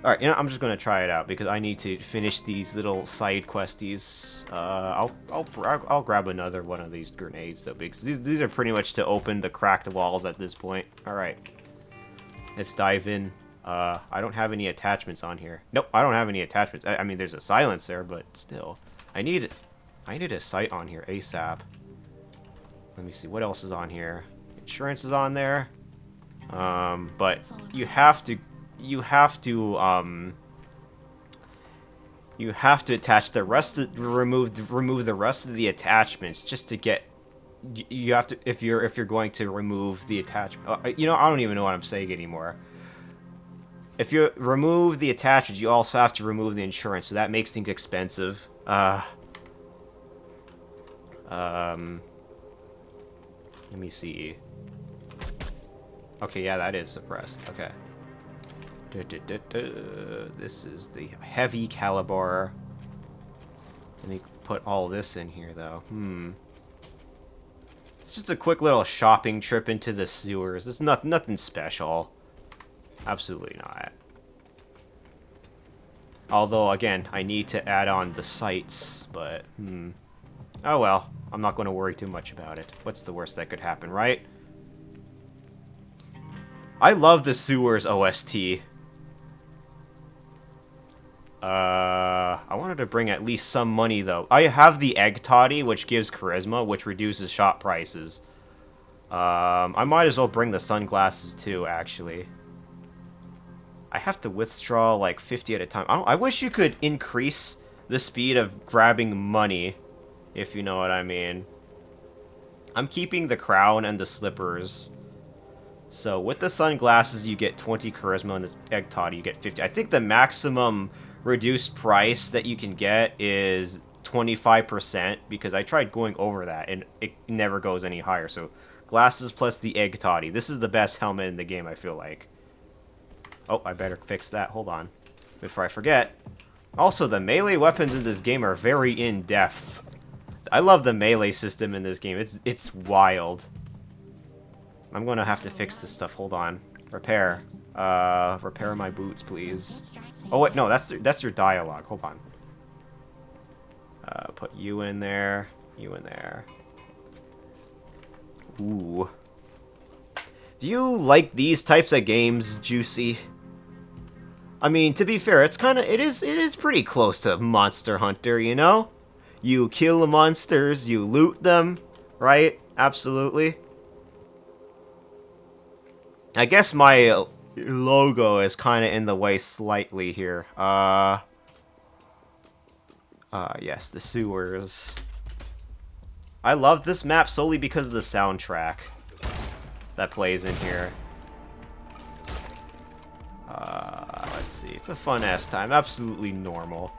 Alright, you know, I'm just gonna try it out because I need to finish these little side questies. I'll grab another one of these grenades though, because these are pretty much to open the cracked walls at this point. Alright. Let's dive in. I don't have any attachments on here. Nope, I don't have any attachments. I mean, there's a silencer, but still. I need a sight on here ASAP. Let me see, what else is on here? Insurance is on there. But you have to attach the rest of, remove the rest of the attachments just to get. You have to, if you're going to remove the attachment. You know, I don't even know what I'm saying anymore. If you remove the attachments, you also have to remove the insurance, so that makes things expensive. Let me see. Okay, yeah, that is suppressed. Okay. This is the heavy caliber. Let me put all this in here, though. It's just a quick little shopping trip into the sewers. It's nothing special. Absolutely not. Although, again, I need to add on the sights, but, oh well. I'm not going to worry too much about it. What's the worst that could happen, right? I love the sewers OST. I wanted to bring at least some money, though. I have the egg toddy, which gives charisma, which reduces shop prices. I might as well bring the sunglasses, too, actually. I have to withdraw, like, 50 at a time. I wish you could increase the speed of grabbing money, if you know what I mean. I'm keeping the crown and the slippers. So with the sunglasses, you get 20 charisma, and the egg toddy, you get 50. I think the maximum reduced price that you can get is 25%, because I tried going over that, and it never goes any higher. So glasses plus the egg toddy. This is the best helmet in the game, I feel like. Oh, I better fix that. Hold on. Before I forget. Also, the melee weapons in this game are very in-depth. I love the melee system in this game. It's wild. I'm gonna have to fix this stuff. Hold on. Repair. Repair my boots, please. Oh, wait, no, that's your dialogue. Hold on. Put you in there. You in there. Ooh. Do you like these types of games, Juicy? I mean, to be fair, it is pretty close to Monster Hunter, you know? You kill the monsters, you loot them, right? Absolutely. I guess my logo is kind of in the way slightly here. Yes, the sewers. I love this map solely because of the soundtrack that plays in here. Let's see. It's a fun-ass time. Absolutely normal.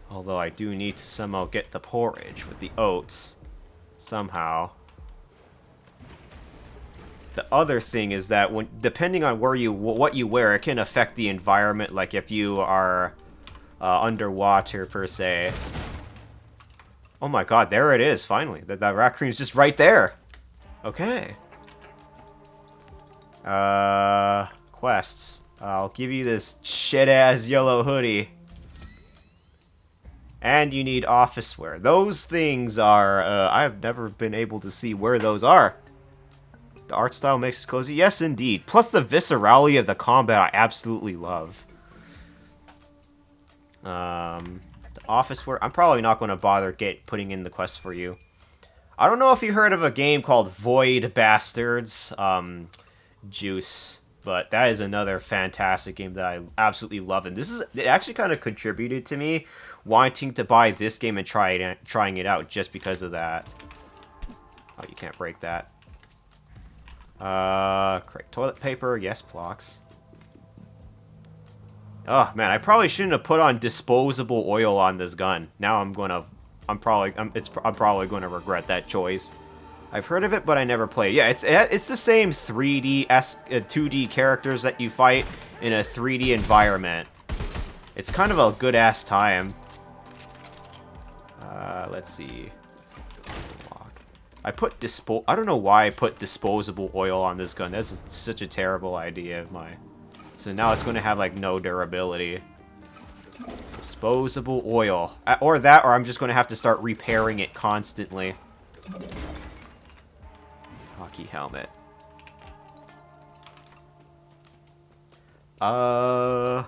Although I do need to somehow get the porridge with the oats. Somehow. The other thing is that depending on what you wear, it can affect the environment. Like if you are underwater per se. Oh my god, there it is! Finally, that raccoon's just right there. Okay. Quests. I'll give you this shit-ass yellow hoodie. And you need office wear. Those things are, I have never been able to see where those are. The art style makes it cozy. Yes, indeed. Plus the viscerality of the combat I absolutely love. The office wear. I'm probably not going to bother putting in the quest for you. I don't know if you heard of a game called Void Bastards. Juice. But that is another fantastic game that I absolutely love. And it actually kind of contributed to me wanting to buy this game and trying it out just because of that. Oh, you can't break that. Correct. Toilet paper, yes, blocks. Oh man, I probably shouldn't have put on disposable oil on this gun. Now I'm probably gonna regret that choice. I've heard of it, but I never played. Yeah, it's the same 2D characters that you fight in a 3D environment. It's kind of a good ass time. Let's see. I don't know why I put disposable oil on this gun. That's such a terrible idea of mine. So now it's going to have, like, no durability. Disposable oil. Or I'm just going to have to start repairing it constantly. Hockey helmet. We'll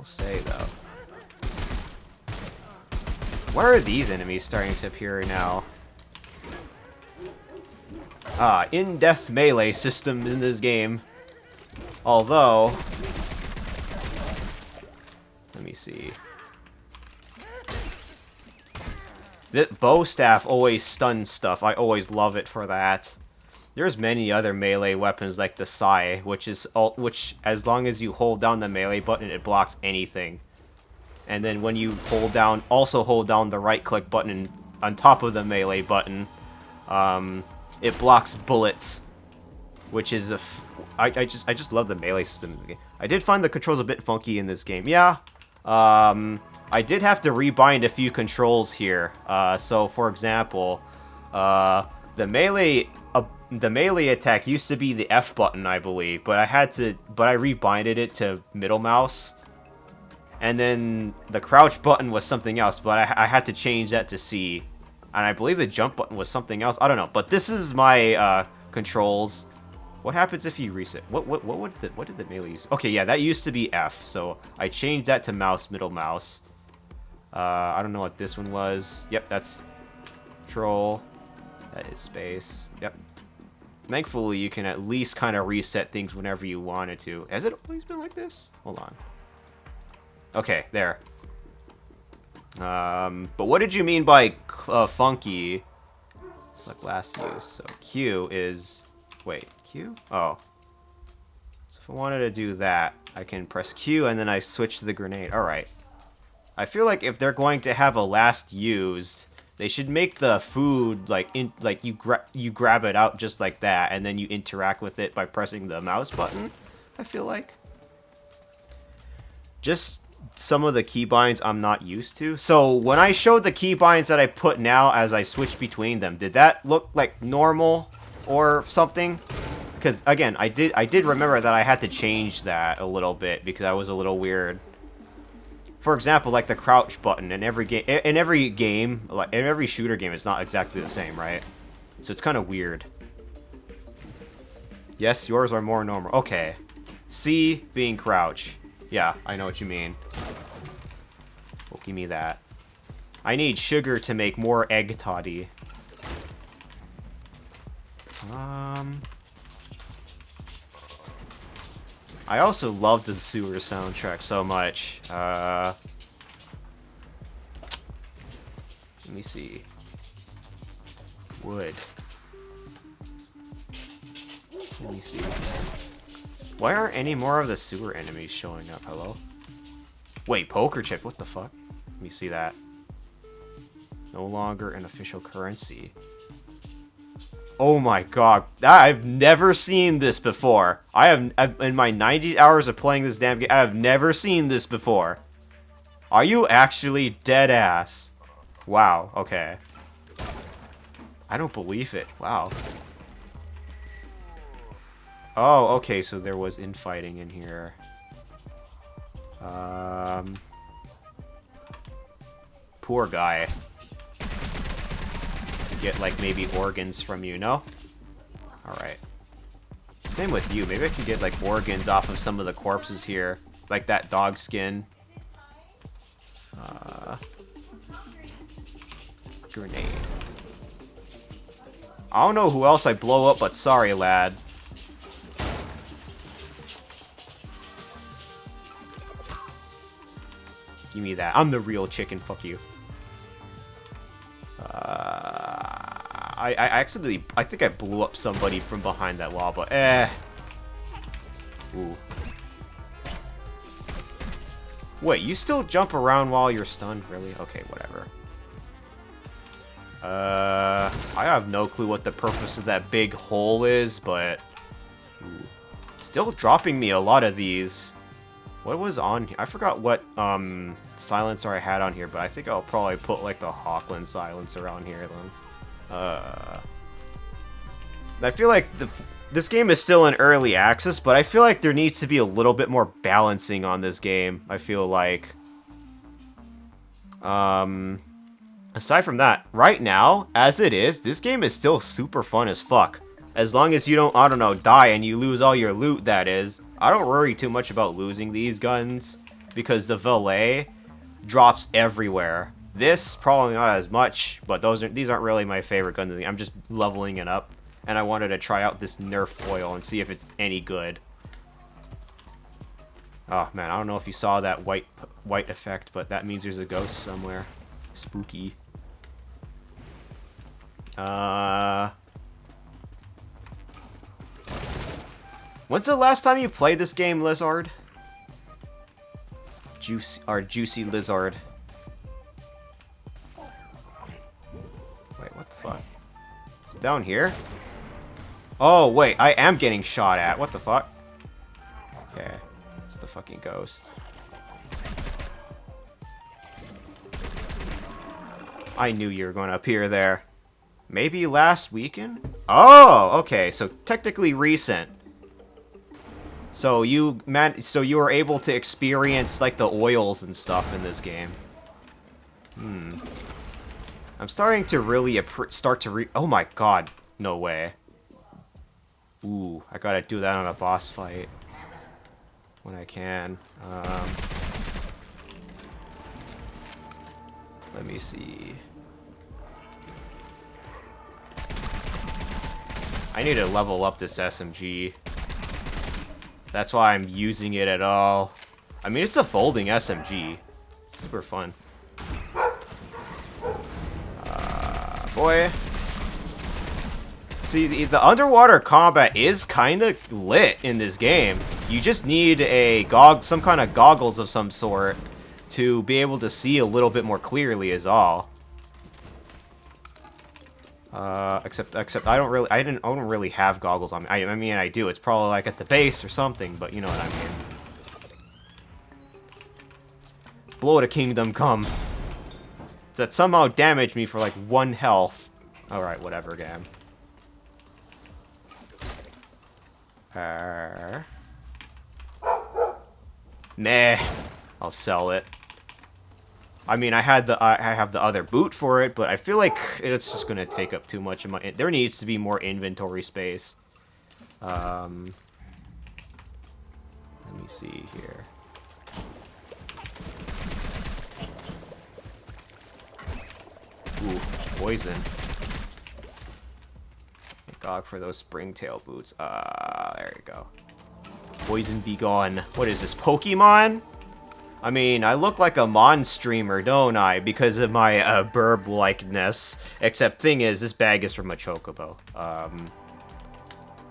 say, though. Why are these enemies starting to appear now? In-depth melee systems in this game. Although... Let me see. The bow staff always stuns stuff. I always love it for that. There's many other melee weapons like the Sai, which as long as you hold down the melee button, it blocks anything. And then when you hold down the right-click button on top of the melee button, it blocks bullets, which is I just love the melee system in the game. I did find the controls a bit funky in this game. Yeah, I did have to rebind a few controls here. So for example, the melee attack used to be the F button, I believe, but I rebinded it to middle mouse. And then the crouch button was something else, but I had to change that to C. And I believe the jump button was something else. I don't know. But this is my controls. What happens if you reset? What did the melee use? Okay, yeah, that used to be F, so I changed that to mouse, middle mouse. I don't know what this one was. Yep, that's control. That is space. Yep. Thankfully, you can at least kind of reset things whenever you wanted to. Has it always been like this? Hold on. Okay, there. But what did you mean by funky? Select last use. So Q is... Wait, Q? Oh. So if I wanted to do that, I can press Q and then I switch to the grenade. Alright. I feel like if they're going to have a last used, they should make the food like you grab it out just like that and then you interact with it by pressing the mouse button, I feel like. Just some of the keybinds I'm not used to. So when I showed the keybinds that I put now as I switch between them, did that look like normal or something? Because again, I did remember that I had to change that a little bit because I was a little weird. For example, like the crouch button in every game, like in every shooter game, it's not exactly the same, right? So it's kind of weird. Yes, yours are more normal. Okay. C being crouch. Yeah, I know what you mean. Well, give me that. I need sugar to make more egg toddy. I also love the sewer soundtrack so much. Let me see. Wood. Let me see. Why aren't any more of the sewer enemies showing up? Hello? Wait, poker chip, what the fuck? Let me see that. No longer an official currency. Oh my god, I've never seen this before. I've in my 90 hours of playing this damn game, I have never seen this before. Are you actually dead ass? Wow, okay. I don't believe it. Wow. Oh, okay, so there was infighting in here. Poor guy. Get, like, maybe organs from you, no? Alright. Same with you. Maybe I can get, like, organs off of some of the corpses here. Like that dog skin. Grenade. I don't know who else I blow up, but sorry, lad. Give me that. I'm the real chicken. Fuck you. I think I blew up somebody from behind that wall, but Ooh. Wait, you still jump around while you're stunned? Really? Okay, whatever. I have no clue what the purpose of that big hole is, but... Ooh. Still dropping me a lot of these. What was on here? I forgot what silencer I had on here, but I think I'll probably put like the Hawkland silencer on here then. I feel like this game is still in early access, but I feel like there needs to be a little bit more balancing on this game. I feel like. Aside from that, right now, as it is, this game is still super fun as fuck. As long as you don't, I don't know, die and you lose all your loot, that is. I don't worry too much about losing these guns, because the valet drops everywhere. This, probably not as much, but these aren't really my favorite guns. I'm just leveling it up, and I wanted to try out this Nerf oil and see if it's any good. Oh man, I don't know if you saw that white effect, but that means there's a ghost somewhere. Spooky. When's the last time you played this game, Lizard? Juicy Lizard. Wait, what the fuck? Is it down here? Oh, wait, I am getting shot at. What the fuck? Okay, it's the fucking ghost. I knew you were going to appear there. Maybe last weekend? Oh, okay, so technically recent. So you were able to experience like the oils and stuff in this game. I'm starting to really oh my god, no way. Ooh, I gotta do that on a boss fight. When I can. Let me see. I need to level up this SMG. That's why I'm using it at all. I mean, it's a folding SMG. Super fun. Boy. See, the underwater combat is kind of lit in this game. You just need some kind of goggles of some sort to be able to see a little bit more clearly is all. Except I don't really have goggles on me. I mean, I do. It's probably like at the base or something, but you know what I mean. Blow to Kingdom Come. That somehow damaged me for like 1 health. Alright, whatever, game. Meh. I'll sell it. I mean, I have the other boot for it, but I feel like it's just gonna take up too much of my. There needs to be more inventory space. Let me see here. Ooh, poison. Thank God for those springtail boots. There you go. Poison be gone. What is this, Pokemon? I mean, I look like a Mon streamer, don't I? Because of my burb likeness. Except thing is, this bag is from a Chocobo.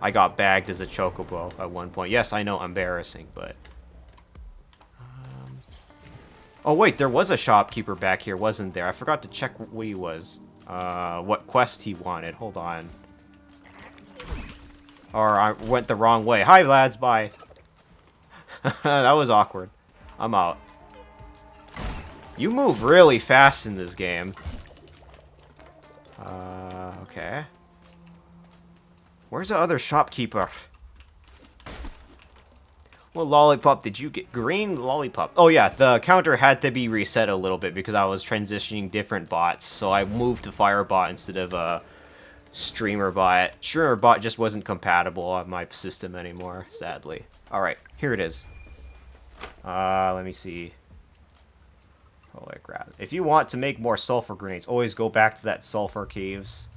I got bagged as a Chocobo at one point. Yes, I know, embarrassing, but... Oh wait, there was a shopkeeper back here, wasn't there? I forgot to check what he was. What quest he wanted. Hold on. Or I went the wrong way. Hi, lads, bye. That was awkward. I'm out. You move really fast in this game. Okay. Where's the other shopkeeper? What lollipop did you get? Green lollipop. Oh yeah, the counter had to be reset a little bit because I was transitioning different bots. So I moved to Firebot instead of Streamer bot. Streamer bot just wasn't compatible on my system anymore, sadly. Alright, here it is. Let me see. Holy crap. If you want to make more sulfur grenades, always go back to that sulfur caves.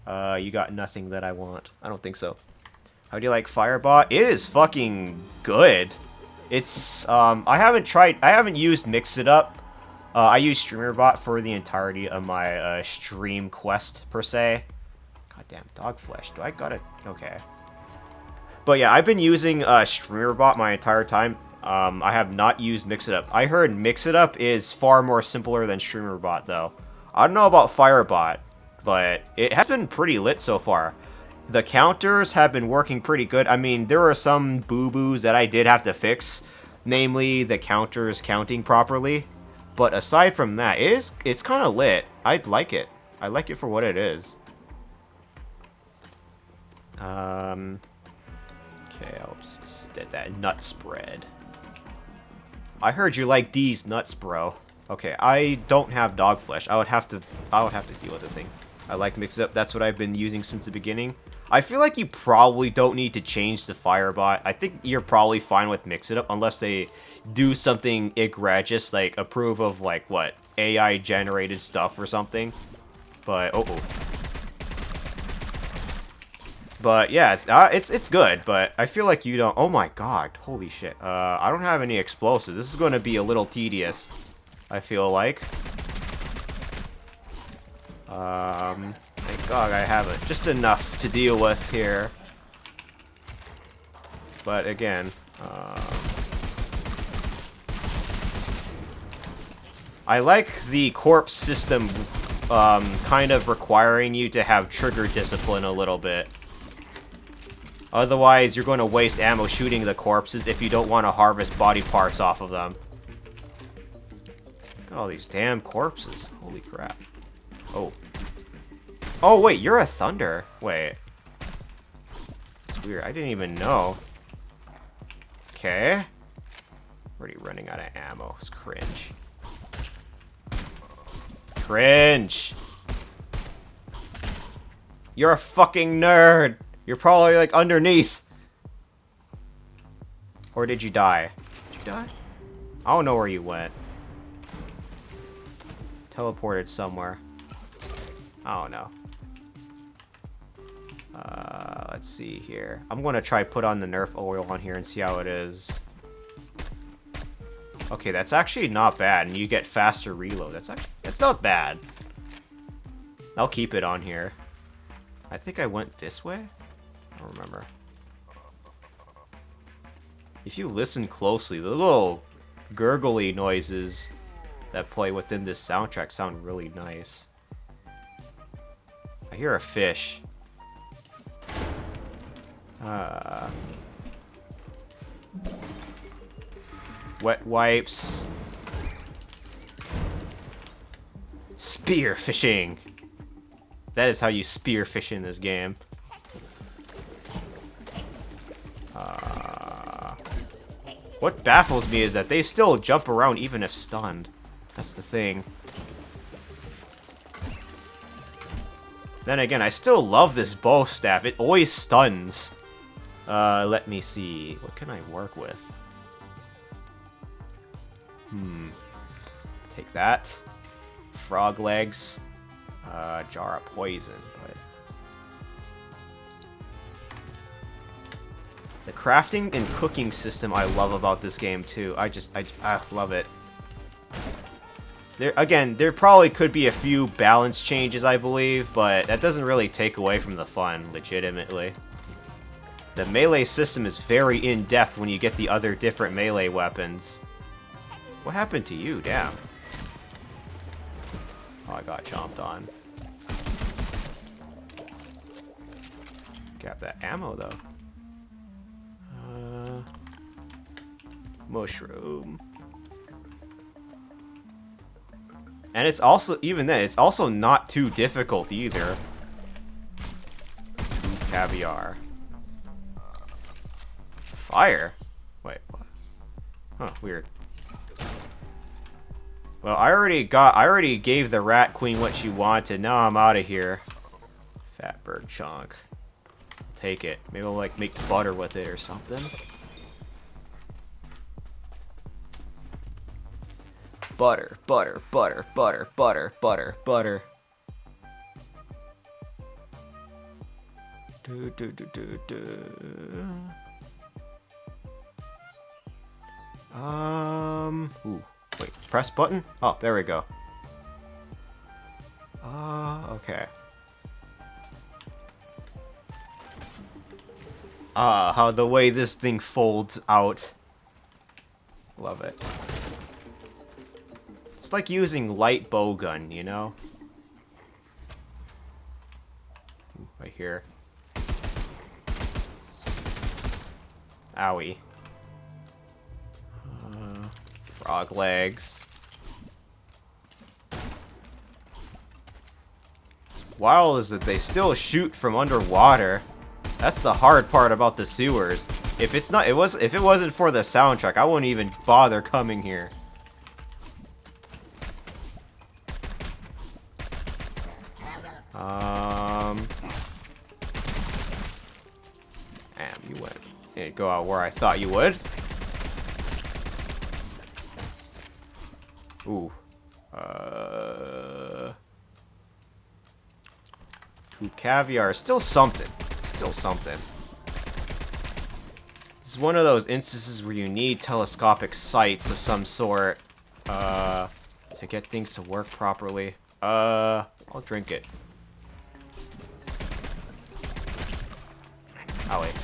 You got nothing that I want. I don't think so. How do you like Firebot? It is fucking good. It's, I haven't used Mix It Up. I use StreamerBot for the entirety of my, stream quest, per se. Goddamn, dog flesh. Do I gotta... Okay. But yeah, I've been using, StreamerBot my entire time. I have not used Mix It Up. I heard Mix It Up is far more simpler than StreamerBot, though. I don't know about Firebot, but it has been pretty lit so far. The counters have been working pretty good. I mean, there are some boo-boos that I did have to fix, namely the counters counting properly. But aside from that, it's kind of lit. I like it. I like it for what it is. Okay, I'll just get that nut spread. I heard you like these nuts, bro. Okay, I don't have dog flesh. I would have to deal with the thing. I like Mix It Up. That's what I've been using since the beginning. I feel like you probably don't need to change the Firebot. I think you're probably fine with Mix It Up unless they do something egregious, like approve of, like, what, AI-generated stuff or something. But, But, yeah, it's good, but I feel like you don't... Oh my god, holy shit. I don't have any explosives. This is going to be a little tedious, I feel like. Thank God I have it. Just enough to deal with here. But again, I like the corpse system, kind of requiring you to have trigger discipline a little bit. Otherwise, you're going to waste ammo shooting the corpses if you don't want to harvest body parts off of them. Look at all these damn corpses. Holy crap. Oh. Oh, wait, you're a Thunder. Wait. It's weird. I didn't even know. Okay. Already running out of ammo. It's cringe. Cringe. You're a fucking nerd. You're probably like underneath. Or did you die? Did you die? I don't know where you went. Teleported somewhere. I don't know. Let's see here. I'm gonna try put on the Nerf oil on here and see how it is. Okay, that's actually not bad, and you get faster reload. That's not bad. I'll keep it on here. I think I went this way? I don't remember. If you listen closely, the little gurgly noises that play within this soundtrack sound really nice. I hear a fish. Wet wipes. Spear fishing. That is how you spear fish in this game. What baffles me is that they still jump around even if stunned. That's the thing. Then again, I still love this bow staff. It always stuns. Let me see. What can I work with? Take that. Frog legs. Jar of poison. But the crafting and cooking system I love about this game too. I love it. There probably could be a few balance changes, I believe, but that doesn't really take away from the fun, legitimately. The melee system is very in-depth when you get the other different melee weapons. What happened to you? Damn. Oh, I got chomped on. Got that ammo, though. Mushroom. And it's also, even then, it's also not too difficult either. Caviar. Fire? Wait, what? Huh, weird. Well, I already gave the Rat Queen what she wanted. Now I'm out of here. Fatberg chunk. Take it. Maybe I'll, like, make butter with it or something. Butter, butter, butter, butter, butter, butter, butter. Do, do, do, do, do. Ooh, wait, press button? Oh, there we go. Okay. How the way this thing folds out. Love it. It's like using light bowgun, you know? Ooh, right here. Owie. Frog legs. What's wild is that they still shoot from underwater. That's the hard part about the sewers. If it wasn't for the soundtrack, I wouldn't even bother coming here. Damn, you went. You didn't go out where I thought you would. Ooh. Ooh, caviar. Still something. Still something. This is one of those instances where you need telescopic sights of some sort to get things to work properly. I'll drink it. Oh, wait.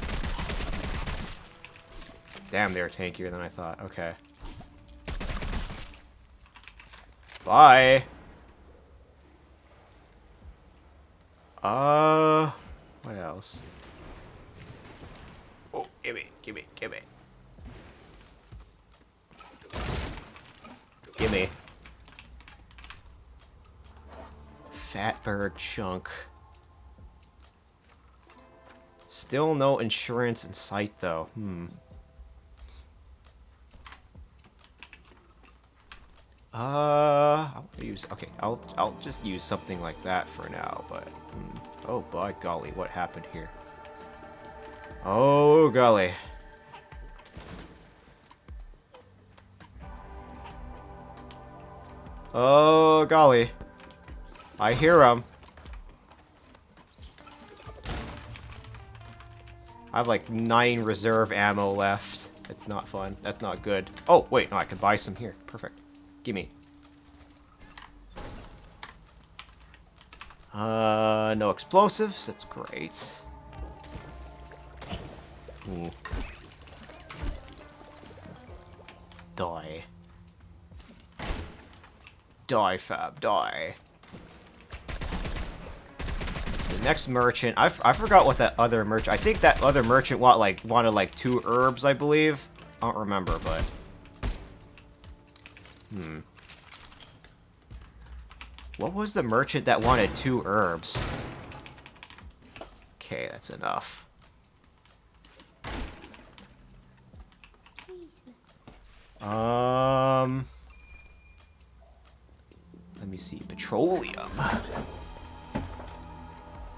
Damn, they're tankier than I thought. Okay. Bye. What else? Oh, gimme. Gimme. Fatberg chunk. Still no insurance in sight, though. I want to use. Okay, I'll just use something like that for now. But oh by golly, what happened here? Oh, golly. Oh, golly. I hear him. I have like 9 reserve ammo left. It's not fun. That's not good. Oh, wait. No, I can buy some here. Perfect. Gimme. No explosives. That's great. Ooh. Die. Die, Fab. Die. It's the next merchant. I forgot what that other merchant... I think that other merchant wanted like 2 herbs, I believe. I don't remember, but... What was the merchant that wanted 2 herbs? Okay, that's enough. Let me see. Petroleum.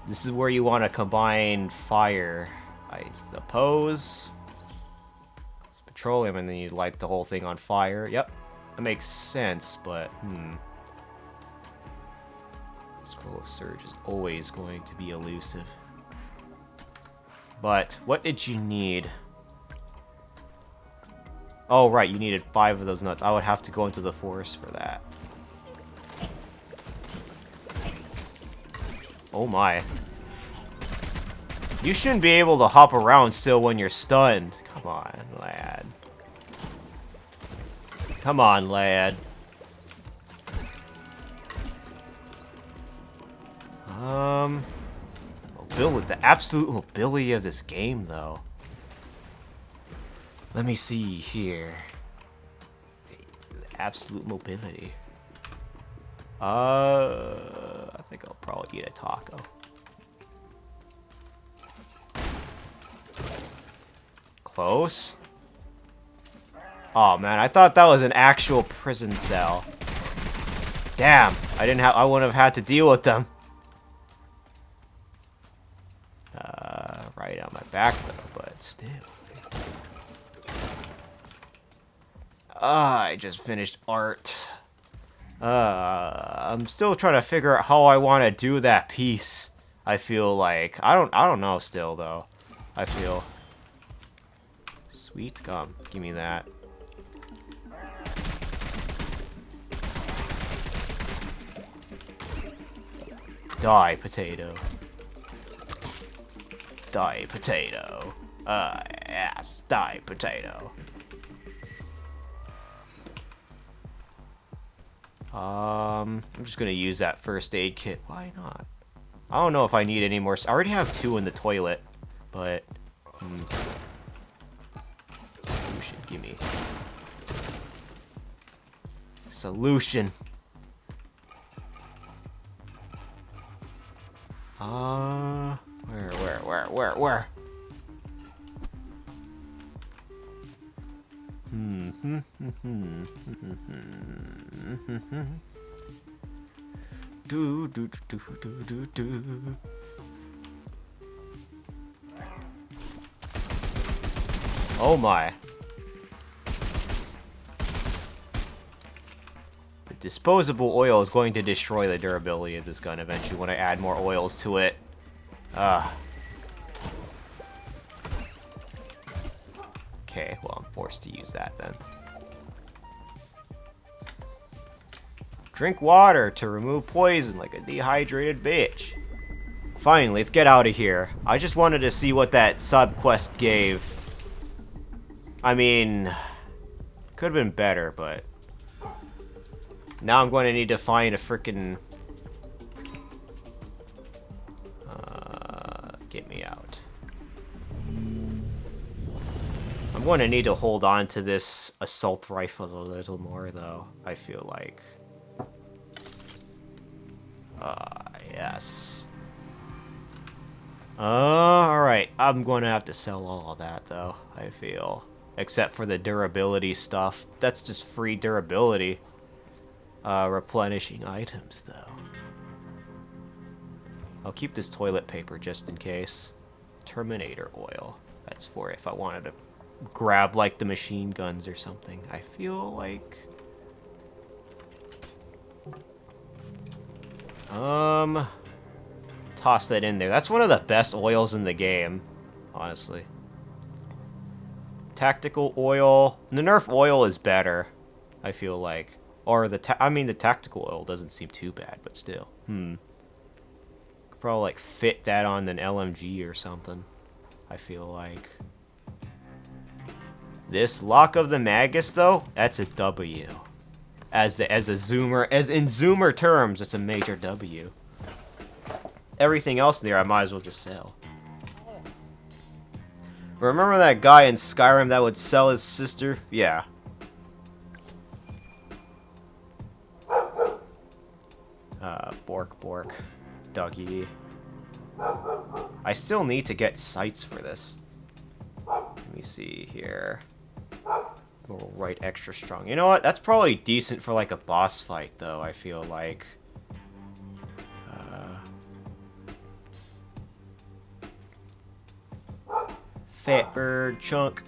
This is where you want to combine fire, I suppose. It's petroleum, and then you light the whole thing on fire. Yep, that makes sense, but Scroll of Surge is always going to be elusive. But what did you need? Oh, right, you needed 5 of those nuts. I would have to go into the forest for that. Oh my. You shouldn't be able to hop around still when you're stunned. Come on, lad. Come on, lad. Mobility, the absolute mobility of this game, though. Let me see here. The absolute mobility. I think I'll probably eat a taco. Close. Oh man, I thought that was an actual prison cell. Damn, I wouldn't have had to deal with them. Right on my back though, but still. I just finished art. I'm still trying to figure out how I want to do that piece. I feel like I don't know still though. I feel sweet gum. Give me that. Die, potato. Die, potato. Yes, die, potato. I'm just gonna use that first aid kit. Why not? I don't know if I need any more. I already have 2 in the toilet, but solution, gimme. Solution. Where? Do. Oh my. The disposable oil is going to destroy the durability of this gun eventually when I add more oils to it. Okay, well, I'm forced to use that then. Drink water to remove poison like a dehydrated bitch. Finally, let's get out of here. I just wanted to see what that sub-quest gave. I mean, could have been better, but now I'm going to need to find a frickin' get me out. I'm going to need to hold on to this assault rifle a little more, though, I feel like. Yes. Alright. I'm going to have to sell all of that, though, I feel. Except for the durability stuff. That's just free durability. Replenishing items, though. I'll keep this toilet paper just in case. Terminator oil. That's for if I wanted to grab, like, the machine guns or something. I feel like... Toss that in there. That's one of the best oils in the game, honestly. Tactical oil. The Nerf oil is better, I feel like. Or the the tactical oil doesn't seem too bad, but still. Could probably like fit that on an LMG or something, I feel like. This Lock of the Magus though, that's a W. As in zoomer terms, it's a major W. Everything else there I might as well just sell. Remember that guy in Skyrim that would sell his sister? Yeah. Bork. Dougie. I still need to get sights for this. Let me see here. We'll write extra strong. You know what? That's probably decent for like a boss fight, though, I feel like. Fat bird chunk.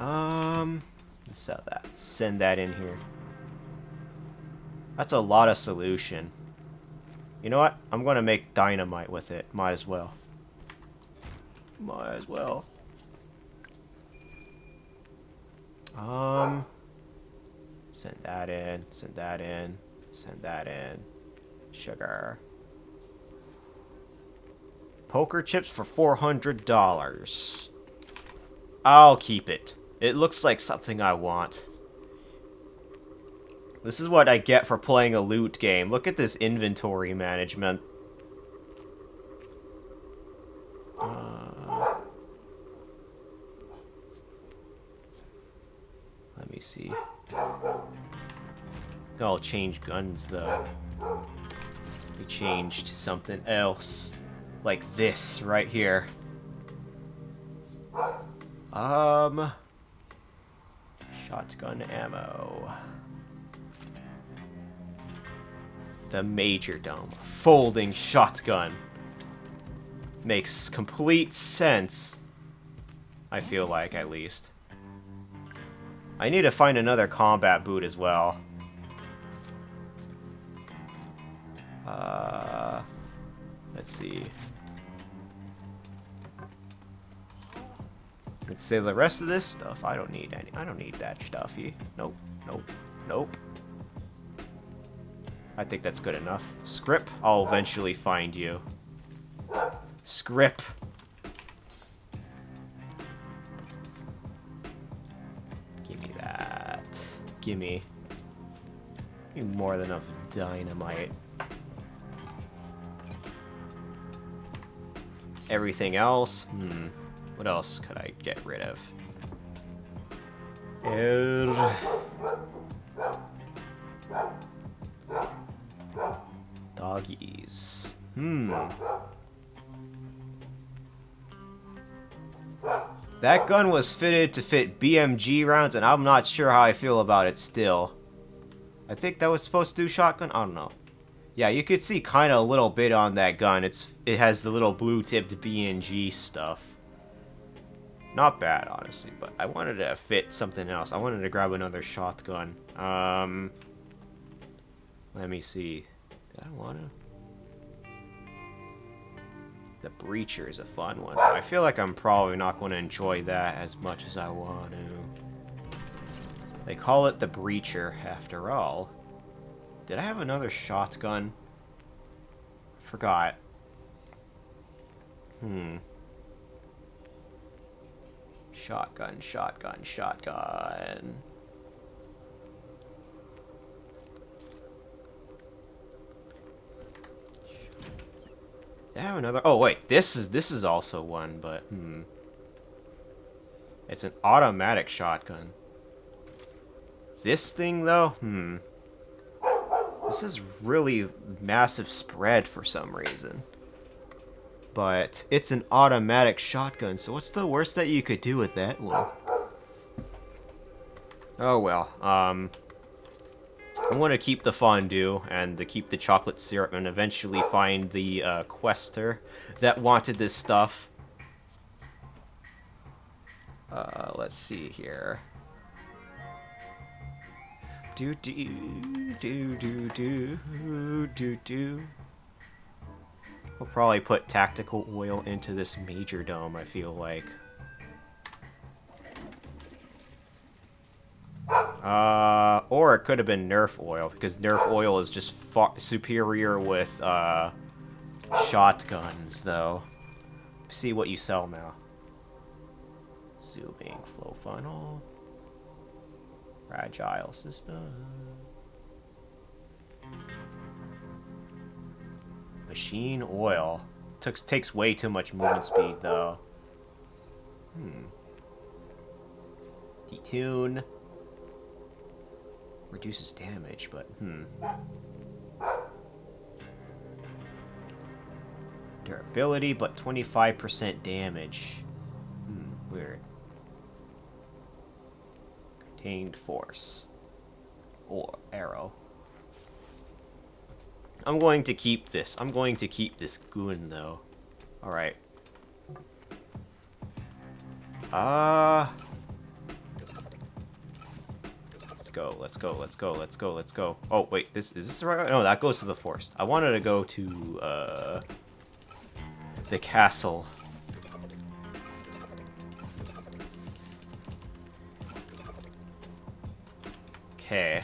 Let's sell that. Send that in here. That's a lot of solution. You know what? I'm gonna make dynamite with it. Might as well. Send that in. Sugar. Poker chips for $400. I'll keep it. It looks like something I want. This is what I get for playing a loot game. Look at this inventory management. Let me see. I'll change guns, though. We change to something else. Like this, right here. Shotgun ammo. The Major Dome. Folding shotgun. Makes complete sense. I feel like, at least. I need to find another combat boot as well. Let's see. Let's say the rest of this stuff. I don't need any. I don't need that stuffy. Nope. I think that's good enough. Script, I'll eventually find you. Script. Give me that. Give me more than enough dynamite. Everything else? What else could I get rid of? Doggies. That gun was fitted to fit BMG rounds, and I'm not sure how I feel about it still. I think that was supposed to do shotgun? I don't know. Yeah, you could see kind of a little bit on that gun. It has the little blue-tipped BMG stuff. Not bad, honestly, but I wanted to fit something else. I wanted to grab another shotgun. Let me see. Did I want to? The Breacher is a fun one. I feel like I'm probably not going to enjoy that as much as I want to. They call it the Breacher, after all. Did I have another shotgun? Forgot. Shotgun. Did I have another? Oh wait, this is also one, but it's an automatic shotgun. This thing though, this is really massive spread for some reason. But it's an automatic shotgun, so what's the worst that you could do with that one? Oh well, I want to keep the fondue and to keep the chocolate syrup and eventually find the quester that wanted this stuff. Let's see here. Do do do do do do do. We'll probably put tactical oil into this major dome, I feel like. Or it could have been Nerf oil, because Nerf oil is just far superior with, shotguns, though. See what you sell now. Zooming flow funnel. Fragile system. Machine oil. Takes way too much movement speed, though. Detune. Reduces damage, but durability, but 25% damage. Weird. Contained force. Or arrow. I'm going to keep this. I'm going to keep this goon, though. Alright. Let's go, let's go, let's go, let's go. Oh, wait, is this the right way? No, that goes to the forest. I wanted to go to, the castle. Okay.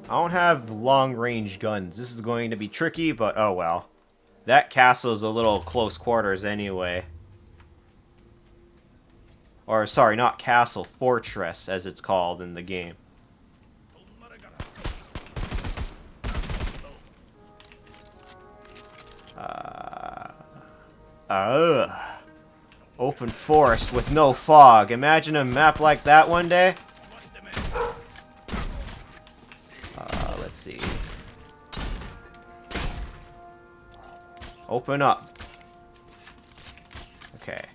I don't have long-range guns. This is going to be tricky, but oh well. That castle's a little close quarters anyway. Or, sorry, not castle, fortress, as it's called in the game. Open forest with no fog. Imagine a map like that one day. Let's see. Open up. Okay.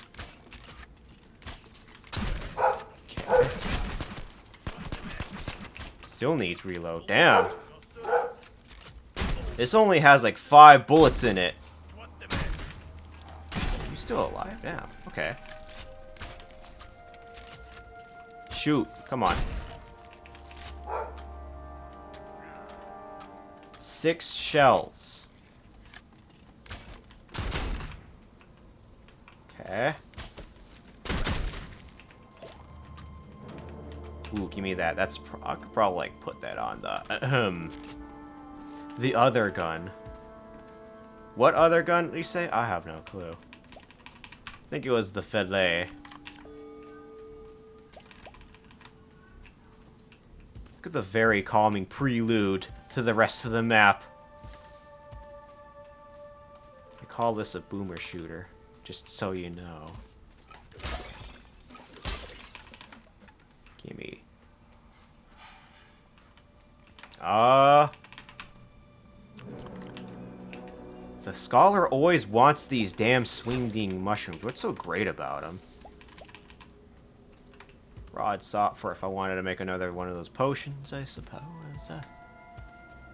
Still needs reload. Damn. This only has like 5 bullets in it. You still alive? Damn. Okay. Shoot. Come on. 6 shells. Okay. Ooh, give me that. That's I could probably like put that on the other gun. What other gun did you say? I have no clue. I think it was the Filet. Look at the very calming prelude to the rest of the map. I call this a boomer shooter, just so you know. Gimme. The scholar always wants these damn swinging mushrooms. What's so great about them? Rod sought for if I wanted to make another one of those potions, I suppose.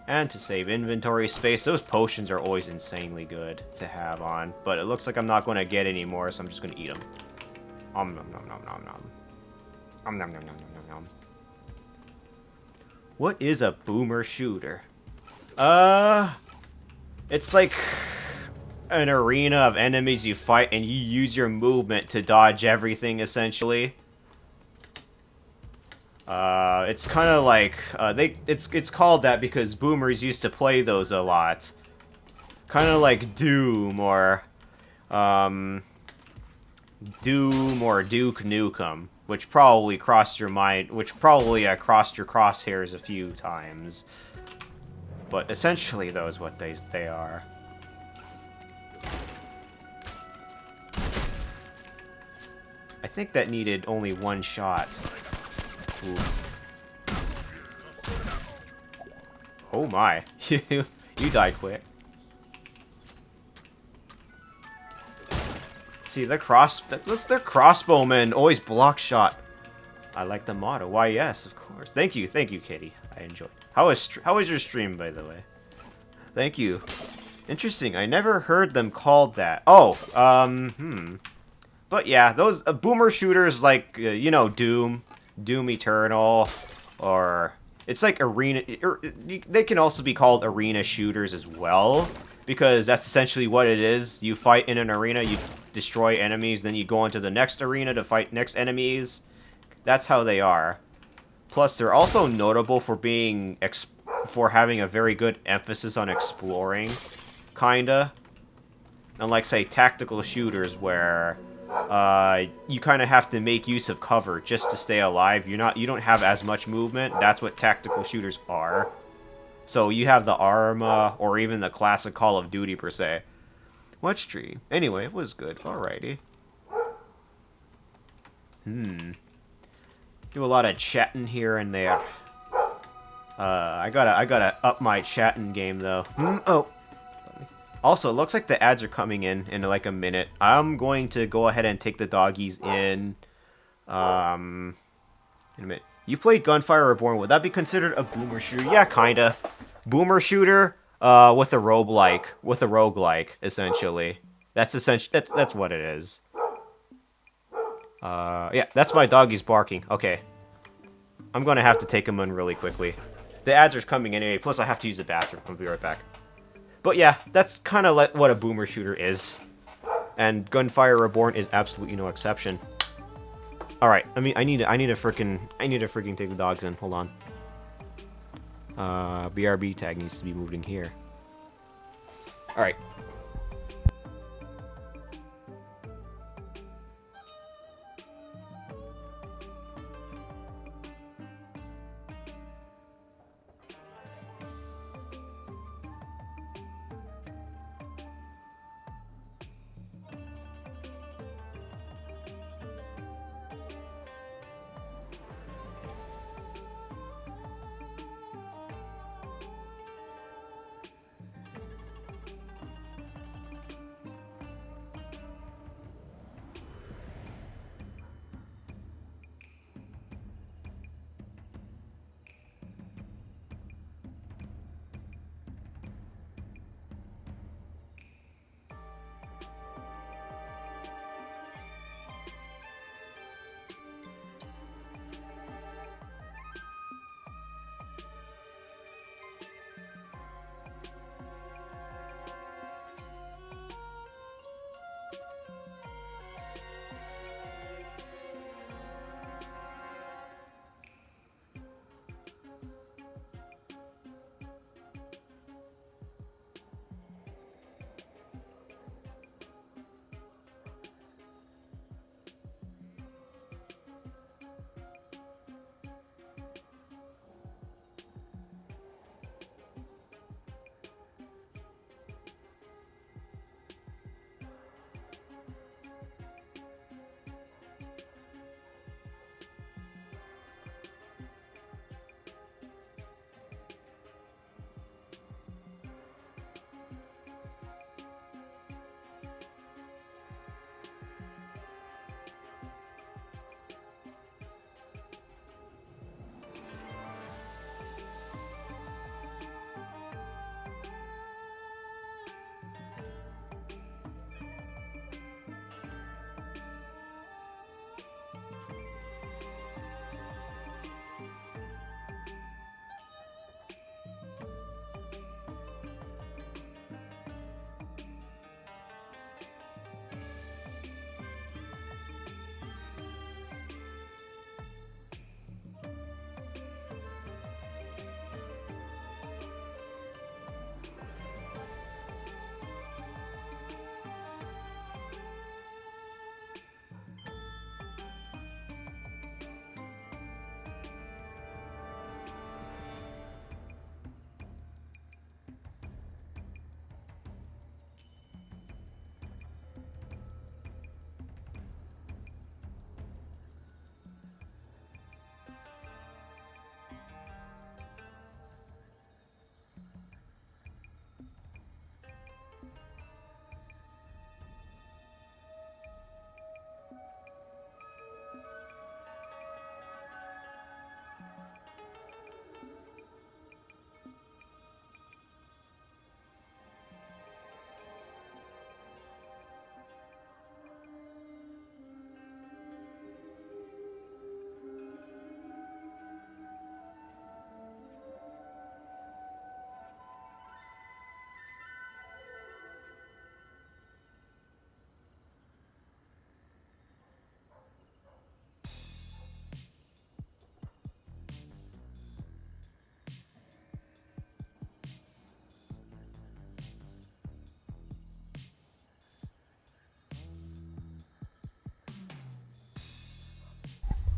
And to save inventory space, those potions are always insanely good to have on. But it looks like I'm not going to get any more, so I'm just going to eat them. Nom nom nom nom nom nom. Nom nom nom nom nom nom. What is a boomer shooter? It's like an arena of enemies you fight, and you use your movement to dodge everything, essentially. It's kind of like, it's called that because boomers used to play those a lot. Kind of like Doom or Duke Nukem, which probably crossed your mind, crossed your crosshairs a few times. But essentially, those what they are. I think that needed only 1 shot. Ooh. Oh my. You died quick. See, their crossbowmen always block shot. I like the motto. Why, yes, of course. Thank you, Kitty. I enjoyed. How was your stream, by the way? Thank you. Interesting. I never heard them called that. Oh, But yeah, those boomer shooters like you know, Doom Eternal, or it's like arena. They can also be called arena shooters as well, because that's essentially what it is. You fight in an arena, you destroy enemies, then you go into the next arena to fight next enemies. That's how they are. Plus, they're also notable for being for having a very good emphasis on exploring, kinda. Unlike, say, tactical shooters where you kind of have to make use of cover just to stay alive. You don't have as much movement. That's what tactical shooters are. So you have the Arma or even the classic Call of Duty per se. What stream? Anyway, it was good. Alrighty. Do a lot of chatting here and there. I gotta up my chatting game though. Oh. Also, it looks like the ads are coming in like a minute. I'm going to go ahead and take the doggies in a minute. You played Gunfire Reborn. Would that be considered a boomer shooter? Yeah, kinda. Boomer shooter with a roguelike, essentially. That's what it is. Yeah, that's my doggies barking. Okay. I'm gonna have to take them in really quickly. The ads are coming anyway, plus I have to use the bathroom. I'll be right back. But yeah, that's kind of like what a boomer shooter is. And Gunfire Reborn is absolutely no exception. All right, I need to freaking take the dogs in. Hold on. BRB tag needs to be moving here. All right.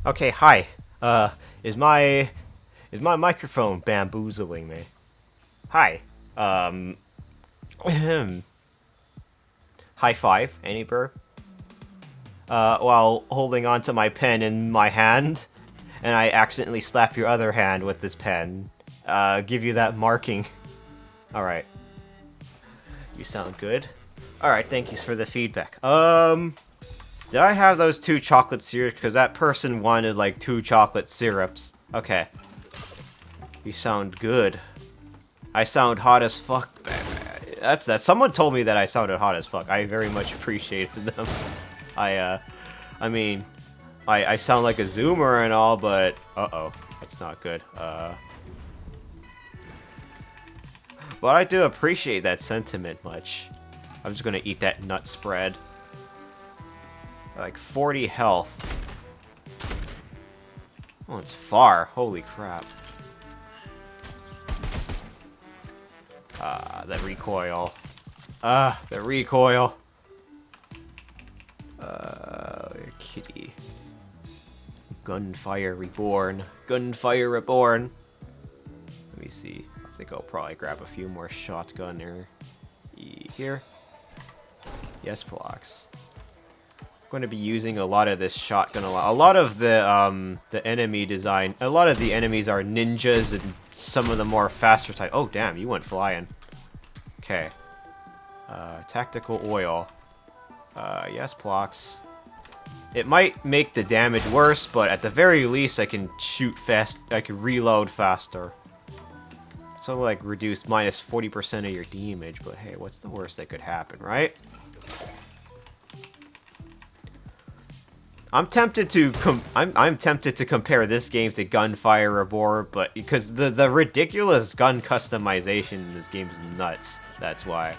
Okay, hi. Is my microphone bamboozling me? Hi. High five, any bird? While holding onto my pen in my hand, and I accidentally slap your other hand with this pen. Give you that marking. Alright. You sound good. Alright, thank you for the feedback. Did I have those 2 chocolate syrups? Because that person wanted, like, 2 chocolate syrups. Okay. You sound good. I sound hot as fuck. That's someone told me that I sounded hot as fuck. I very much appreciated them. I mean, I sound like a zoomer and all, but uh-oh, that's not good. But I do appreciate that sentiment much. I'm just gonna eat that nut spread. Like 40 health. Oh, it's far. Holy crap. The recoil. The recoil. Kitty. Gunfire reborn. Gunfire reborn. Let me see. I think I'll probably grab a few more shotgunner. Here. Yes, blocks. I'm going to be using a lot of this shotgun a lot. A lot of the enemy design. A lot of the enemies are ninjas and some of the more faster type. Oh damn, you went flying. Okay. Tactical oil. Yes, blocks. It might make the damage worse, but at the very least, I can shoot fast. I can reload faster. It's only like reduced minus 40% of your damage, but hey, what's the worst that could happen, right? I'm tempted to I'm tempted to compare this game to Gunfire Reborn, but because the ridiculous gun customization in this game is nuts. That's why.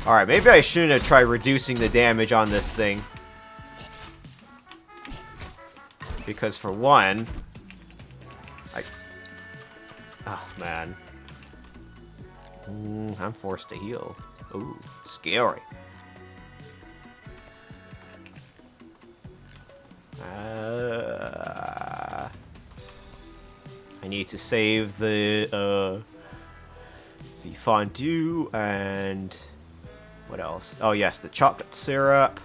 Alright, maybe I shouldn't have tried reducing the damage on this thing. Because for one... Oh, man. I'm forced to heal. Ooh, scary. I need to save the fondue and... What else? Oh yes, the chocolate syrup.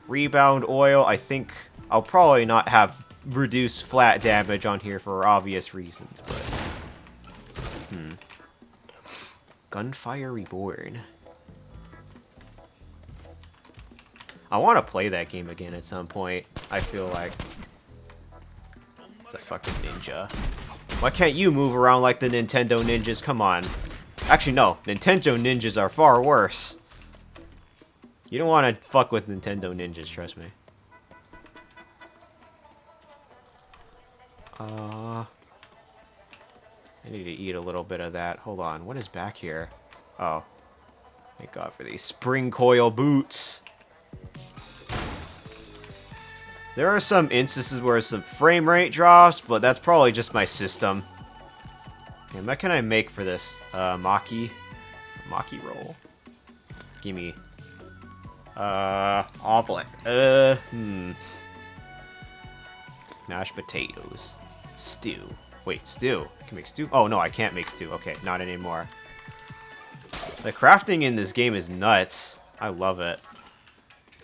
Rebound oil. I think I'll probably not have reduced flat damage on here for obvious reasons, but... Gunfire Reborn. I want to play that game again at some point. I feel like... It's a fucking ninja. Why can't you move around like the Nintendo ninjas? Come on. Actually, no. Nintendo ninjas are far worse. You don't want to fuck with Nintendo ninjas, trust me. I need to eat a little bit of that. Hold on, what is back here? Oh. Thank God for these spring coil boots. There are some instances where some frame rate drops, but that's probably just my system. Okay, what can I make for this? Maki roll? Gimme. Omelet. Mashed potatoes. Stew. Wait, stew. I can make stew? Oh, no, I can't make stew. Okay, not anymore. The crafting in this game is nuts. I love it.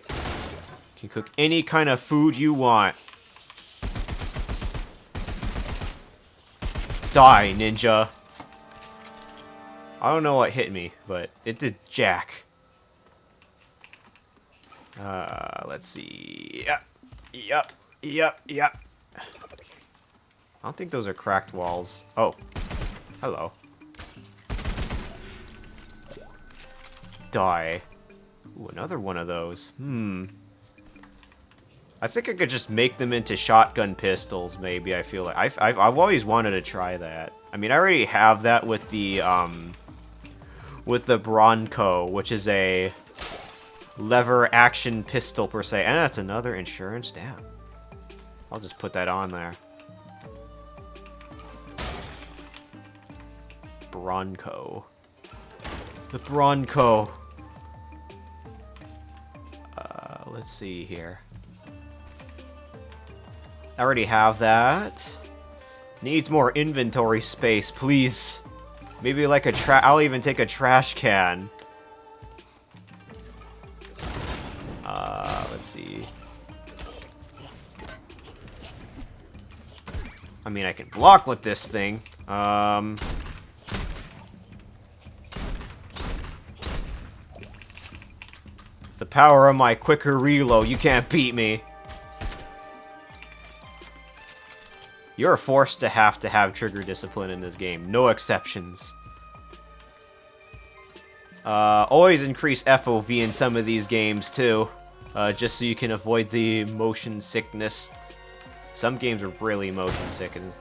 You can cook any kind of food you want. Die, ninja. I don't know what hit me, but it did jack. Let's see. Yep. I don't think those are cracked walls. Oh. Hello. Die. Ooh, another one of those. I think I could just make them into shotgun pistols, maybe. I feel like I've always wanted to try that. I mean, I already have that with the Bronco, which is a lever action pistol per se, and that's another insurance. Damn. I'll just put that on there. Bronco. The Bronco. Let's see here. I already have that. Needs more inventory space, please. Maybe like a I'll even take a trash can. Let's see. I mean, I can block with this thing. The power of my quicker reload, you can't beat me. You're forced to have trigger discipline in this game. No exceptions. Always increase FOV in some of these games, too. Just so you can avoid the motion sickness. Some games are really motion sickening.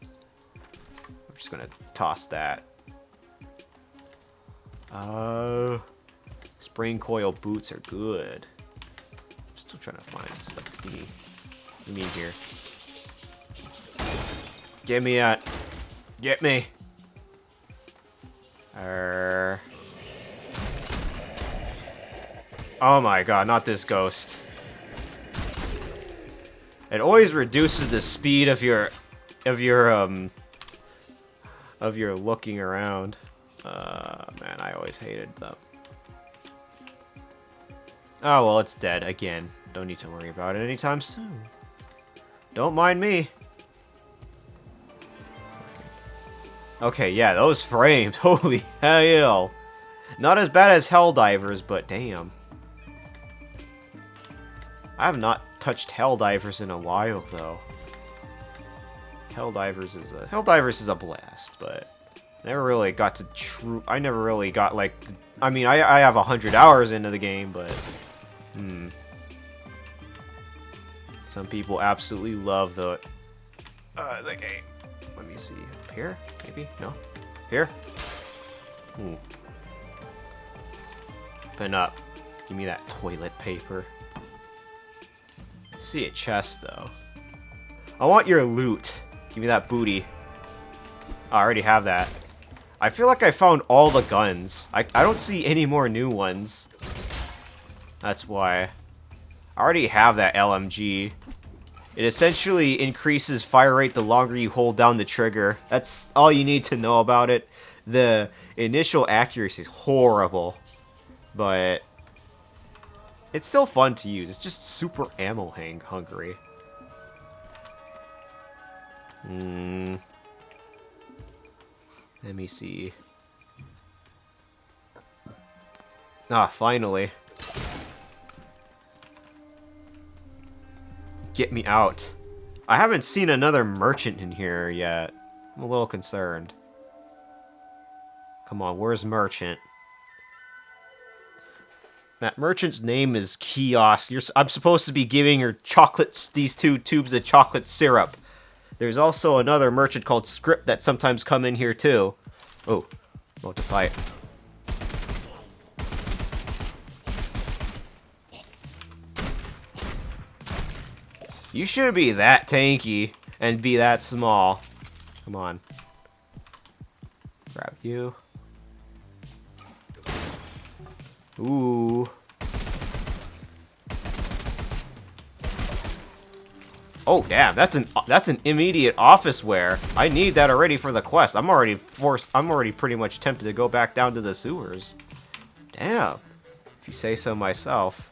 I'm just gonna toss that. Spring coil boots are good. I'm still trying to find stuff. Give me here. Get me at. Get me. Oh my god, not this ghost. It always reduces the speed of your looking around. Man, I always hated them. Oh well, it's dead again. Don't need to worry about it anytime soon. Don't mind me. Okay, yeah, those frames. Holy hell. Not as bad as Helldivers, but damn. I have not touched Helldivers in a while, though. Helldivers is a blast, but I never really got to I never really got, like... I mean, I have 100 hours into the game, but... Some people absolutely love the game. Let me see. Here? Maybe? No? Here? Ooh. Open up. Give me that toilet paper. See a chest, though. I want your loot. Give me that booty. Oh, I already have that. I feel like I found all the guns. I don't see any more new ones. That's why. I already have that LMG. It essentially increases fire rate the longer you hold down the trigger. That's all you need to know about it. The initial accuracy is horrible, but it's still fun to use. It's just super ammo hungry. Let me see. Ah, finally. Get me out. I haven't seen another merchant in here yet. I'm a little concerned. Come on, where's merchant? That merchant's name is Kiosk. I'm supposed to be giving her these 2 tubes of chocolate syrup. There's also another merchant called Script that sometimes come in here too. Oh, about to fight. You should be that tanky and be that small. Come on. Grab you. Ooh. Oh damn, that's an immediate office wear. I need that already for the quest. I'm already pretty much tempted to go back down to the sewers. Damn. If you say so myself.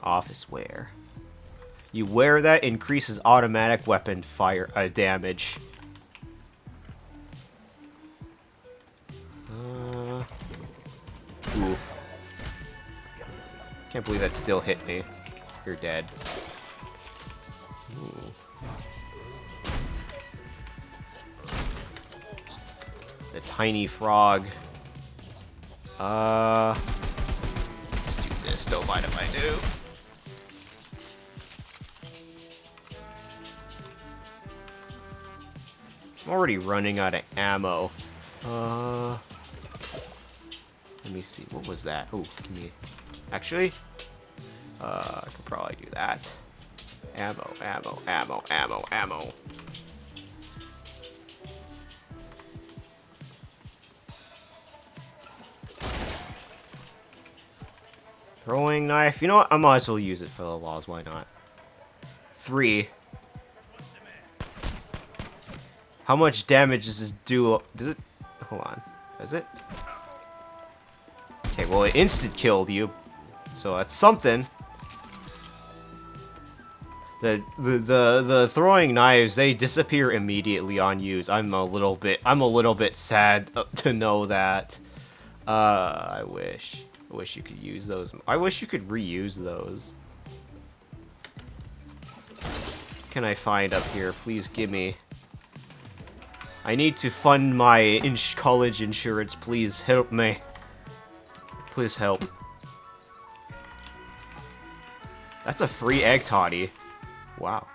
Office wear. You wear that, increases automatic weapon fire damage. Ooh. Can't believe that still hit me. You're dead. Ooh. The tiny frog. Let's do this. Don't mind if I do. I'm already running out of ammo. Let me see. What was that? Oh, give me... Actually, I could probably do that. Ammo, ammo, ammo, ammo, ammo. Throwing knife. You know what? I might as well use it for the laws. Why not? 3. How much damage does this do? Does it? Hold on. Does it? Okay, well, it instant-killed you. So that's something. The throwing knives, they disappear immediately on use. I'm a little bit sad to know that. I wish you could use those. I wish you could reuse those. Can I find up here? Please give me. I need to fund my college insurance. Please help me. Please help. That's a free egg toddy. Wow.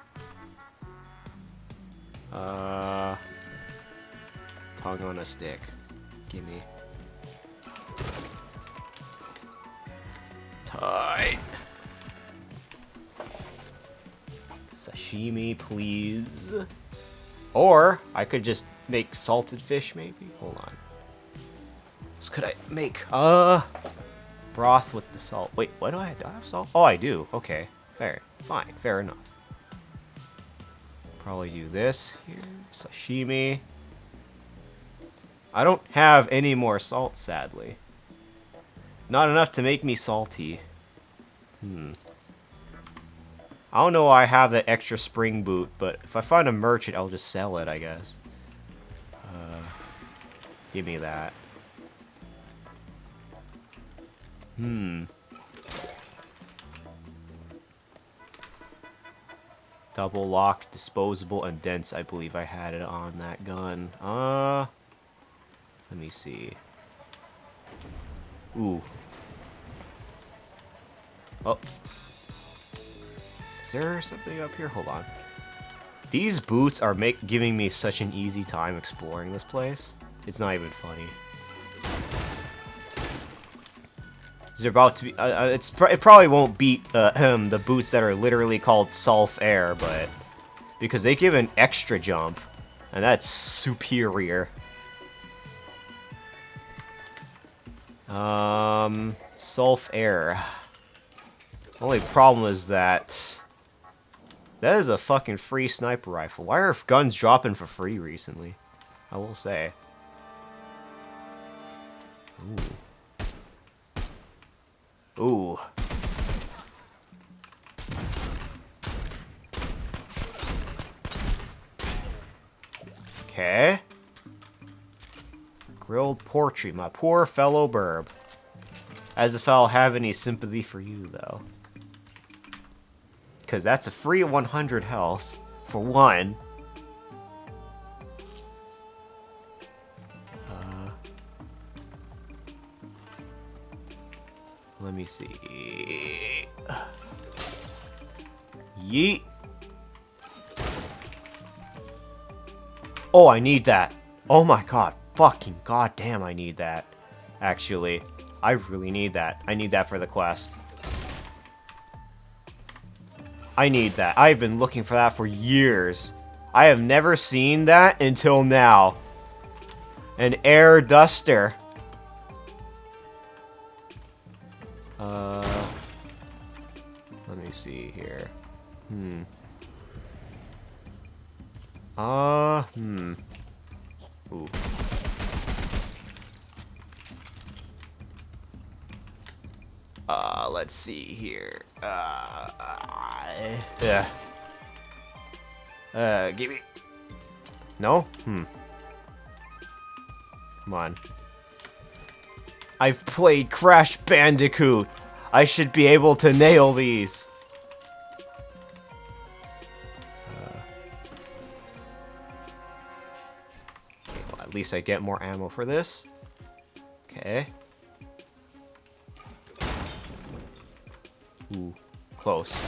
Tongue on a stick. Gimme. Tight. Sashimi, please. Or I could just make salted fish, maybe. Hold on. What could I make? Broth with the salt. Wait, what do I have? Do I have salt? Oh, I do. Okay. Fine. Fair enough. Probably do this here. Sashimi. I don't have any more salt, sadly. Not enough to make me salty. I don't know why I have that extra spring boot, but if I find a merchant, I'll just sell it, I guess. Give me that. Double lock, disposable, and dense. I believe I had it on that gun. Let me see. Ooh. Oh. Is there something up here? Hold on. These boots are giving me such an easy time exploring this place. It's not even funny. They're about to be. It probably won't beat the boots that are literally called self-air, but because they give an extra jump, and that's superior. Self-air. Only problem is that is a fucking free sniper rifle. Why are guns dropping for free recently? I will say. Ooh. Ooh. Okay. Grilled poultry, my poor fellow burb. As if I'll have any sympathy for you, though. Because that's a free 100 health, for one. Let me see. Yeet. Oh, I need that. Oh my god. Fucking goddamn, I need that. Actually, I really need that. I need that for the quest. I need that. I've been looking for that for years. I have never seen that until now. An air duster. Let me see here. Ooh. Let's see here. Give me. No? Come on. I've played Crash Bandicoot. I should be able to nail these. Okay, well, at least I get more ammo for this. Okay. Ooh, close.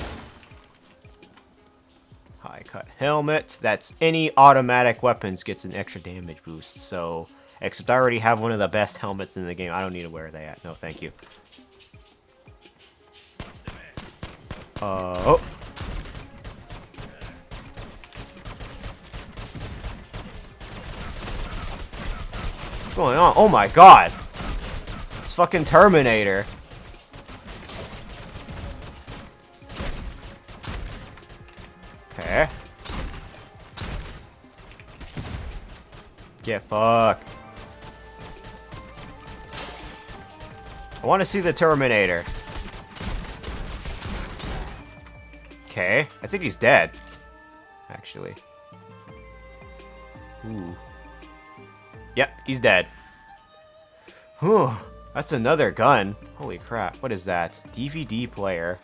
High cut helmet. That's any automatic weapons gets an extra damage boost. So, except I already have one of the best helmets in the game. I don't need to wear that. No, thank you. Oh. What's going on? Oh my god! It's fucking Terminator. Okay. Get fucked. I want to see the Terminator. Okay. I think he's dead. Actually. Ooh. Yep, he's dead. Whew. That's another gun. Holy crap. What is that? DVD player.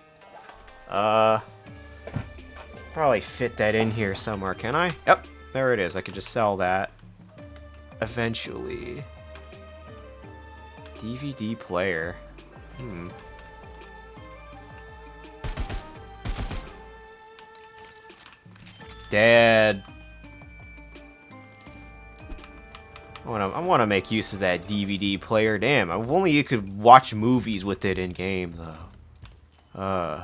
Probably fit that in here somewhere, can I? Yep, there it is. I could just sell that. Eventually. DVD player. Dead. I want to make use of that DVD player. Damn, if only you could watch movies with it in game, though.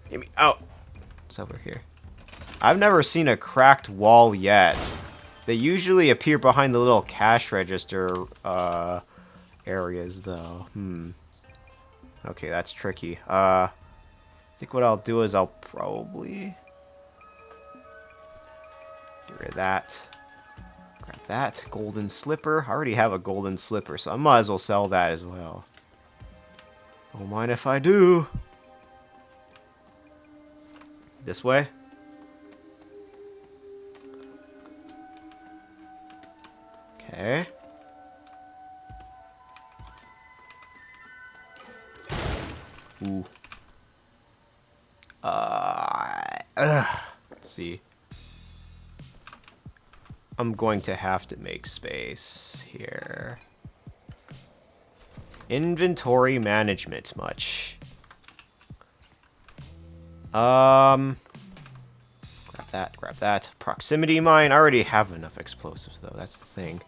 Get me out. It's over here. I've never seen a cracked wall yet. They usually appear behind the little cash register areas, though. Okay, that's tricky. I think what I'll do is I'll probably get rid of that. Grab that. Golden slipper. I already have a golden slipper, so I might as well sell that as well. Don't mind if I do. This way? Okay. Ooh. Let's see. I'm going to have to make space here. Inventory management much. Grab that, grab that. Proximity mine. I already have enough explosives though, that's the thing.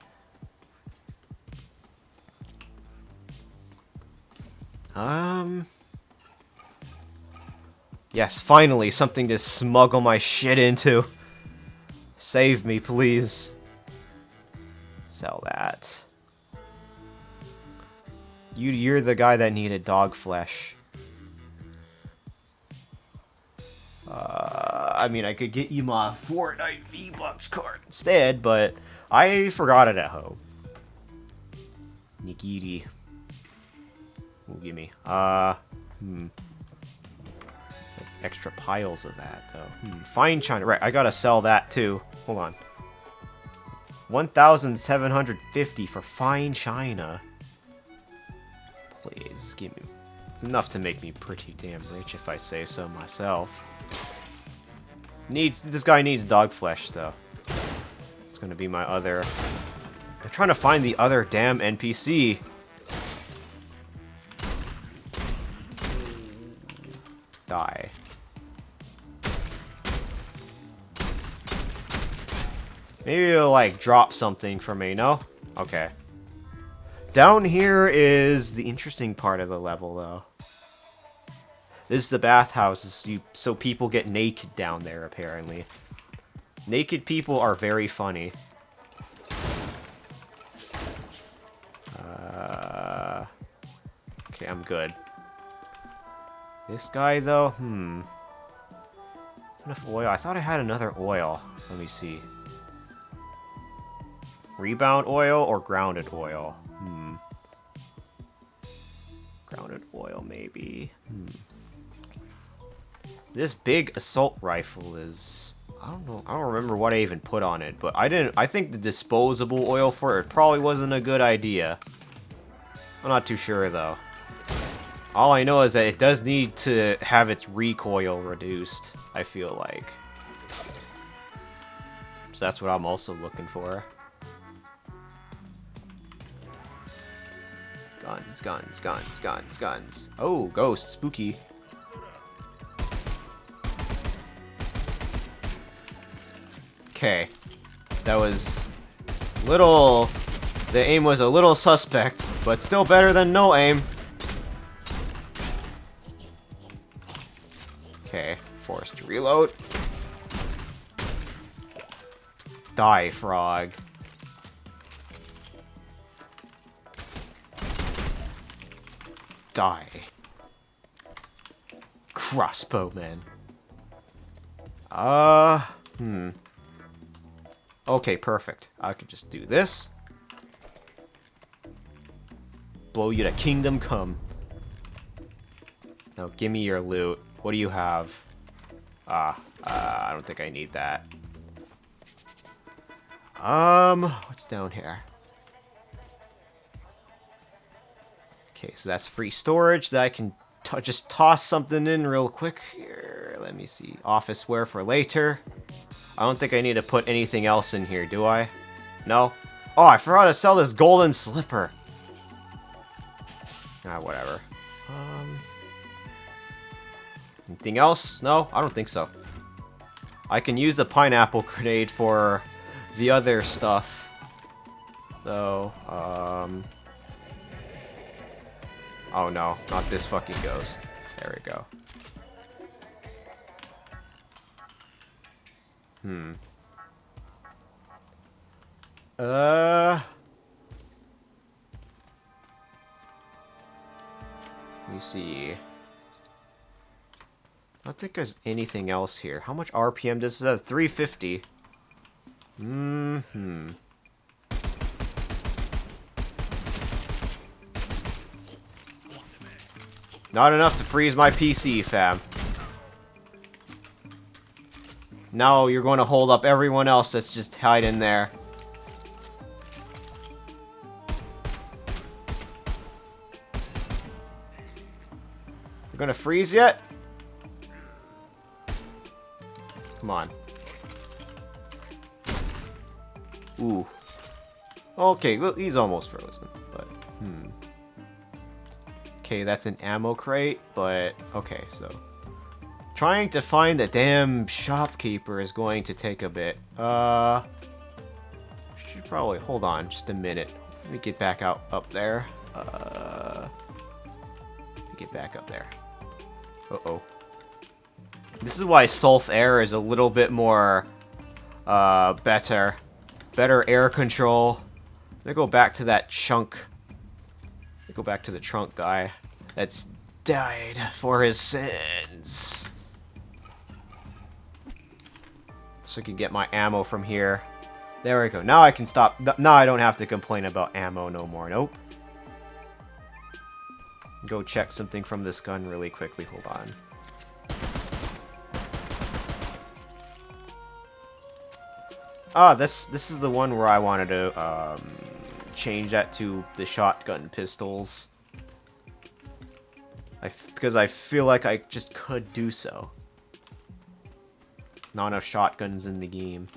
Yes, finally, something to smuggle my shit into. Save me, please. Sell that. You're the guy that needed dog flesh. I mean, I could get you my Fortnite V-Bucks card instead, but I forgot it at home. Nigiri. Will give me. Extra piles of that, though. Fine China. Right, I gotta sell that, too. Hold on. 1,750 for fine China. Please, give me... It's enough to make me pretty damn rich, if I say so myself. This guy needs dog flesh, though. It's gonna be my other... I'm trying to find the other damn NPC. Die. Maybe it'll, like, drop something for me, no? Okay. Down here is the interesting part of the level, though. This is the bathhouse, so people get naked down there, apparently. Naked people are very funny. Okay, I'm good. This guy, though, Enough oil. I thought I had another oil. Let me see. Rebound oil or grounded oil? Grounded oil, maybe. This big assault rifle is... I don't know. I don't remember what I even put on it, but I think the disposable oil for it probably wasn't a good idea. I'm not too sure, though. All I know is that it does need to have its recoil reduced, I feel like. So that's what I'm also looking for. Guns, guns, guns, guns, guns. Oh, ghost, spooky. Okay. That was little... The aim was a little suspect, but still better than no aim. Okay, forced to reload. Die, frog. Die. Crossbowman. Okay, perfect. I could just do this. Blow you to kingdom come. Now, give me your loot. What do you have? I don't think I need that. What's down here? Okay, so that's free storage that I can just toss something in real quick here. Let me see. Officeware for later. I don't think I need to put anything else in here, do I? No? Oh, I forgot to sell this golden slipper. Ah, whatever. Anything else? No, I don't think so. I can use the pineapple grenade for the other stuff. Though, oh no, not this fucking ghost. There we go. Let me see. I don't think there's anything else here. How much RPM does this have? 350. Not enough to freeze my PC, fam. No, you're going to hold up everyone else that's just hiding there. You're going to freeze yet? Come on. Ooh. Okay, well, he's almost frozen, but okay, that's an ammo crate, but okay, so trying to find the damn shopkeeper is going to take a bit. Should probably hold on just a minute. Let me get back up there. Let me get back up there. Uh-oh. This is why Sulf Air is a little bit more better air control. Let me go back to that chunk. Let me go back to the trunk guy that's died for his sins. So I can get my ammo from here. There we go. Now I can stop. Now I don't have to complain about ammo no more. Nope. Go check something from this gun really quickly. Hold on. Ah, this is the one where I wanted to change that to the shotgun pistols. Because I feel like I just could do so. Not enough shotguns in the game.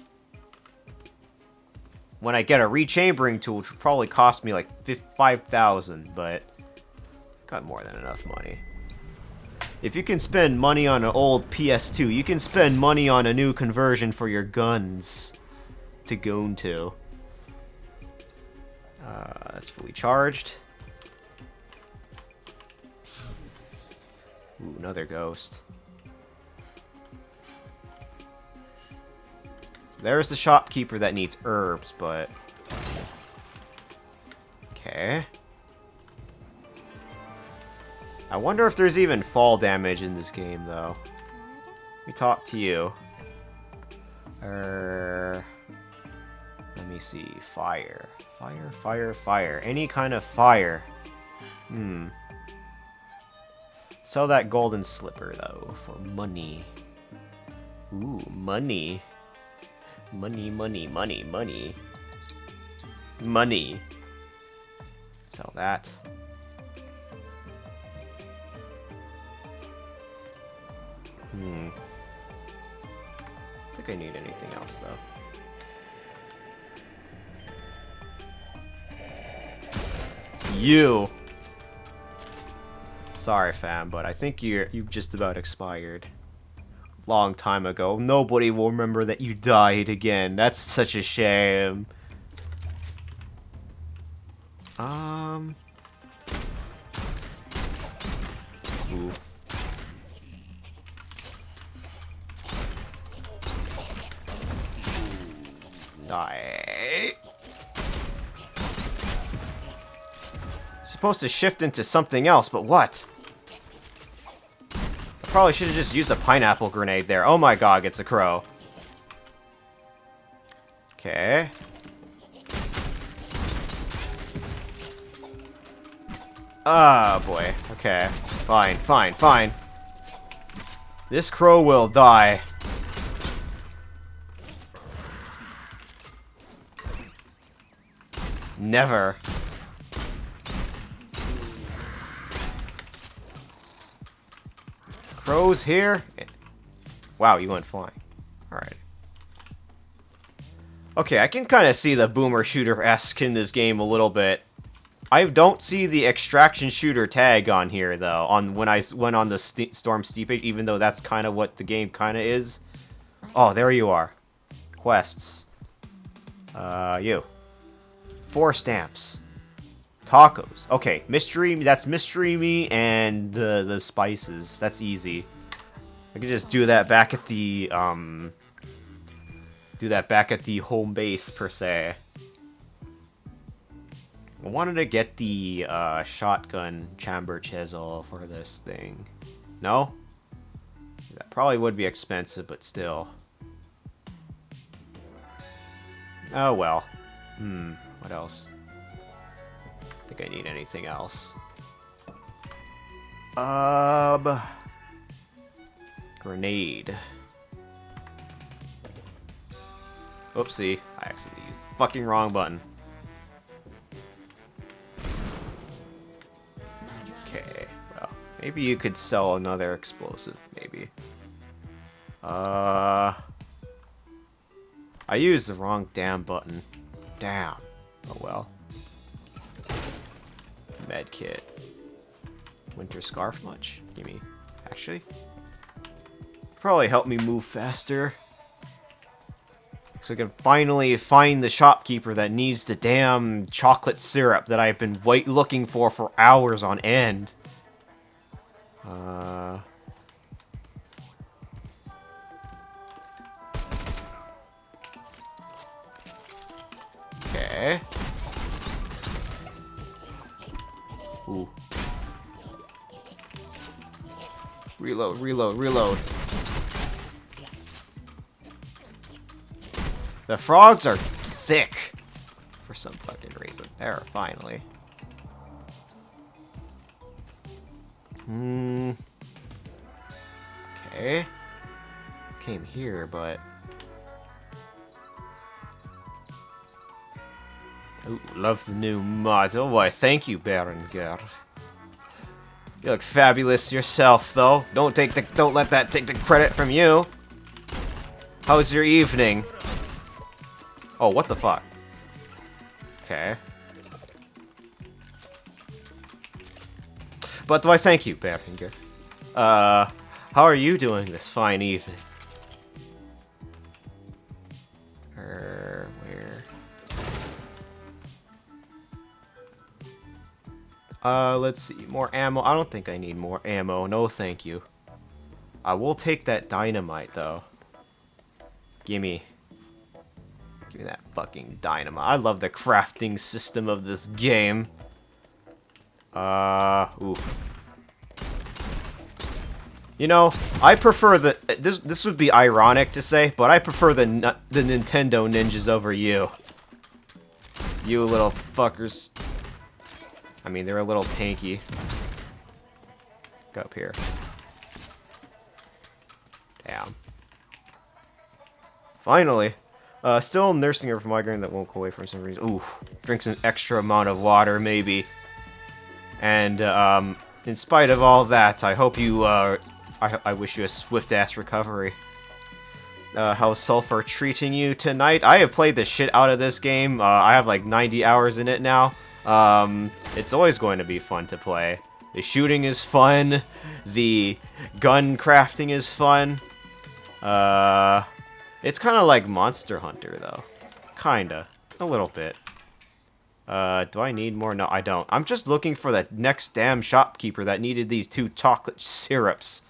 When I get a rechambering tool, which would probably cost me like 5,000, but got more than enough money. If you can spend money on an old PS2, you can spend money on a new conversion for your guns to go into. That's fully charged. Ooh, another ghost. So there's the shopkeeper that needs herbs, but okay. I wonder if there's even fall damage in this game, though. Let me talk to you. Let me see. Fire. Fire, fire, fire. Any kind of fire. Sell that golden slipper, though, for money. Ooh, money. Money, money, money, money. Money. Sell that. I think I need anything else, though. It's you! Sorry, fam, but I think you've just about expired. Long time ago. Nobody will remember that you died again. That's such a shame. Ooh. Die. Supposed to shift into something else, but what? The probably should have just used a pineapple grenade there. Oh my god, it's a crow. Okay. Ah, boy. Okay. Fine, fine, fine. This crow will die. Never. Crows here? Wow, you went flying. Alright. Okay, I can kind of see the boomer shooter-esque in this game a little bit. I don't see the extraction shooter tag on here, though, on when I went on the Storm Steepage, even though that's kind of what the game kind of is. Oh, there you are. Quests. You. 4 stamps. Tacos. Okay, mystery, that's mystery meat and the spices. That's easy. I can just do that back at the, home base, per se. I wanted to get the shotgun chamber chisel for this thing. No? That probably would be expensive, but still. Oh well. What else? I think I need anything else. Grenade. Oopsie. I accidentally used the fucking wrong button. Okay, well, maybe you could sell another explosive, maybe. I used the wrong damn button. Damn. Oh well. Medkit. Winter scarf much? Gimme. Actually, probably help me move faster. So I can finally find the shopkeeper that needs the damn chocolate syrup that I've been looking for hours on end. Okay. Ooh. Reload, reload, reload. The frogs are thick for some fucking reason. There, finally. Okay. Came here, but... Ooh, love the new model. Why, thank you, Berenger. You look fabulous yourself, though. Don't let that take the credit from you. How's your evening? Oh, what the fuck? Okay. But why, thank you, Berenger. How are you doing this fine evening? Where? Let's see. More ammo. I don't think I need more ammo. No, thank you. I will take that dynamite, though. Gimme. Give me that fucking dynamite. I love the crafting system of this game. Ooh. You know, I prefer the... This would be ironic to say, but I prefer the Nintendo ninjas over you. You little fuckers. I mean, they're a little tanky. Go up here. Damn. Finally. Still nursing her from migraine that won't go away for some reason. Oof. Drinks an extra amount of water, maybe. And, in spite of all that, I hope you, I wish you a swift-ass recovery. How's Sulfur treating you tonight? I have played the shit out of this game. I have like 90 hours in it now. It's always going to be fun to play. The shooting is fun. The gun crafting is fun. It's kind of like Monster Hunter, though. Kinda. A little bit. Do I need more? No, I don't. I'm just looking for the next damn shopkeeper that needed these 2 chocolate syrups.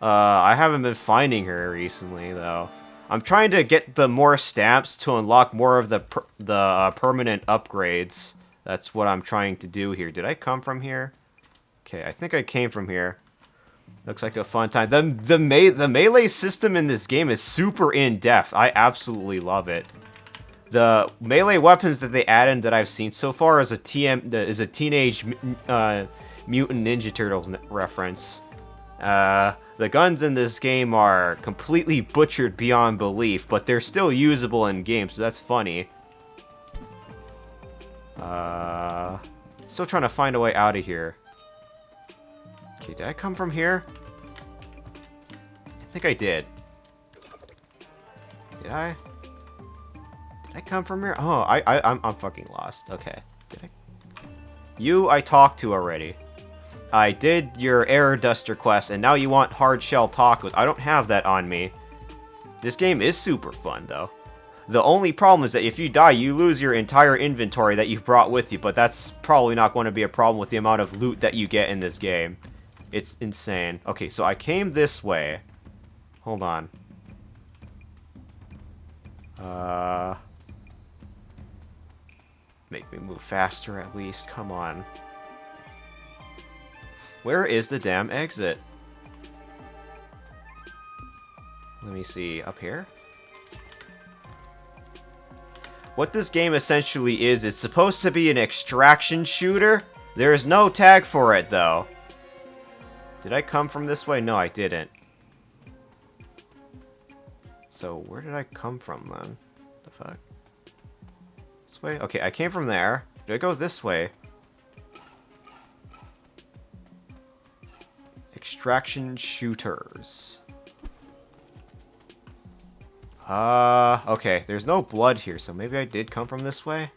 I haven't been finding her recently, though. I'm trying to get the more stamps to unlock more of the permanent upgrades. That's what I'm trying to do here. Did I come from here? Okay, I think I came from here. Looks like a fun time. The melee system in this game is super in-depth. I absolutely love it. The melee weapons that they added that I've seen so far is a Teenage Mutant Ninja Turtles reference. The guns in this game are completely butchered beyond belief, but they're still usable in game, so that's funny. Still trying to find a way out of here. Okay, did I come from here? I think I did. Did I? Did I come from here? Oh, I'm fucking lost. Okay. Did I? You I talked to already. I did your Air Duster quest, and now you want hard shell tacos. I don't have that on me. This game is super fun, though. The only problem is that if you die, you lose your entire inventory that you brought with you, but that's probably not going to be a problem with the amount of loot that you get in this game. It's insane. Okay, so I came this way. Hold on. Make me move faster at least. Come on. Where is the damn exit? Let me see. Up here? What this game essentially is, it's supposed to be an extraction shooter. There is no tag for it, though. Did I come from this way? No, I didn't. So, where did I come from, then? The fuck? This way? Okay, I came from there. Did I go this way? Extraction shooters. Okay, there's no blood here, so maybe I did come from this way?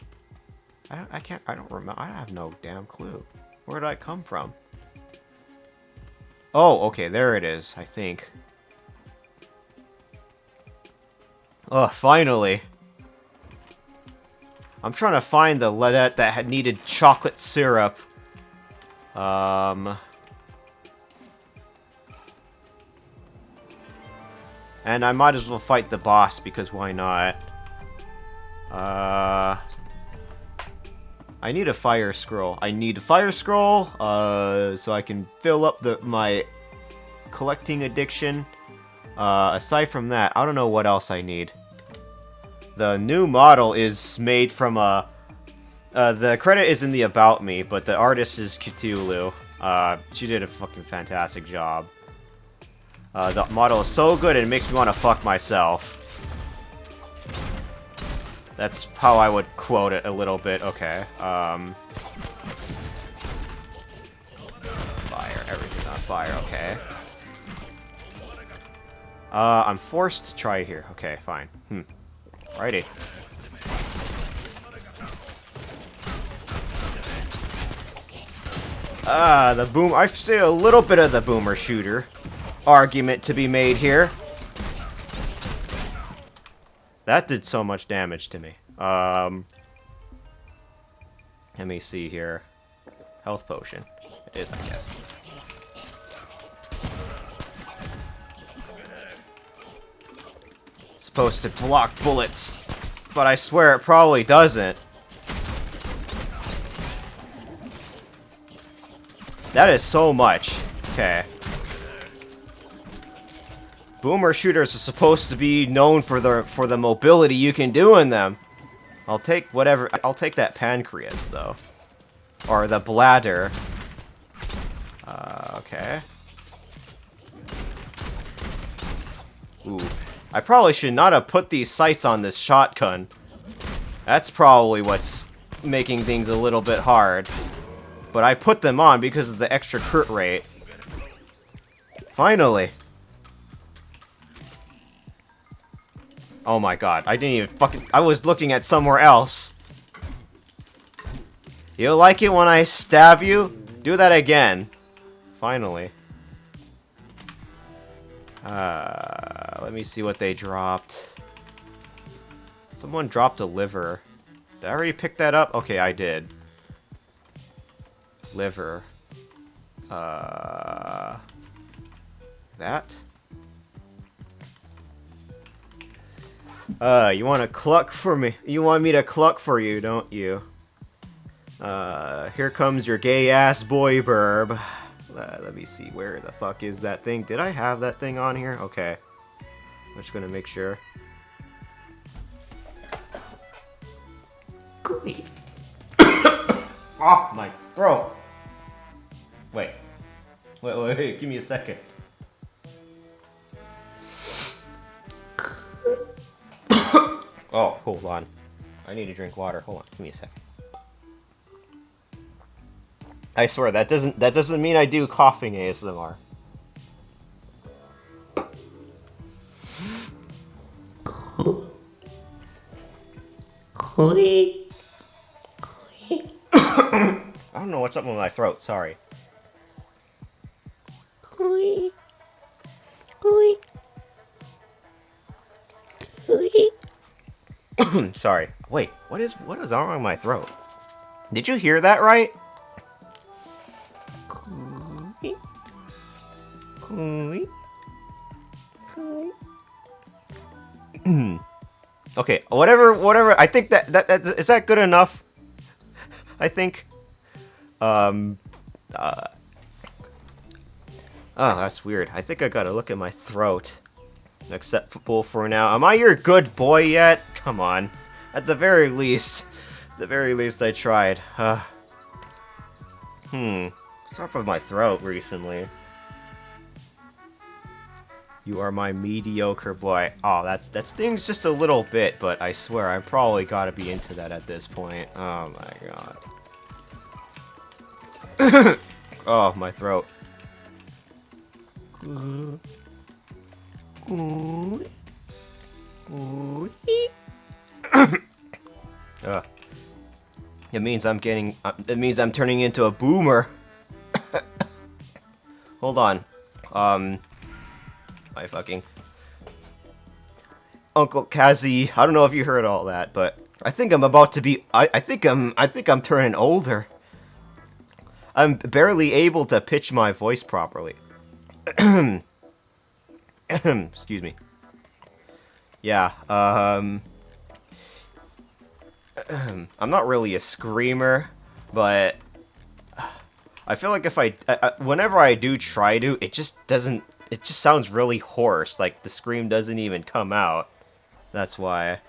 I don't remember. I have no damn clue. Where did I come from? Oh, okay, there it is, I think. Oh, finally. I'm trying to find the leadette that had needed chocolate syrup. And I might as well fight the boss, because why not? I need a fire scroll. I need a fire scroll, so I can fill up my collecting addiction. Aside from that, I don't know what else I need. The new model is made from the credit is in the About Me, but the artist is Cthulhu. She did a fucking fantastic job. The model is so good it makes me want to fuck myself. That's how I would quote it a little bit. Okay. Fire. Everything's on fire. Okay. I'm forced to try here. Okay, fine. Righty. The boom. I see a little bit of the boomer shooter argument to be made here. That did so much damage to me. Let me see here. Health potion. It is, I guess. Supposed to block bullets, but I swear it probably doesn't. That is so much. Okay. Boomer shooters are supposed to be known for the mobility you can do in them. I'll take whatever. I'll take that pancreas though, or the bladder. Okay. Ooh, I probably should not have put these sights on this shotgun. That's probably what's making things a little bit hard. But I put them on because of the extra crit rate. Finally. Oh my god, I didn't even fucking... I was looking at somewhere else. You like it when I stab you? Do that again. Finally. Let me see what they dropped. Someone dropped a liver. Did I already pick that up? Okay, I did. Liver. That? You want to cluck for me? You want me to cluck for you, don't you? Here comes your gay-ass boy burb. Let me see. Where the fuck is that thing? Did I have that thing on here? Okay. I'm just gonna make sure. Gooey. Oh, my throat. Wait. Wait. Give me a second. Oh, hold on. I need to drink water. Hold on. Give me a second. I swear that doesn't mean I do coughing ASMR. Gooey. I don't know what's up with my throat. Sorry. Gooey. Gooey. Gooey. Sorry. Wait. What is wrong with my throat? Did you hear that right? Gooey. Gooey. Gooey. Okay, whatever. I think that is that good enough? I think. Oh, that's weird. I think I gotta look at my throat. Acceptable for now. Am I your good boy yet? Come on. At the very least, I tried. What's up with my throat recently? You are my mediocre boy. Oh, that stings just a little bit, but I swear I probably gotta be into that at this point. Oh my god. Oh, my throat. It means I'm getting. It means I'm turning into a boomer. Hold on. My fucking Uncle Kazi. I don't know if you heard all that, but I think I'm about to be. I think I'm turning older. I'm barely able to pitch my voice properly. Excuse me. Yeah, I'm not really a screamer, but I feel like if whenever I do try to, it just sounds really hoarse, like the scream doesn't even come out. That's why.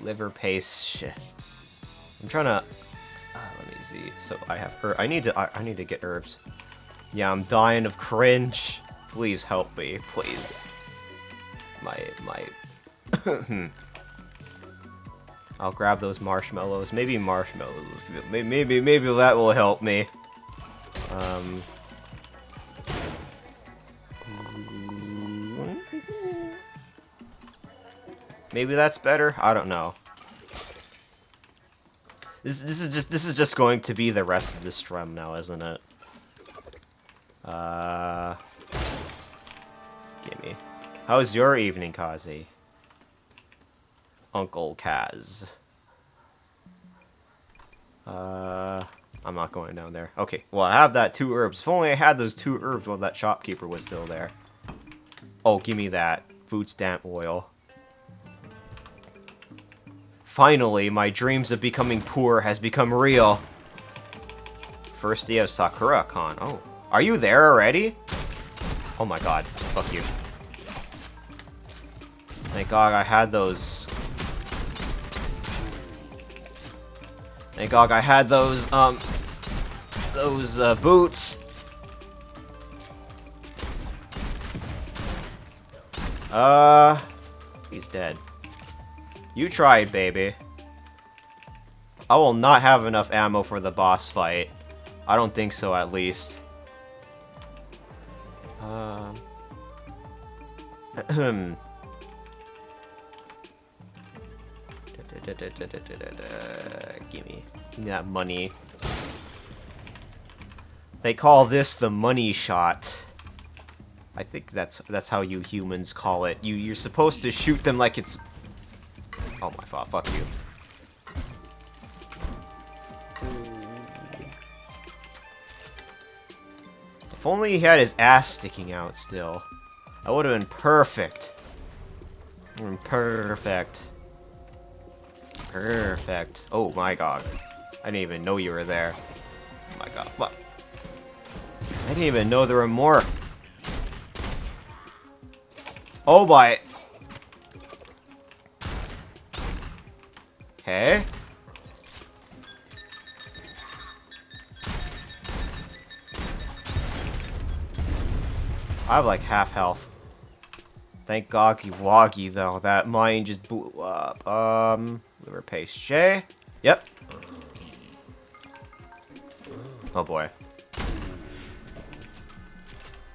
Liver paste, shit. I'm trying to, let me see. So I have I need to get herbs. Yeah, I'm dying of cringe. Please help me, please. I'll grab those marshmallows. Maybe marshmallows. Maybe that will help me. Maybe that's better. I don't know. This is just going to be the rest of the strum now, isn't it? Gimme. How's your evening, Kazi? Uncle Kaz. I'm not going down there. Okay, well, I have that 2 herbs. If only I had those 2 herbs while that shopkeeper was still there. Oh, give me that. Food stamp oil. Finally, my dreams of becoming poor has become real. First day of Sakura-con. Oh, are you there already? Oh my god. Fuck you. Thank god I had those... Thank god I had those boots. He's dead. You tried, baby. I will not have enough ammo for the boss fight. I don't think so, at least. Gimme. Give me that money. They call this the money shot. I think that's how you humans call it. You're supposed to shoot them like it's... Oh my god, fuck you. If only he had his ass sticking out still. That would have been perfect. Perfect. Perfect. Oh my god. I didn't even know you were there. Oh my god. What? I didn't even know there were more. Oh my. Okay. I have like half health. Thank Goggy Woggy though. That mine just blew up. Liver paste J. Yep. Oh boy.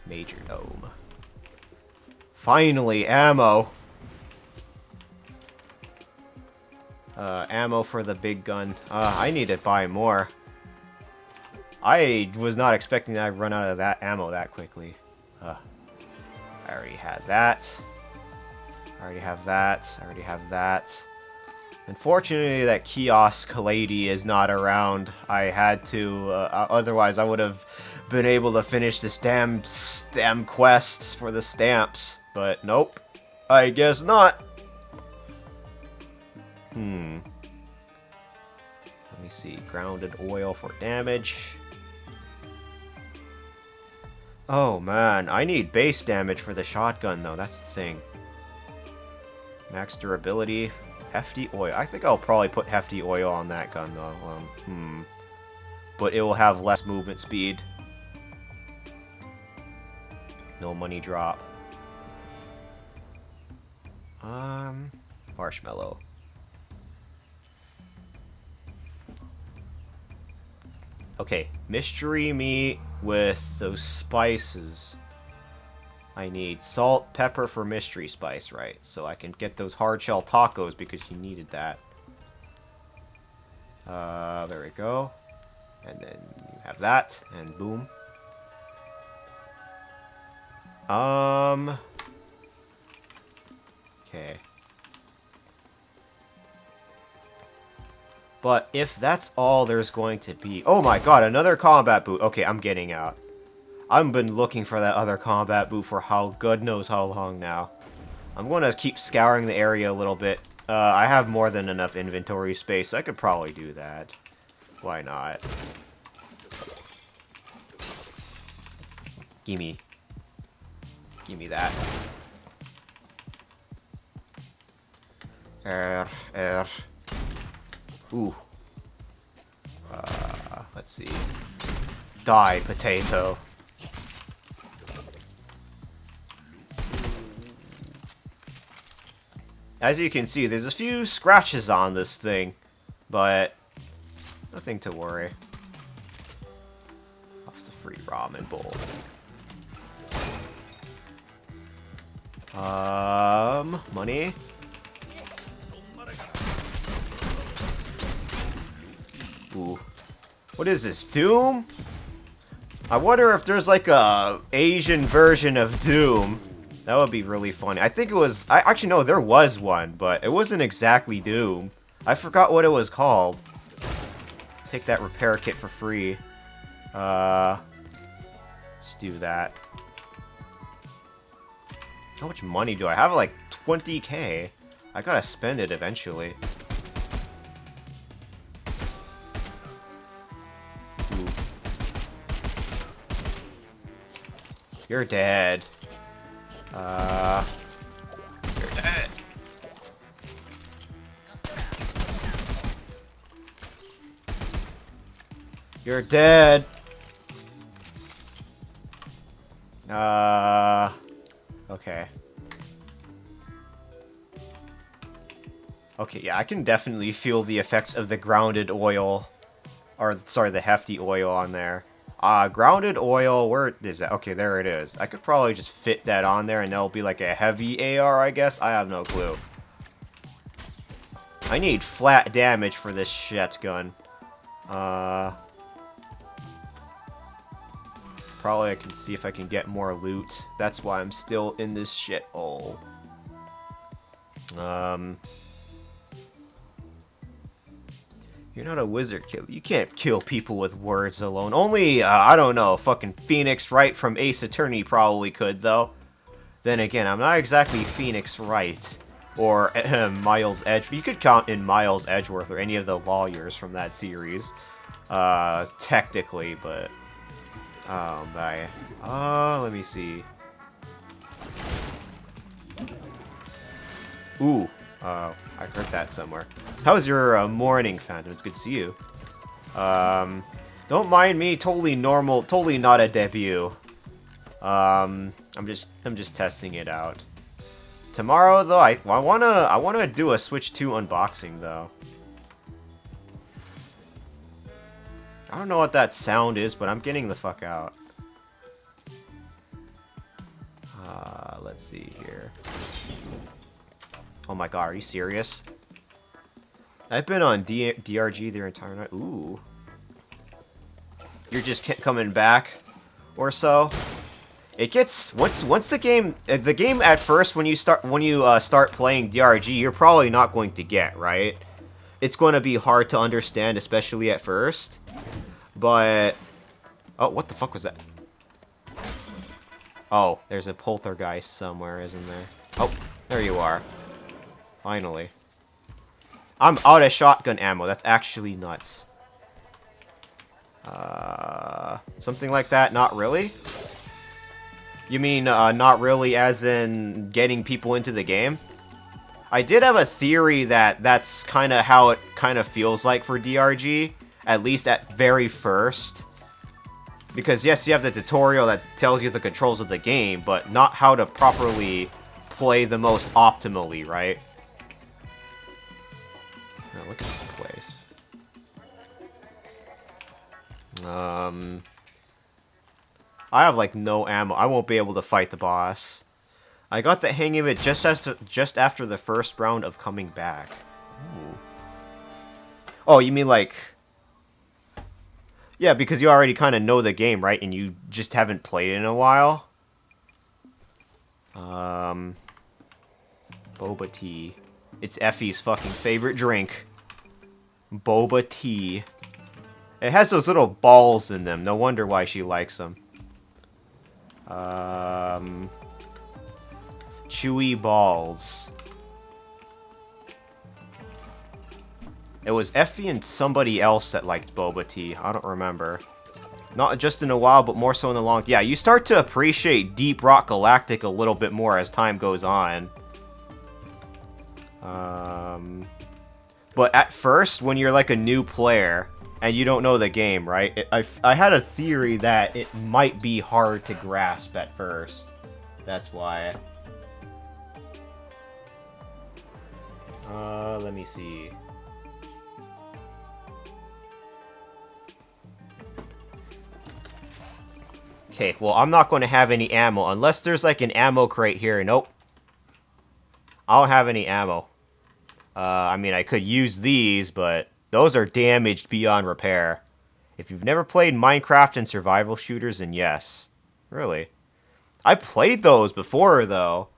Major Dome. Finally, ammo. Ammo for the big gun. I need to buy more. I was not expecting that I'd run out of that ammo that quickly. I already had that. I already have that. I already have that. Unfortunately, that kiosk lady is not around. I had to, otherwise I would have been able to finish this damn quest for the stamps. But nope. I guess not. Let me see. Grounded oil for damage. Oh man, I need base damage for the shotgun though, that's the thing. Max durability, hefty oil. I think I'll probably put hefty oil on that gun though. But it will have less movement speed. No money drop. Marshmallow. Okay, mystery meat with those spices. I need salt, pepper for mystery spice, right? So I can get those hard shell tacos because you needed that. There we go. And then you have that, and boom. Okay. But if that's all there's going to be... Oh my god, another combat boot. Okay, I'm getting out. I've been looking for that other combat boot for how good knows how long now. I'm going to keep scouring the area a little bit. I have more than enough inventory space. I could probably do that. Why not? Gimme. Gimme that. Ooh. Let's see. Die, potato. As you can see, there's a few scratches on this thing, but nothing to worry. Off the free ramen bowl. Money. Ooh. What is this, Doom? I wonder if there's like a Asian version of Doom. That would be really funny. I think it was... actually, no, there was one, but it wasn't exactly Doom. I forgot what it was called. Take that repair kit for free. Let's do that. How much money do I have? Like 20k. I gotta spend it eventually. Ooh. You're dead. You're dead. You're dead. Okay. Okay, yeah, I can definitely feel the effects of the grounded oil. Or, sorry, the hefty oil on there. Grounded oil, where is that? Okay, there it is. I could probably just fit that on there and that'll be like a heavy AR, I guess? I have no clue. I need flat damage for this shit gun. Probably I can see if I can get more loot. That's why I'm still in this shithole. You're not a wizard killer. You can't kill people with words alone. Only, I don't know, fucking Phoenix Wright from Ace Attorney probably could, though. Then again, I'm not exactly Phoenix Wright. or Miles Edge. You could count in Miles Edgeworth or any of the lawyers from that series, technically, but let me see. Ooh, I've heard that somewhere. How's your morning, Phantom? It's good to see you. Don't mind me. Totally normal. Totally not a debut. I'm just testing it out. Tomorrow, though, I wanna do a Switch 2 unboxing, though. I don't know what that sound is, but I'm getting the fuck out. Let's see here. Oh my god, are you serious? I've been on DRG their entire night. Ooh. You're just coming back, or so. It gets once the game at first when you start playing DRG, you're probably not going to get, right. It's going to be hard to understand, especially at first. But oh, what the fuck was that? Oh, there's a poltergeist somewhere, isn't there? Oh, there you are. Finally. I'm out of shotgun ammo. That's actually nuts. Something like that? Not really? You mean, not really as in getting people into the game? I did have a theory that that's kind of how it kind of feels like for DRG. At least at very first. Because yes, you have the tutorial that tells you the controls of the game, but not how to properly play the most optimally, right? Now look at this place. I have like no ammo. I won't be able to fight the boss. I got the hang of it just after the first round of coming back. Ooh. Oh, you mean like... Yeah, because you already kind of know the game, right? And you just haven't played it in a while. Boba tea. It's Effie's fucking favorite drink. Boba tea. It has those little balls in them. No wonder why she likes them. Chewy balls. It was Effie and somebody else that liked boba tea. I don't remember. Not just in a while, but more so in the long... Yeah, you start to appreciate Deep Rock Galactic a little bit more as time goes on. But at first, when you're like a new player and you don't know the game, right? I had a theory that it might be hard to grasp at first. That's why. Let me see. Okay, well, I'm not going to have any ammo. Unless there's, like, an ammo crate here. Nope. I don't have any ammo. I mean, I could use these, but those are damaged beyond repair. If you've never played Minecraft and survival shooters, then yes. Really? I played those before, though.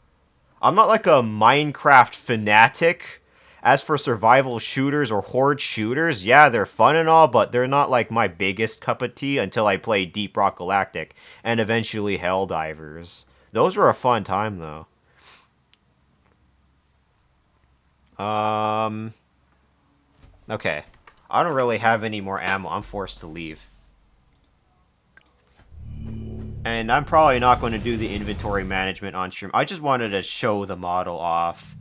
I'm not, like, a Minecraft fanatic. As for survival shooters or horde shooters, yeah, they're fun and all, but they're not like my biggest cup of tea until I played Deep Rock Galactic and eventually Helldivers. Those were a fun time, though. Okay. I don't really have any more ammo. I'm forced to leave. And I'm probably not going to do the inventory management on stream. I just wanted to show the model off.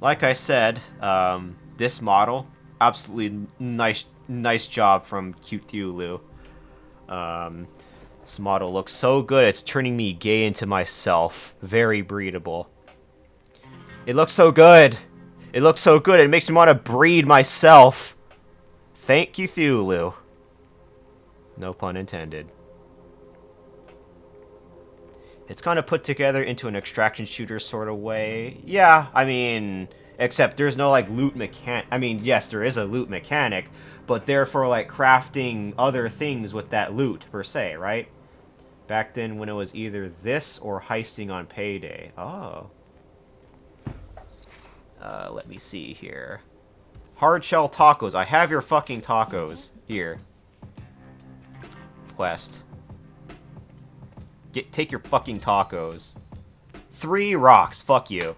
Like I said, this model, absolutely nice job from Cthulhu. This model looks so good, it's turning me gay into myself. Very breedable. It looks so good. It looks so good, it makes me want to breed myself. Thank Cthulhu. No pun intended. It's kind of put together into an extraction shooter sort of way. Yeah, I mean, except there's no, like, loot mechanic. I mean, yes, there is a loot mechanic, but they're for, like, crafting other things with that loot, per se, right? Back then when it was either this or heisting on Payday. Oh. Let me see here. Hard shell tacos. I have your fucking tacos. Here. Quest. Take your fucking tacos. 3 rocks. Fuck you.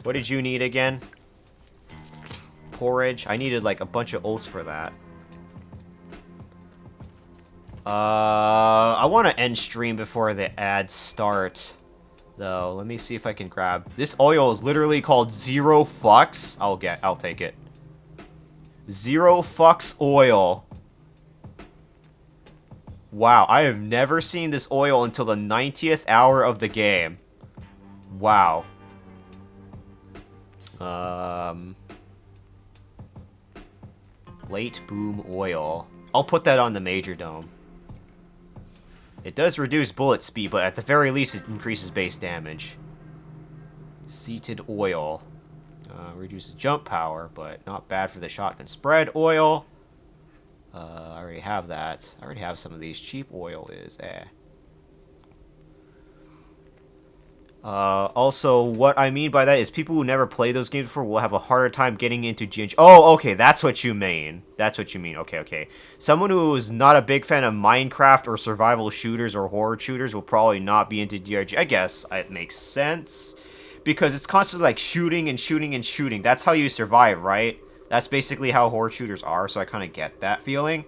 What did you need again? Porridge. I needed like a bunch of oats for that. I want to end stream before the ads start. Though, let me see if I can grab. This oil is literally called Zero Fucks. I'll take it. Zero Fucks oil. Wow, I have never seen this oil until the 90th hour of the game. Wow. Late boom oil. I'll put that on the major dome. It does reduce bullet speed, but at the very least it increases base damage. Seated oil. Reduces jump power, but not bad for the shotgun. Spread oil. I already have that. I already have some of these. Cheap oil is also, what I mean by that is people who never played those games before will have a harder time getting into GNG. Oh, okay, that's what you mean. That's what you mean. Okay, okay. Someone who's not a big fan of Minecraft or survival shooters or horror shooters will probably not be into DRG. I guess it makes sense. Because it's constantly like shooting and shooting and shooting. That's how you survive, right? That's basically how horror shooters are, so I kind of get that feeling.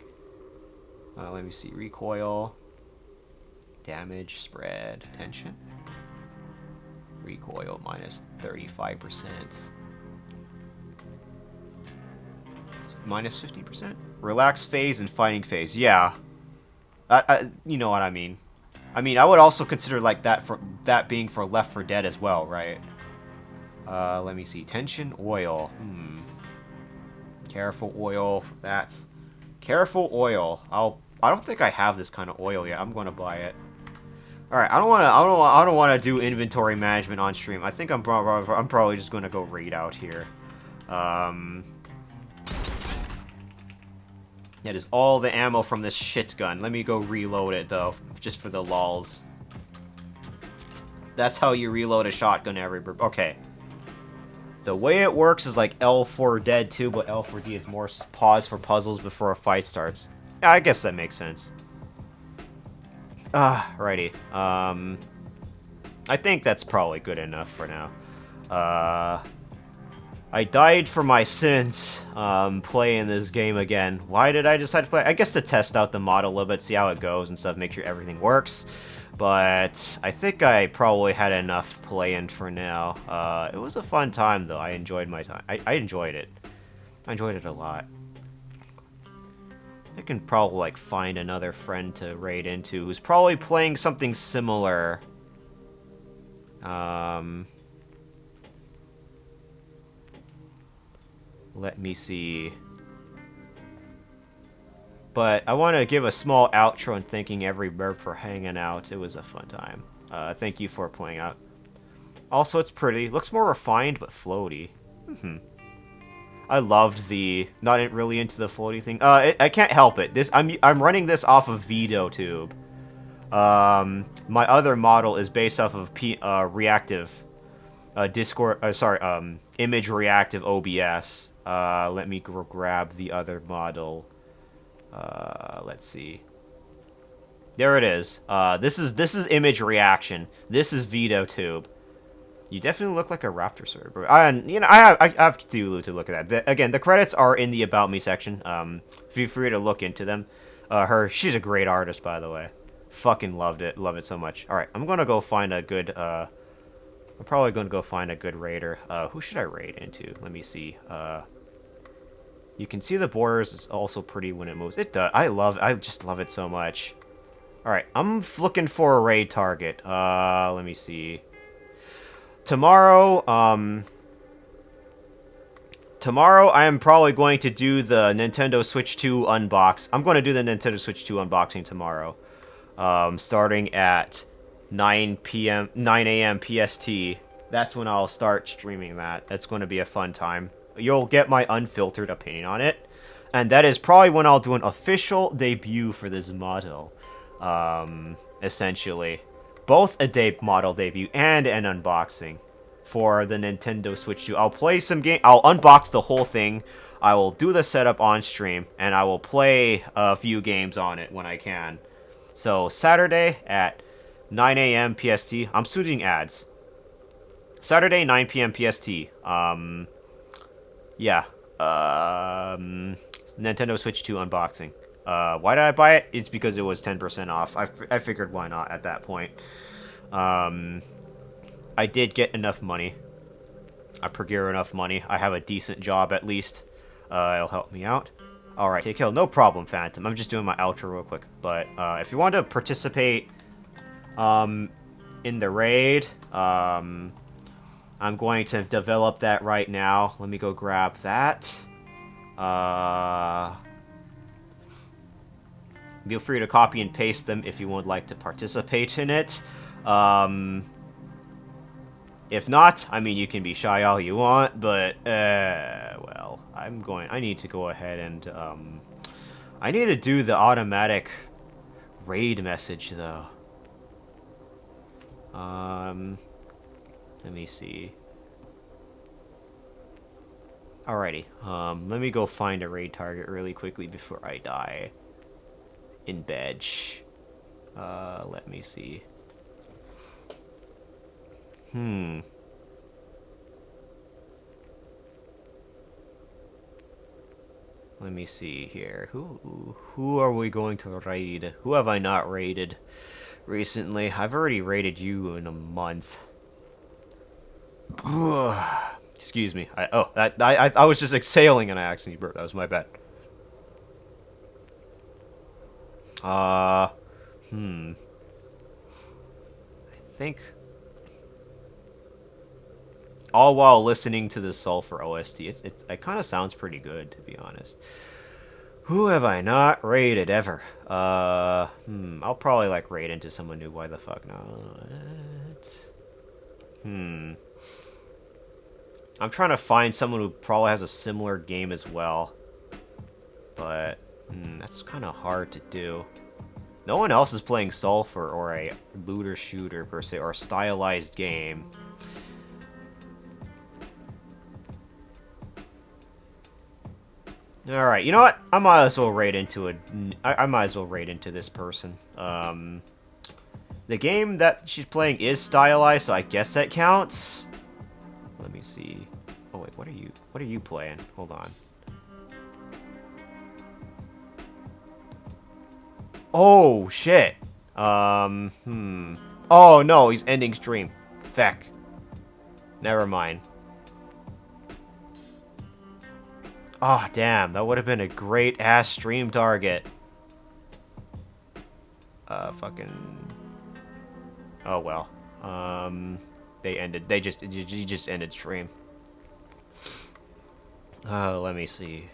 Let me see. Recoil. Damage, spread, tension. Recoil minus 35%. Minus 50%? Relax phase and fighting phase. Yeah. You know what I mean. I mean, I would also consider like that being for Left 4 Dead as well, right? Let me see. Tension, oil. Careful oil. That. Careful oil. I don't think I have this kind of oil yet. I'm gonna buy it. All right. I don't want to do inventory management on stream. I think I'm probably just gonna go raid out here. That is all the ammo from this shit gun. Let me go reload it though, just for the lulz. That's how you reload a shotgun okay. The way it works is like L4 Dead 2, but L4D is more pause for puzzles before a fight starts. Yeah, I guess that makes sense. Righty. I think that's probably good enough for now. I died for my sins, playing this game again. Why did I decide to play? I guess to test out the mod a little bit, see how it goes and stuff, make sure everything works. But I think I probably had enough playing for now. It was a fun time, though. I enjoyed my time. I enjoyed it. I enjoyed it a lot. I can probably, like, find another friend to raid into who's probably playing something similar. Let me see. But I want to give a small outro and thanking every bird for hanging out. It was a fun time. Thank you for playing out. Also, it's pretty. Looks more refined, but floaty. I loved the... Not really into the floaty thing. I can't help it. I'm running this off of VideoTube. My other model is based off of reactive... image reactive OBS. Let me grab the other model. Let's see. There it is. This is image reaction. This is VideoTube. You definitely look like a raptor server. And you know, I have to look at that. Again, the credits are in the About Me section. Feel free to look into them. She's a great artist, by the way. Fucking loved it. Love it so much. All right, I'm gonna go find a good. I'm probably gonna go find a good raider. Who should I raid into? Let me see. You can see the borders is also pretty when it moves. It does. I just love it so much. All right, I'm looking for a raid target. Let me see. Tomorrow I am probably going to do the Nintendo Switch 2 unbox. I'm going to do the Nintendo Switch 2 unboxing tomorrow. Starting at 9 a.m. PST. That's when I'll start streaming that. That's going to be a fun time. You'll get my unfiltered opinion on it. And that is probably when I'll do an official debut for this model. Essentially. Both a model debut and an unboxing for the Nintendo Switch 2. I'll play some game. I'll unbox the whole thing. I will do the setup on stream, and I will play a few games on it when I can. So Saturday at 9 a.m. PST. I'm shooting ads. Saturday 9 p.m. PST. Yeah. Nintendo Switch 2 unboxing. Why did I buy it? It's because it was 10% off. I figured why not at that point. Um, I did get enough money. I procure enough money. I have a decent job at least. It'll help me out. Alright, take kill. No problem, Phantom. I'm just doing my outro real quick. But if you want to participate in the raid, I'm going to develop that right now. Let me go grab that. Feel free to copy and paste them if you would like to participate in it. If not, I mean, you can be shy all you want, but, well, I need to go ahead and, I need to do the automatic raid message, though. Let me see. Alrighty, let me go find a raid target really quickly before I die. In bed. Let me see. Let me see here. Who are we going to raid? Who have I not raided recently? I've already raided you in a month. Excuse me. I was just exhaling and I accidentally burped. That was my bad. I think all while listening to the Sulfur OST. It kind of sounds pretty good, to be honest. Who have I not raided ever? I'll probably like raid into someone new. Why the fuck not? I'm trying to find someone who probably has a similar game as well, but that's kind of hard to do. No one else is playing Sulfur or a looter shooter per se, or a stylized game. All right, you know what? I might as well raid into it. I might as well raid into this person. The game that she's playing is stylized, so I guess that counts. Let me see. Oh wait, what are you playing? Hold on. Oh shit. Oh no, he's ending stream. Feck. Never mind. Oh damn, that would have been a great ass stream target. Fucking. Oh well. He just ended stream. Let me see.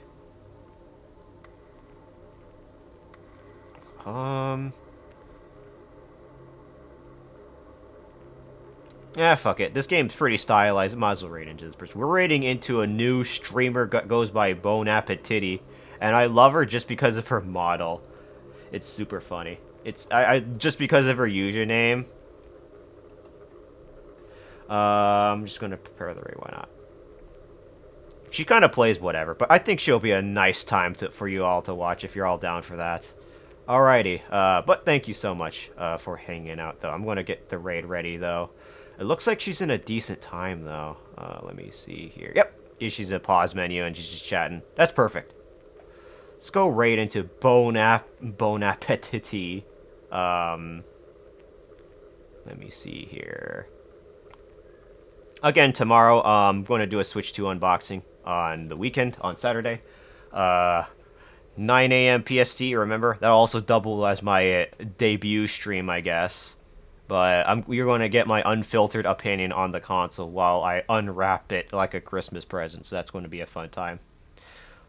Yeah, fuck it. This game's pretty stylized. Might as well raid into this person. We're raiding into a new streamer goes by Bon Appetit, and I love her just because of her model. It's super funny. I just because of her username. I'm just gonna prepare the raid. Why not? She kind of plays whatever, but I think she'll be a nice time for you all to watch if you're all down for that. Alrighty, but thank you so much for hanging out, though. I'm going to get the raid ready, though. It looks like she's in a decent time, though. Let me see here. Yep, she's in a pause menu and she's just chatting. That's perfect. Let's go raid into Bon Appetit. Let me see here. Again, tomorrow, I'm going to do a Switch 2 unboxing on the weekend, on Saturday. 9 a.m. PST, remember? That'll also double as my debut stream, I guess. But you're going to get my unfiltered opinion on the console while I unwrap it like a Christmas present, so that's going to be a fun time.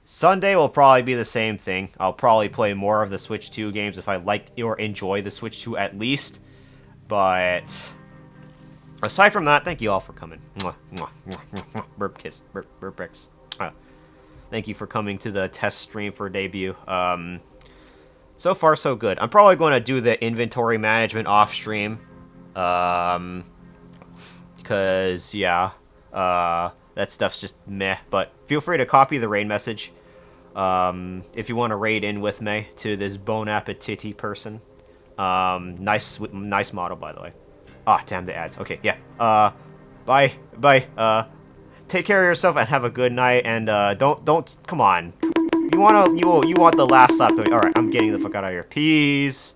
Sunday will probably be the same thing. I'll probably play more of the Switch 2 games if I like or enjoy the Switch 2 at least. But aside from that, thank you all for coming. Mwah, mwah, mwah, mwah, mwah. Burp kiss. Burp bricks. Thank you for coming to the test stream for debut. So far, so good. I'm probably going to do the inventory management off stream. Because, yeah, that stuff's just meh. But feel free to copy the raid message if you want to raid in with me to this Bon Appetit person. Nice model, by the way. Ah, damn the ads. Okay, yeah. Bye, bye. Take care of yourself and have a good night. And don't. Come on. You want the last lap? All right, I'm getting the fuck out of here. Peace.